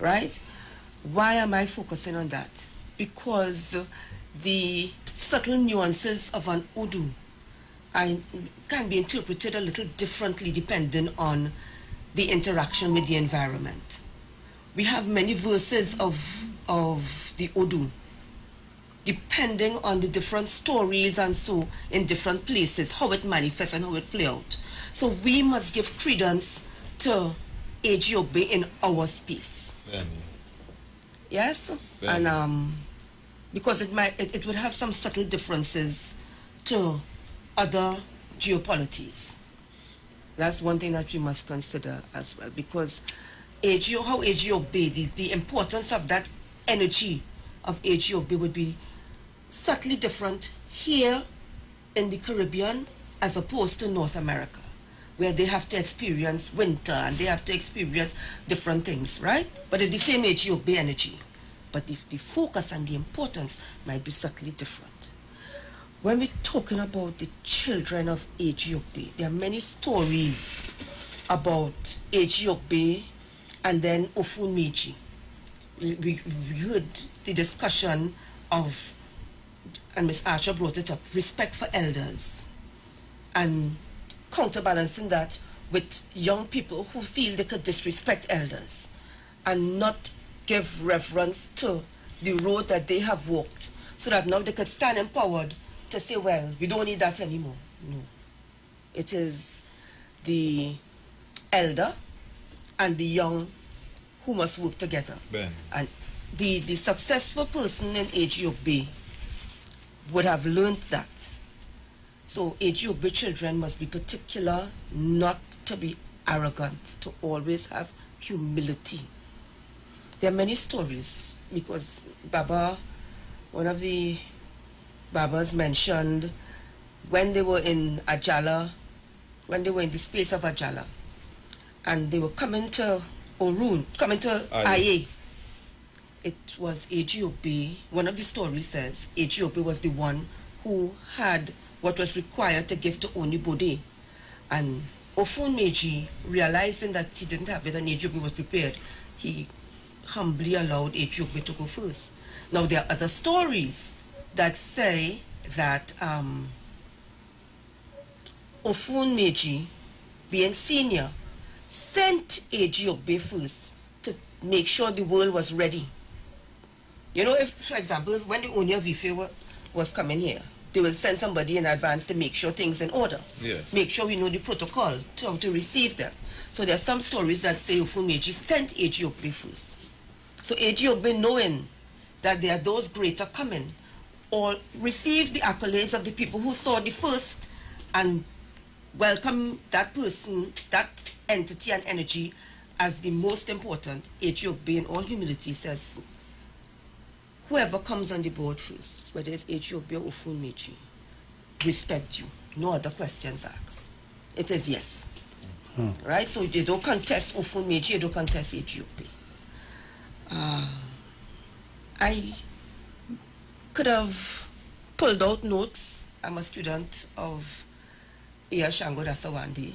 [SPEAKER 10] right? Why am I focusing on that? Because the subtle nuances of an Udu can be interpreted a little differently depending on the interaction with the environment. We have many verses of the Udu, depending on the different stories and so in different places, how it manifests and how it plays out. So we must give credence to Ethiopia in our space. Yes? And because it would have some subtle differences to other geopolities. That's one thing that we must consider as well, because how Ethiopia, the importance of that energy of Ethiopia would be subtly different here in the Caribbean as opposed to North America, where they have to experience winter and they have to experience different things, right? But it's the same Ethiopia energy. But the focus and the importance might be subtly different. When we're talking about the children of Ethiopia, there are many stories about Ethiopia and then Ofunmeji. We heard the discussion of, and Ms. Archer brought it up, respect for elders, and counterbalancing that with young people who feel they could disrespect elders and not give reverence to the road that they have walked, so that now they could stand empowered to say, well, we don't need that anymore. No. It is the elder and the young who must work together.
[SPEAKER 3] Ben.
[SPEAKER 10] And the successful person in Ejiobe would have learned that. So Ejiobe children must be particular, not to be arrogant, to always have humility. There are many stories, because Baba, one of the Babas mentioned when they were in Ajala, when they were in the space of Ajala, and they were coming to Orun, coming to Aye. It was Ejiobe. One of the stories says Ejiobe was the one who had what was required to give to Onibode. And Ofun Meji, realizing that he didn't have it and Ejiobe was prepared, he humbly allowed Ejiobe to go first. Now there are other stories that say that Ofun Meji, being senior, sent Ejiobe first to make sure the world was ready. You know, if, for example, when the owner of IFA was coming here, they will send somebody in advance to make sure things in order.
[SPEAKER 3] Yes.
[SPEAKER 10] Make sure we know the protocol to receive them. So there are some stories that say Ofunmeji sent Ejiobe first. So Ejiobe, knowing that there are those greater coming, or received the accolades of the people who saw the first and welcome that person, that entity and energy as the most important. Ejiobe, in all humility, says, whoever comes on the board first, whether it's Ejiobe or Ofunmeji, respect you. No other questions asked. It is yes. Right? So they don't contest Ofunmeji, they don't contest Ejiobe. I could have pulled out notes. I'm a student of Iya Shango Dasawandi,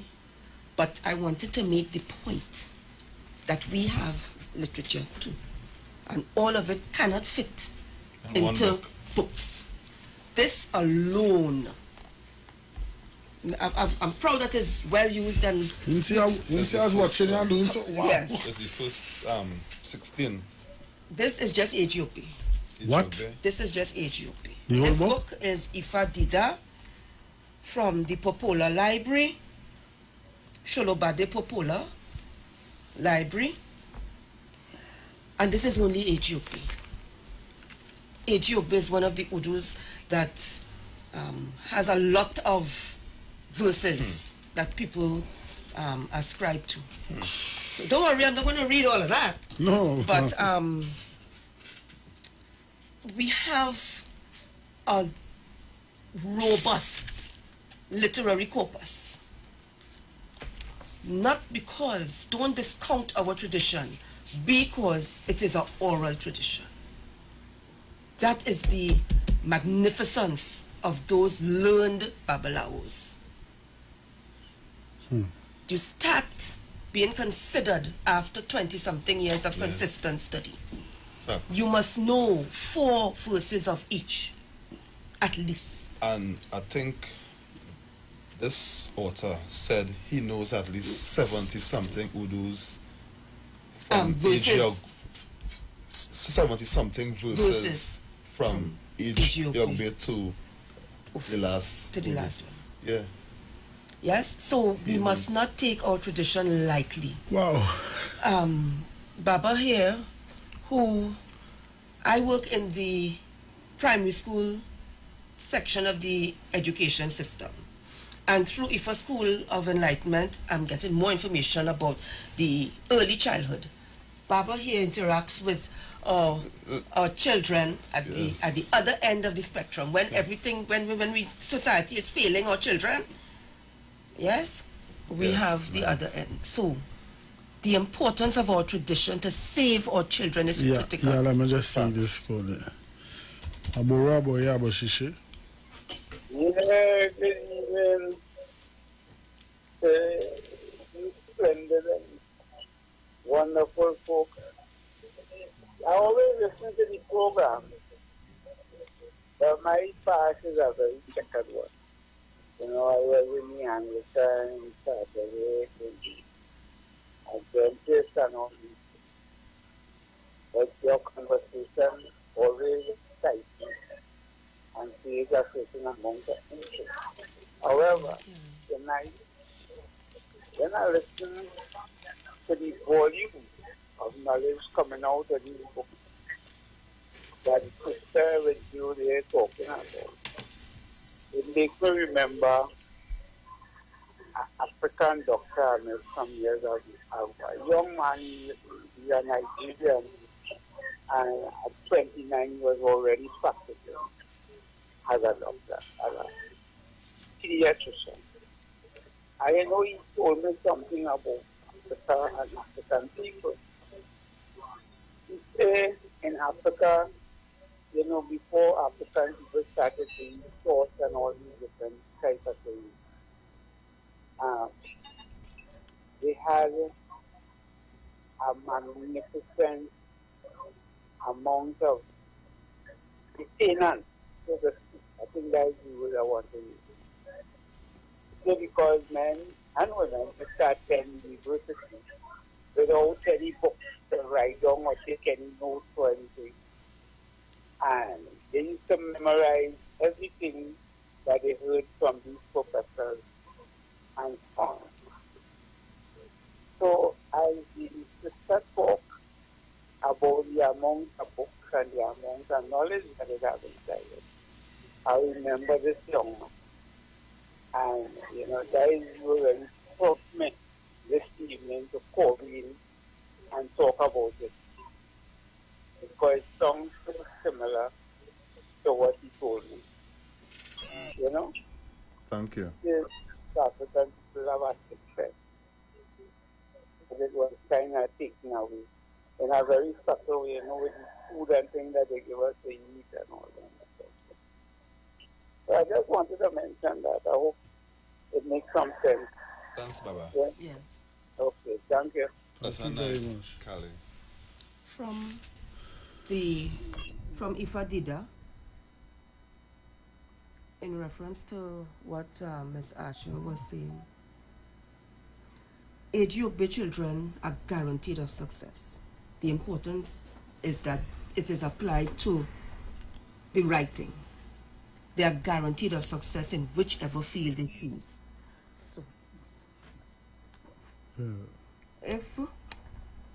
[SPEAKER 10] but I wanted to make the point that we have literature too. And all of it cannot fit into books. This alone, I'm proud that it's well used and...
[SPEAKER 2] You see us watching and doing so? Wow.
[SPEAKER 10] Yes.
[SPEAKER 3] It's the first 16.
[SPEAKER 10] This is just Ejiobe.
[SPEAKER 2] What?
[SPEAKER 10] This is just Ejiobe.
[SPEAKER 2] The whole
[SPEAKER 10] This
[SPEAKER 2] book?
[SPEAKER 10] book is Ifa Dida from the Popola Library, Sholobade Popola Library. And this is only Ejiobe. Ejiobe is one of the Udus that has a lot of verses that people ascribe to. So don't worry, I'm not going to read all of that.
[SPEAKER 2] No.
[SPEAKER 10] But we have a robust literary corpus. Not because, don't discount our tradition, because it is an oral tradition. That is the magnificence of those learned Babalaos. You start being considered after 20-something years of consistent study. You must know 4 verses of each, at least.
[SPEAKER 3] And I think this author said he knows at least 70-something Udus from 70-something verses from Ejiobe to the last.
[SPEAKER 10] To the last one.
[SPEAKER 3] Yeah.
[SPEAKER 10] Yes, so we must not take our tradition lightly.
[SPEAKER 2] Wow.
[SPEAKER 10] Baba here, who I work in the primary school section of the education system. And through IFA School of Enlightenment, I'm getting more information about the early childhood. Baba here interacts with our children at the other end of the spectrum, when everything, when society is failing our children. Yes, we have the other end. So the importance of our tradition to save our children is critical.
[SPEAKER 2] Yeah, let me just take this call there. Aborabo Yabo Shishi.
[SPEAKER 13] Splendid and wonderful folk. I always listen to the program, but my past is a very checkered one. You know, I was in the Anglican, Saturday, Adventist and all these things. But your conversation always excites me and creates a certain amount of interest. However, tonight, when I listen to the volume of knowledge coming out of these books that the sister with you they're talking about. It makes me remember an African doctor I met some years ago. A young man, he's a Nigerian, and at 29 he was already practicing as a doctor, as a pediatrician. I know he told me something about Africa and African people. He said in Africa, you know, before African people started being taught and all these different types of things, they had a magnificent amount of maintenance. So I think that's the word I want to use. So because men and women start attending university without any books to write down or take any notes or anything. And they used to memorize everything that they heard from these professors and so on. So as the sister talk about the amount of books and the amount of knowledge that they have inside it, I remember this young man. And, you know, that is really taught me this evening to call in and talk about it. Because it sounds so similar to what he told me. You know?
[SPEAKER 3] Thank you.
[SPEAKER 13] Yes, African people have a success. But it was kind of taken away in a very subtle way, you know, with the food and things that they give us to eat and all that. So I just wanted to mention that. I hope it makes some sense.
[SPEAKER 3] Thanks, Baba.
[SPEAKER 13] Yeah?
[SPEAKER 10] Yes.
[SPEAKER 13] Okay, thank you.
[SPEAKER 3] That's
[SPEAKER 2] Thank you very much.
[SPEAKER 3] Kali.
[SPEAKER 10] From IFA Dida, in reference to what Ms. Archer was saying, age yoke children are guaranteed of success. The importance is that it is applied to the right thing. They are guaranteed of success in whichever field they choose. So, if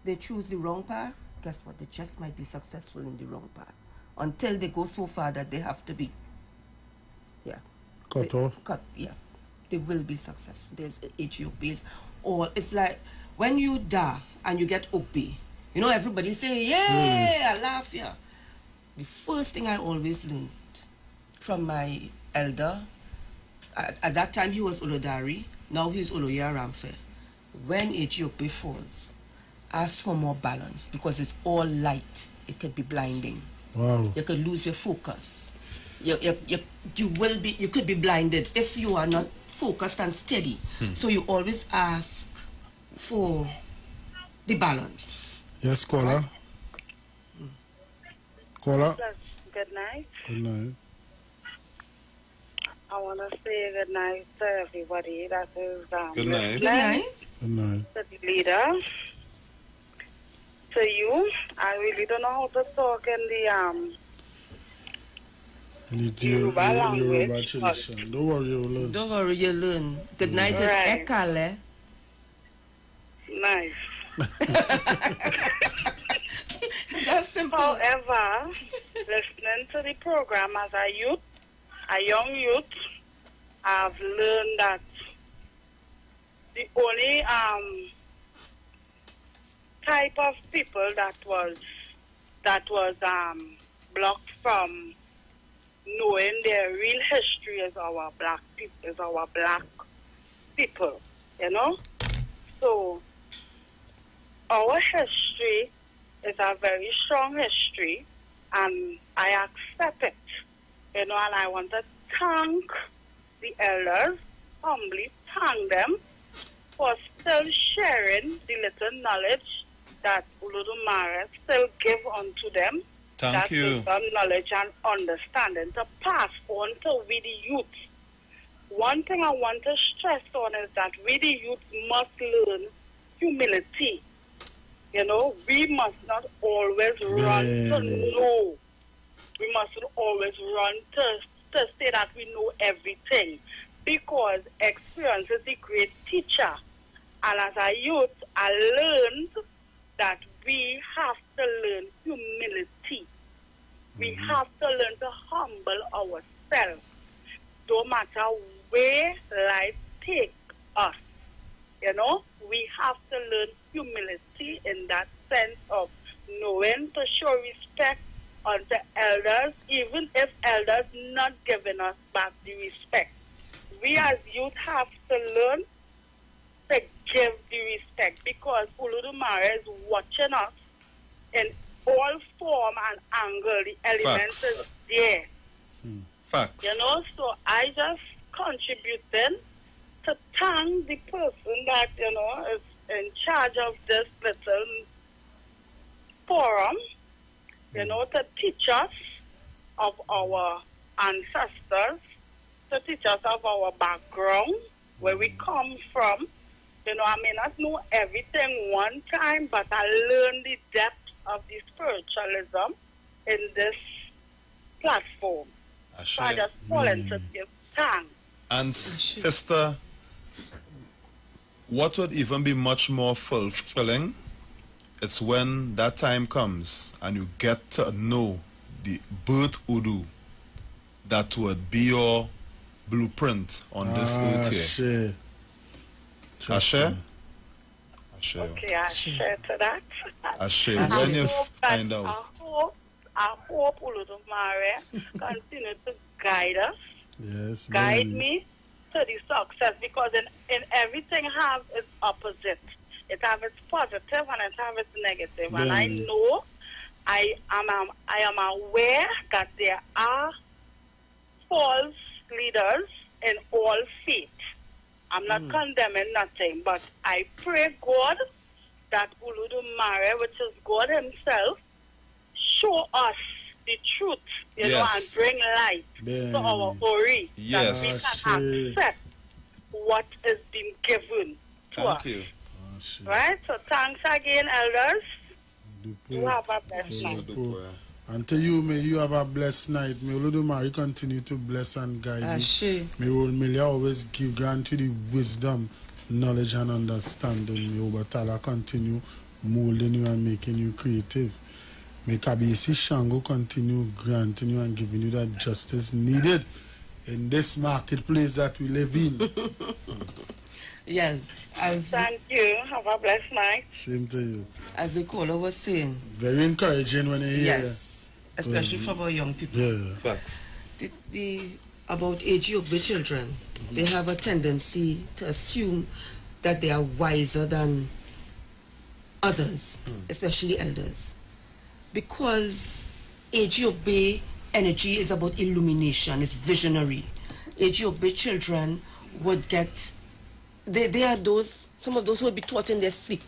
[SPEAKER 10] they choose the wrong path, guess what? They just might be successful in the wrong path until they go so far that they have to be,
[SPEAKER 2] cut off.
[SPEAKER 10] They will be successful. There's age yoke base, or it's like when you die and you get OP. You know, everybody say, "Yeah, I laugh." Yeah. The first thing I always learned from my elder, at that time he was Olodari, now he's Oloya Ramfe. When Ethiope falls, ask for more balance because it's all light. It could be blinding.
[SPEAKER 2] Wow.
[SPEAKER 10] You could lose your focus. You could be blinded if you are not focused and steady. So you always ask for the balance.
[SPEAKER 2] Yes, caller. Caller.
[SPEAKER 14] Good night.
[SPEAKER 2] Good night.
[SPEAKER 14] I want to say good night to everybody that is
[SPEAKER 3] Good night.
[SPEAKER 10] Good night.
[SPEAKER 2] Good night.
[SPEAKER 14] To the leader. To you. I really don't know how to talk in the
[SPEAKER 2] Yoruba
[SPEAKER 14] language.
[SPEAKER 2] tradition. Don't worry, you'll learn.
[SPEAKER 10] Don't worry, you learn. Good night is
[SPEAKER 14] Right.
[SPEAKER 10] Ekale.
[SPEAKER 14] Nice.
[SPEAKER 10] That's simple.
[SPEAKER 14] However, listening to the program as a young youth, I've learned that the only type of people that was blocked from knowing their real history is our black people, you know. So our history is a very strong history, and I accept it, you know, and I want to thank the elders, humbly thank them for still sharing the little knowledge that Uludumare still give unto them.
[SPEAKER 3] Thank you.
[SPEAKER 14] Wisdom, knowledge, and understanding to pass on to we the youth. One thing I want to stress on is that we the youth must learn humility. You know, we must not always run to know. We mustn't always run to say that we know everything, because experience is the great teacher. And as a youth, I learned that we have to learn humility. We have to learn to humble ourselves. No matter where life takes us, you know, we have to learn humility in that sense of knowing to show respect unto elders, even if elders not giving us back the respect. We as youth have to learn to give the respect because Olodumare is watching us in all form and angle. The elements is there.
[SPEAKER 3] Facts.
[SPEAKER 14] You know, so I just contributed to thank the person that, you know, is in charge of this little forum, you know, to teach us of our ancestors, to teach us of our background, where we come from. You know, I may not know everything one time, but I learned the depth of the spiritualism in this platform. So I just fall into give thanks.
[SPEAKER 3] And sister, what would even be much more fulfilling? It's when that time comes and you get to know the birth Udu that would be your blueprint on this earth here. Ashe? Ashe.
[SPEAKER 14] Okay, I share to that.
[SPEAKER 3] Ashe. When you find out.
[SPEAKER 14] I hope Olodumare continue to guide us, guide me to the success, because in everything have its opposite. It have its positive and it have its negative. And I know I am aware that there are false leaders in all faith. I'm not condemning nothing, but I pray God that Olodumare, which is God himself, show us the truth, you know, and bring light to our Ori, that we can accept what is being given to us.
[SPEAKER 3] You.
[SPEAKER 14] Right? So thanks again, elders. You have a blessed night.
[SPEAKER 2] And to you, may you have a blessed night. May Olodumare continue to bless and guide you. May always grant you the wisdom, knowledge, and understanding. May Obatala continue molding you and making you creative. May Kabiyesi Shango continue granting you and giving you that justice needed in this marketplace that we live in.
[SPEAKER 10] Yes.
[SPEAKER 14] Thank you. Have a blessed night.
[SPEAKER 2] Same to you.
[SPEAKER 10] As the caller was saying.
[SPEAKER 2] Very encouraging when you hear.
[SPEAKER 10] Yes. Especially from our young people.
[SPEAKER 2] Yeah.
[SPEAKER 3] Facts.
[SPEAKER 10] About Ejiobe children, they have a tendency to assume that they are wiser than others, especially elders. Because Ejiobe energy is about illumination, it's visionary. Ejiobe children would get, they are those, some of those who would be taught in their sleep.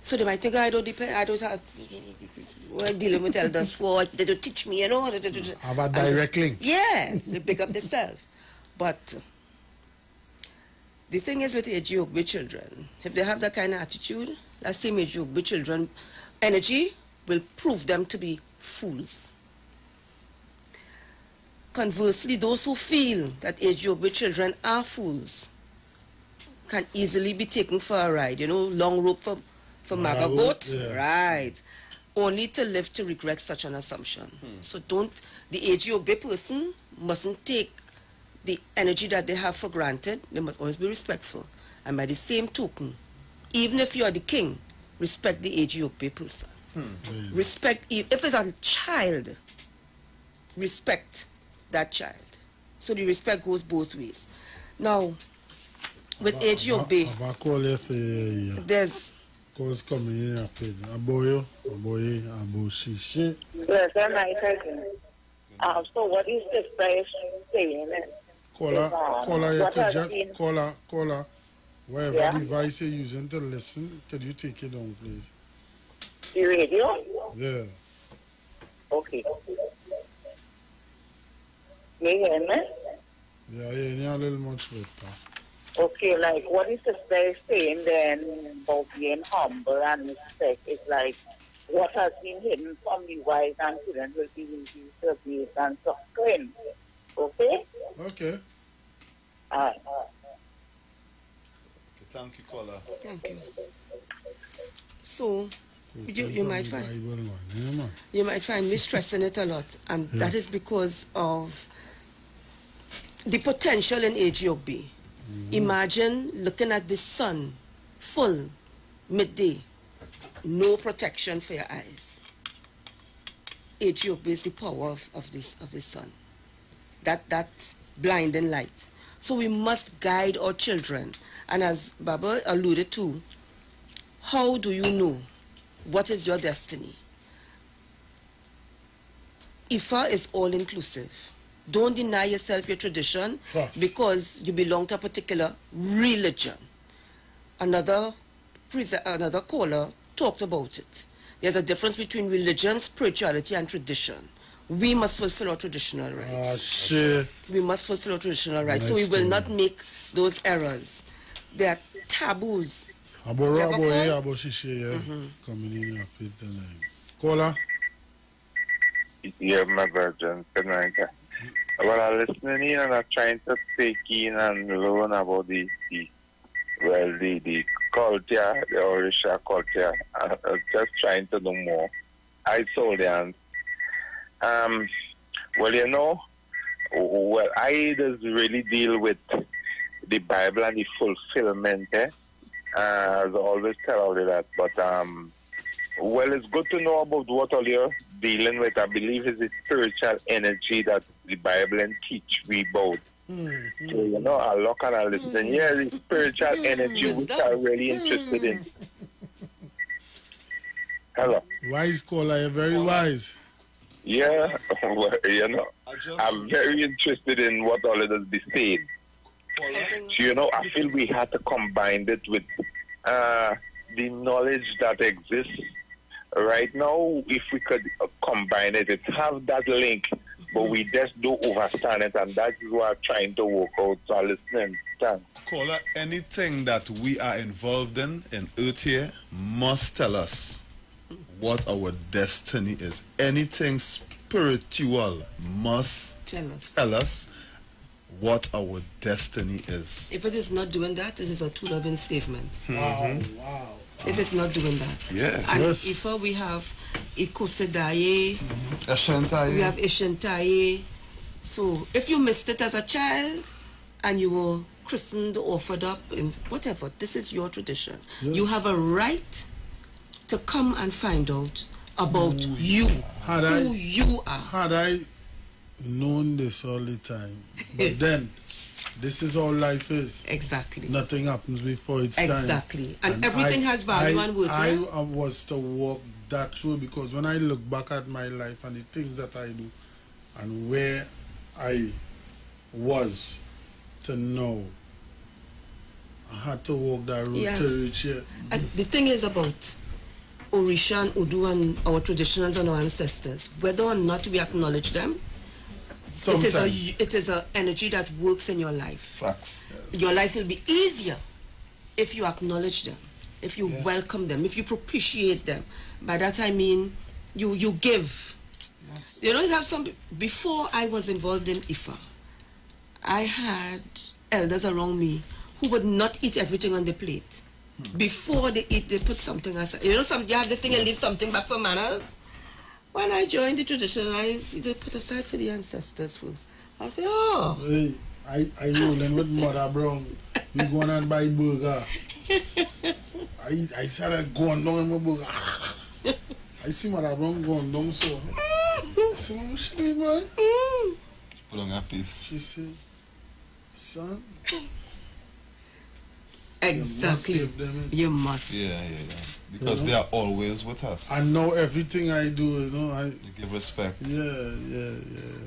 [SPEAKER 10] So they might think, I don't have, we're dealing with elders for, they don't teach me, you know.
[SPEAKER 2] Have a direct link.
[SPEAKER 10] Yes, they pick up themselves. But the thing is with Ejiobe children, if they have that kind of attitude, that same Ejiobe children, energy will prove them to be fools. Conversely, those who feel that Ejiobe children are fools can easily be taken for a ride, you know, long rope for maga goat, right, only to live to regret such an assumption. So the Ejiobe person mustn't take the energy that they have for granted. They must always be respectful. And by the same token, even if you are the king, respect the Ejiobe person. Respect, if it's a child, respect that child. So the respect goes both ways. Now, with Ejiobe, there's
[SPEAKER 2] cause coming in rapid. Aboyo, Aboshishi.
[SPEAKER 13] Yes, that might again. So what is this place saying?
[SPEAKER 2] Caller, whatever device you're using to listen, could you take it down, please?
[SPEAKER 13] The radio?
[SPEAKER 2] Yeah.
[SPEAKER 13] Okay. You hear me?
[SPEAKER 2] Yeah, a little much better.
[SPEAKER 13] Okay, like what is the space saying then about being humble and respect? It's like what has been hidden from the wise and children will be revealed to the and suffering. Okay?
[SPEAKER 2] Okay.
[SPEAKER 3] Thank you, caller.
[SPEAKER 10] Thank you. So, you might find you might find me stressing it a lot, and that is because of the potential in AGOB. Imagine looking at the sun, full, midday, no protection for your eyes. AGOB is the power of the sun. That blinding light. So we must guide our children. And as Baba alluded to, how do you know what is your destiny? IFA is all-inclusive. Don't deny yourself your tradition because you belong to a particular religion. Another caller talked about it. There's a difference between religion, spirituality, and tradition. We must fulfill our traditional rights. We must fulfill our traditional rights. So we will not make those errors. There are taboos.
[SPEAKER 2] Caller?
[SPEAKER 15] Yeah, my virgin. Good night. Well, I'm listening in and I'm trying to take in and learn about the culture, the Orisa culture. I'm just trying to know more. I told them, well, you know, well, I just really deal with the Bible and the fulfillment, as I always tell you that. But, well, it's good to know about what all you're dealing with. I believe is the spiritual energy that the Bible and teach we both. So, you know, I look and I listen. Yeah, the spiritual energy which I'm really interested in. Hello.
[SPEAKER 2] Wise caller, you're very wise.
[SPEAKER 15] Yeah, well, you know, I'm very interested in what all of us be saying. So, you know, I feel we had to combine it with the knowledge that exists right now. If we could combine it, it have that link, but we just don't understand it, and that is what I'm trying to work out. So listening.
[SPEAKER 3] Caller, anything that we are involved in Earth here must tell us what our destiny is. Anything spiritual must tell us what our destiny is.
[SPEAKER 10] If it is not doing that, it is a tool of enslavement.
[SPEAKER 2] Wow.
[SPEAKER 10] If it's not doing that.
[SPEAKER 3] Yeah.
[SPEAKER 10] And if we have Ikosedaye, we have Ishentaye. So if you missed it as a child and you were christened, offered up, and whatever, this is your tradition.
[SPEAKER 2] Yes.
[SPEAKER 10] You have a right to come and find out about you, who you are.
[SPEAKER 2] Had I known this all the time, but then this is how life is.
[SPEAKER 10] Exactly.
[SPEAKER 2] Nothing happens before it's time.
[SPEAKER 10] Exactly. And everything has value and worth.
[SPEAKER 2] I was to walk that through, because when I look back at my life and the things that I do and where I was to know, I had to walk that road to reach here.
[SPEAKER 10] And the thing is about Orisha and Udu and our traditions and our ancestors, whether or not we acknowledge them, it is an energy that works in your life.
[SPEAKER 3] Facts.
[SPEAKER 10] Your life will be easier if you acknowledge them, if you welcome them, if you propitiate them. By that I mean you give. Yes. You know, you have some. Before I was involved in IFA, I had elders around me who would not eat everything on the plate. Before they eat, they put something aside. You know, you have this thing and leave something back for manners. When I joined the traditionalists, they put aside for the ancestors first. I said, oh.
[SPEAKER 2] Hey, I rolling with Mother Brown. We going and buy burger. I started going down in my burger. I see Mother Brown going down, so I said, what was she doing, boy?
[SPEAKER 3] Put on a piece.
[SPEAKER 2] She said, son.
[SPEAKER 10] Exactly. You must.
[SPEAKER 3] Yeah. Because they are always with us.
[SPEAKER 2] I know everything I do, you know.
[SPEAKER 3] You give respect.
[SPEAKER 2] Yeah.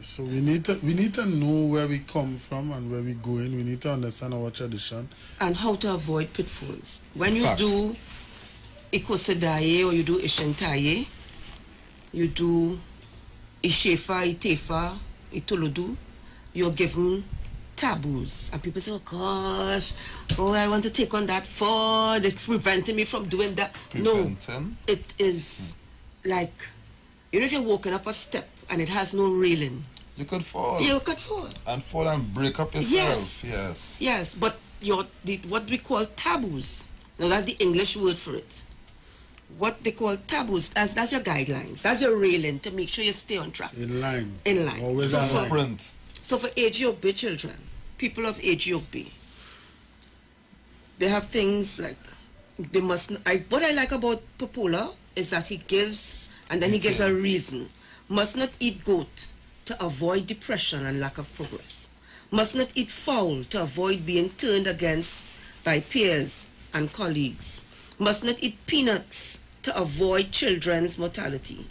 [SPEAKER 2] So we need to know where we come from and where we going. We need to understand our tradition.
[SPEAKER 10] And how to avoid pitfalls. When you do Ikosedaye or you do Ishentaye, you do Ishefa, Itefa, Itolodu, you're given taboos, and people say, oh gosh, I want to take on that for they're preventing me from doing that. No, it is like, you know, if you're walking up a step and it has no railing,
[SPEAKER 3] you could fall.
[SPEAKER 10] You could fall.
[SPEAKER 3] And fall and break up yourself. Yes,
[SPEAKER 10] but what we call taboos. Now that's the English word for it. What they call taboos, that's your guidelines. That's your railing to make sure you stay on track.
[SPEAKER 2] In line.
[SPEAKER 10] In line.
[SPEAKER 2] Always
[SPEAKER 10] so
[SPEAKER 2] on line.
[SPEAKER 10] So for AGOB children, people of AGOB, they have things like they must. What I like about Popola is that he gives, and then he gives a reason. Must not eat goat to avoid depression and lack of progress. Must not eat fowl to avoid being turned against by peers and colleagues. Must not eat peanuts to avoid children's mortality.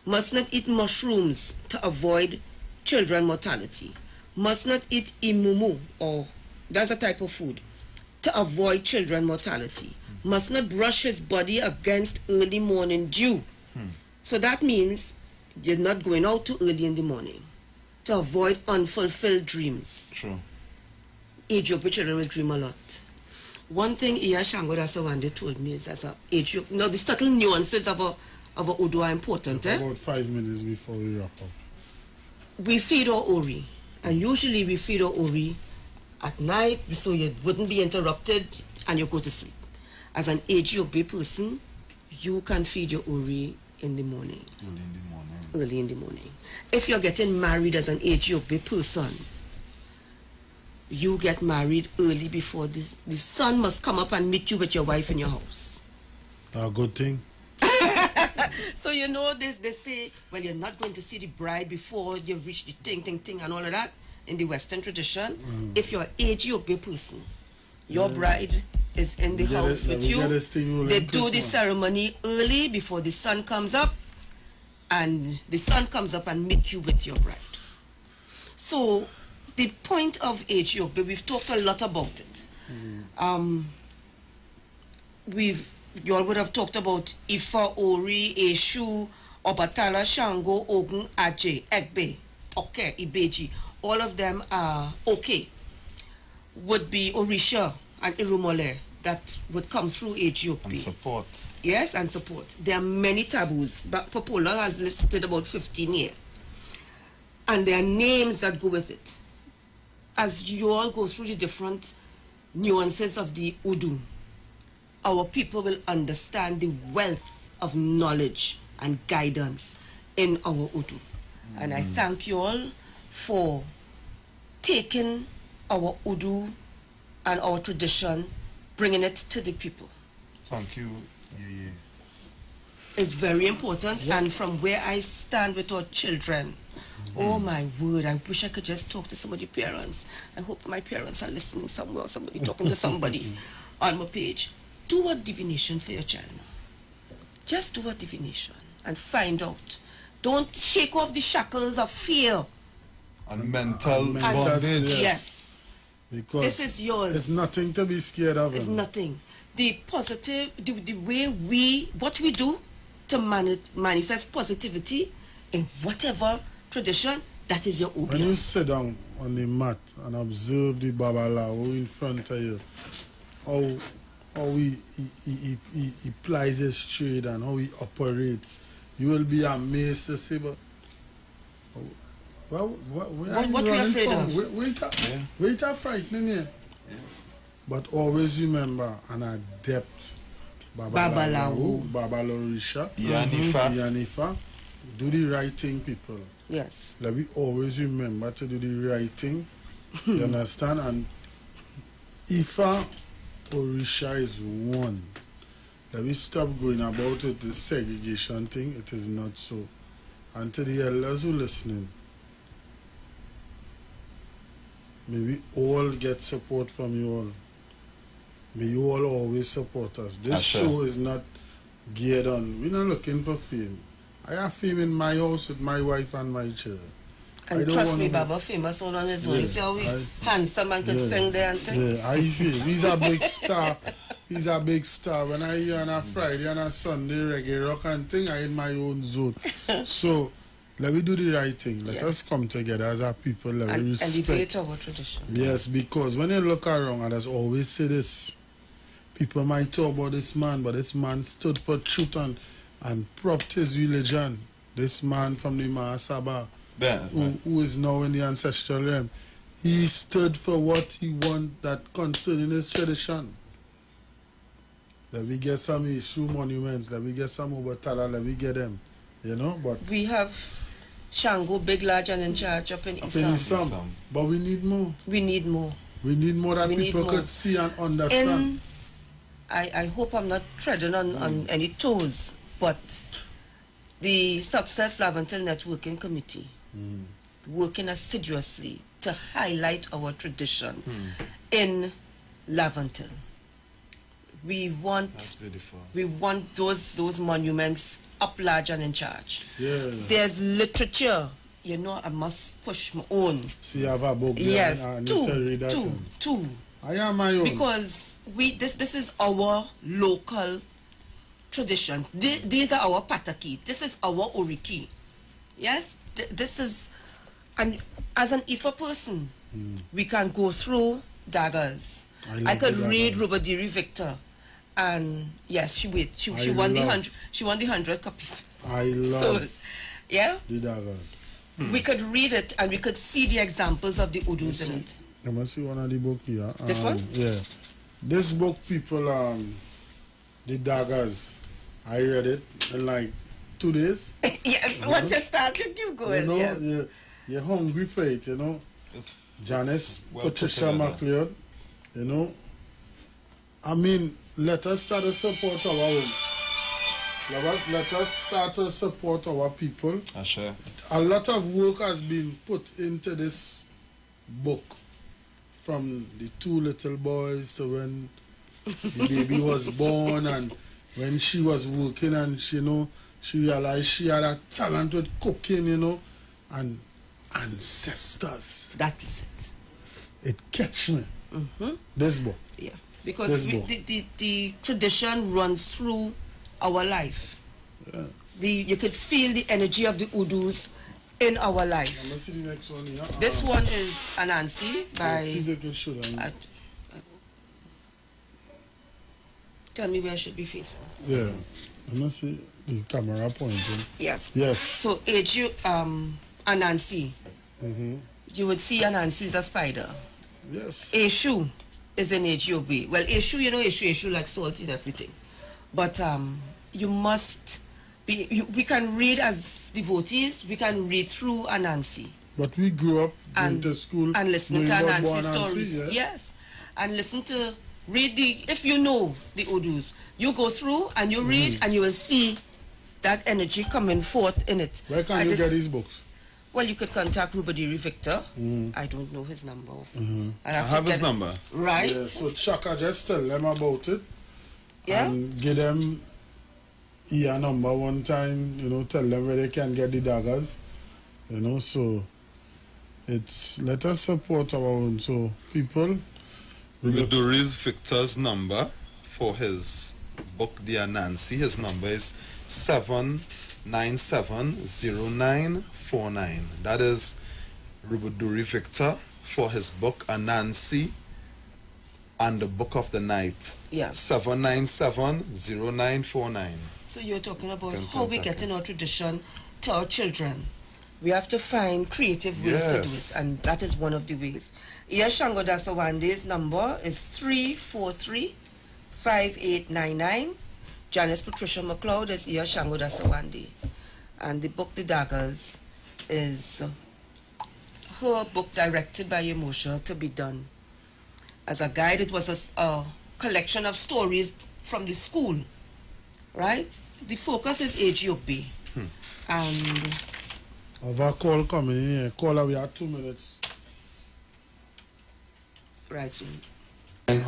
[SPEAKER 10] Must not eat mushrooms to avoid children mortality. Must not eat imumu, or that's a type of food, to avoid children mortality. Must not brush his body against early morning dew. So that means you're not going out too early in the morning to avoid unfulfilled dreams.
[SPEAKER 3] True.
[SPEAKER 10] Age-old children will dream a lot. One thing Iya Shango Dasawande told me is that the subtle nuances of a Udu are important.
[SPEAKER 2] About 5 minutes before we wrap up.
[SPEAKER 10] We feed our Ori, and usually we feed our Ori at night so you wouldn't be interrupted and you go to sleep. As an AGOB person, you can feed your Ori in the morning. Early in the morning. If you're getting married as an AGOB person, you get married early before the sun must come up and meet you with your wife in your house.
[SPEAKER 2] A good thing.
[SPEAKER 10] So you know they say, well, you're not going to see the bride before you reach the ting and all of that in the Western tradition. If you're an AGOB person, your bride is in the house with you. They do the ceremony early before the sun comes up, and the sun comes up and meet you with your bride. So the point of AGOB, we've talked a lot about it. You all would have talked about Ifa, Ori, Eshu, Obatala, Shango, Ogun, Aje, Egbe, Oke, Ibeji. All of them are okay. Would be Orisha and Irumole that would come through AGOB.
[SPEAKER 3] And support.
[SPEAKER 10] Yes, and support. There are many taboos, but Popola has listed about 15 here. And there are names that go with it. As you all go through the different nuances of the Udu, our people will understand the wealth of knowledge and guidance in our Udu. And I thank you all for taking our Udu and our tradition, bringing it to the people.
[SPEAKER 3] Thank you.
[SPEAKER 10] It's very important, and from where I stand with our children, oh my word, I wish I could just talk to some of the parents. I hope my parents are listening somewhere, somebody talking to somebody on my page. Do a divination for your child now. Just do a divination and find out. Don't shake off the shackles of fear.
[SPEAKER 3] And mental bondage.
[SPEAKER 10] Yes.
[SPEAKER 2] Because
[SPEAKER 10] this is yours.
[SPEAKER 2] There's nothing to be scared of.
[SPEAKER 10] There's nothing. The positive, the way what we do to manifest positivity in whatever tradition, that is your obiang.
[SPEAKER 2] When you sit down on the mat and observe the Babalawo in front of you, how he plies his trade and how he operates, you will be amazed to see. But what
[SPEAKER 10] are you afraid of?
[SPEAKER 2] Where you frightening here? But always remember an adept Babalawo, Orisha, Yanifa. Do the right thing, people.
[SPEAKER 10] Yes.
[SPEAKER 2] Let me always remember to do the right thing. You understand? And IFA Orisa is one. Let me stop going about it, this segregation thing. It is not so. And to the elders who are listening, may we all get support from you all. May you all always support us. This show is not geared on. We're not looking for fame. I have fame in my house with my wife and my children.
[SPEAKER 10] And trust me, Baba, famous on his own. See how we handsome and could sing there and thing.
[SPEAKER 2] Yeah, I feel. He's a big star. He's a big star. When I hear on a Friday and a Sunday reggae rock and thing, I in my own zone. So, let me do the right thing. Let us come together as a people. Let me respect.
[SPEAKER 10] Elevate our tradition.
[SPEAKER 2] Yes, because when you look around, and I always say this, people might talk about this man, but this man stood for truth and propped his religion. This man from the Mahasaba, who is now in the ancestral realm, He stood for what he want that concerning his tradition. Let me get some issue monuments, let me get some Obatala, let me get them. You know, but
[SPEAKER 10] we have Shango, big, large, and in charge up in Isam.
[SPEAKER 2] But we need more.
[SPEAKER 10] We need more.
[SPEAKER 2] We need more that people could see and understand.
[SPEAKER 10] I hope I'm not treading on any toes, but the Success Laventille Networking Committee working assiduously to highlight our tradition in Laventille. We want those monuments up large and in charge.
[SPEAKER 2] Yeah.
[SPEAKER 10] There's literature. You know, I must push my own.
[SPEAKER 2] See, you have a book.
[SPEAKER 10] Yes, two.
[SPEAKER 2] I am my own.
[SPEAKER 10] Because this is our local tradition. These are our pataki. This is our oriki. Yes, this is, and as an IFA person, we can go through daggers. I could read Rubadiri Victor, and yes, she won the 100 copies.
[SPEAKER 2] I love.
[SPEAKER 10] So, yeah.
[SPEAKER 2] The daggers.
[SPEAKER 10] We could read it and we could see the examples of the Udus in it.
[SPEAKER 2] Let me see one of the book here.
[SPEAKER 10] This one?
[SPEAKER 2] Yeah. This book, people, the daggers. I read it in like 2 days.
[SPEAKER 10] Yes, once you started, you go in.
[SPEAKER 2] You know,
[SPEAKER 10] yes.
[SPEAKER 2] you're hungry for it, you know. Janice, Patricia McLeod, you know. I mean, let us start to support our own. Let us start to support our people.
[SPEAKER 3] Sure.
[SPEAKER 2] A lot of work has been put into this book, from the 2 little boys to when the baby was born, and when she was working and she realized she had a talent with cooking, you know, and ancestors.
[SPEAKER 10] That is it.
[SPEAKER 2] It catch me. This book.
[SPEAKER 10] Yeah, because the tradition runs through our life.
[SPEAKER 2] Yeah.
[SPEAKER 10] You could feel the energy of the Udus in our life.
[SPEAKER 2] Let's see the next one here.
[SPEAKER 10] This one is Anansi by.
[SPEAKER 2] See if they can show them.
[SPEAKER 10] Tell me where I should be facing.
[SPEAKER 2] Yeah. Let me see the camera pointing.
[SPEAKER 10] Yeah.
[SPEAKER 2] Yes.
[SPEAKER 10] So Anansi. You would see Anansi is a spider.
[SPEAKER 2] Yes.
[SPEAKER 10] Eshu is an Ejiobe. Well, Eshu, you know, Eshu like salt in everything. But you must be, we can read as devotees, we can read through Anansi.
[SPEAKER 2] But we grew up going to school
[SPEAKER 10] and listening to Anansi stories.
[SPEAKER 2] Yeah?
[SPEAKER 10] Yes. And listen to, if you know the Udus, you go through and you read and you will see that energy coming forth in it.
[SPEAKER 2] Where can you get these books?
[SPEAKER 10] Well, you could contact Rubadiri Victor. I don't know his number.
[SPEAKER 3] I have his number.
[SPEAKER 10] Right.
[SPEAKER 2] Yeah, so Shaka, just tell them about it.
[SPEAKER 10] Yeah.
[SPEAKER 2] And give them a number one time, you know, tell them where they can get the daggers. You know, so let us support our own. So people.
[SPEAKER 3] Rubadiri Victor's number for his book, Dear Nancy, his number is 7970949. That is Rubadiri Victor for his book Anansi and the Book of the Night.
[SPEAKER 10] Yeah.
[SPEAKER 3] 7970949.
[SPEAKER 10] So you're talking about how we get in our tradition to our children. We have to find creative ways to do it, and that is one of the ways. Iya Shango Dasawande's number is 343-5899. Janice Patricia McLeod is Iya Shango Dasawande. And the book, The Daggers, is her book directed by Emosha to be done. As a guide, it was a collection of stories from the school, right? The focus is AGOB. And
[SPEAKER 2] of a call coming in here. Caller, we have 2 minutes.
[SPEAKER 10] Right. So.
[SPEAKER 16] Give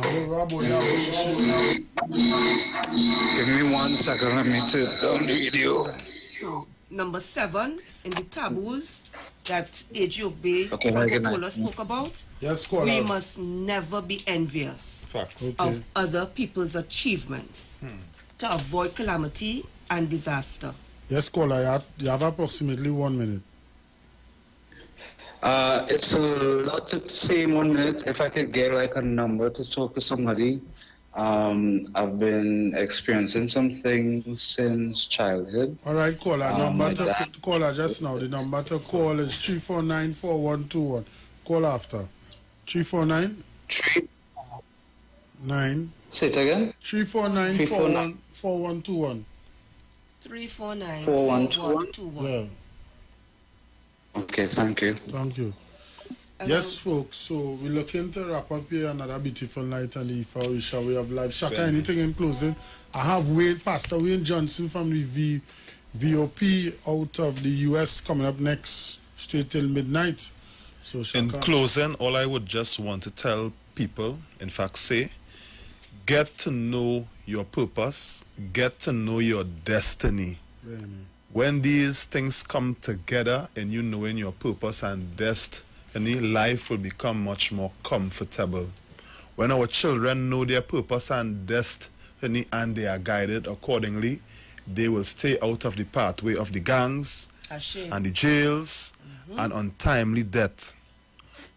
[SPEAKER 16] me 1 second, let me turn down the video.
[SPEAKER 10] So, number 7 in the taboos that AGOB spoke about.
[SPEAKER 2] Yes, caller.
[SPEAKER 10] We must never be envious of other people's achievements to avoid calamity and disaster.
[SPEAKER 2] Yes, caller, you have approximately 1 minute.
[SPEAKER 16] It's a lot to say in 1 minute. If I could get like a number to talk to somebody. I've been experiencing some things since childhood.
[SPEAKER 2] All right, caller. Number to caller just now. The number to call is 3494121. Call after. 349
[SPEAKER 16] 3
[SPEAKER 2] 9.
[SPEAKER 16] Say it again.
[SPEAKER 2] 349 4121.
[SPEAKER 10] 349
[SPEAKER 16] 4121.
[SPEAKER 2] Yeah.
[SPEAKER 16] Okay, thank you.
[SPEAKER 2] Thank you. Yes, folks, so we're looking to wrap up here another beautiful night on the IFA Orisa Way of Life. Shaka, anything in closing? I have Pastor Wayne Johnson from the VOP out of the US coming up next, straight till midnight. So, Shaka.
[SPEAKER 3] In closing, all I would just want to tell people, in fact say, get to know your purpose, get to know your destiny. When these things come together and you knowing your purpose and destiny, life will become much more comfortable. When our children know their purpose and destiny and they are guided accordingly, they will stay out of the pathway of the gangs and the jails and untimely death.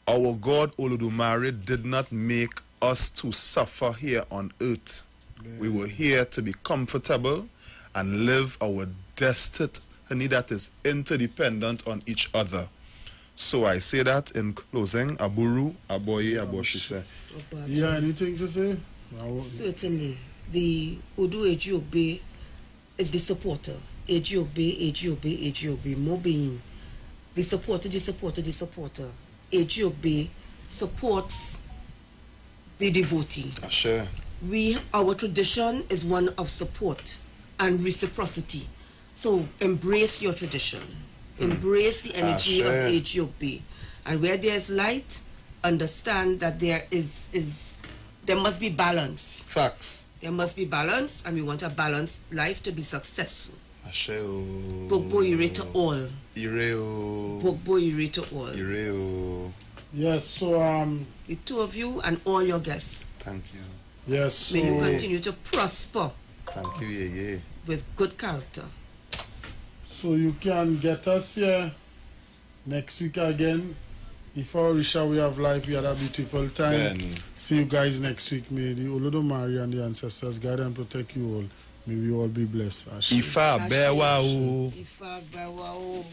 [SPEAKER 3] Our God Olodumare did not make us to suffer here on earth. We were here to be comfortable and live our destiny that is interdependent on each other. So I say that in closing, Aburu, Aboye, Aboshise.
[SPEAKER 2] Yeah, anything to say?
[SPEAKER 10] Certainly. The Udu Ejiobe is the supporter. Ejiobe, Mobin. The supporter. Ejiobe supports the devotee.
[SPEAKER 3] Ashe.
[SPEAKER 10] Our tradition is one of support and reciprocity. So embrace your tradition. Embrace the energy of Ejiobe. And where there's light, understand that there must be balance.
[SPEAKER 3] Facts.
[SPEAKER 10] There must be balance, and we want a balanced life to be successful.
[SPEAKER 3] Ashe.
[SPEAKER 10] Bogbo ire to all.
[SPEAKER 3] Ireo.
[SPEAKER 10] Bogbo ire to all.
[SPEAKER 3] Ireo.
[SPEAKER 2] Yes, so
[SPEAKER 10] the two of you and all your guests.
[SPEAKER 3] Thank you.
[SPEAKER 2] Yes, so
[SPEAKER 10] may you continue to prosper.
[SPEAKER 3] Thank you, yeah.
[SPEAKER 10] With good character.
[SPEAKER 2] So you can get us here next week again. IFA Orisa Way of Life, we had a beautiful time. See you guys next week. May the Olodumare and the ancestors guide and protect you all. May we all be blessed.
[SPEAKER 3] IFA Bewao.
[SPEAKER 10] IFA Bewao.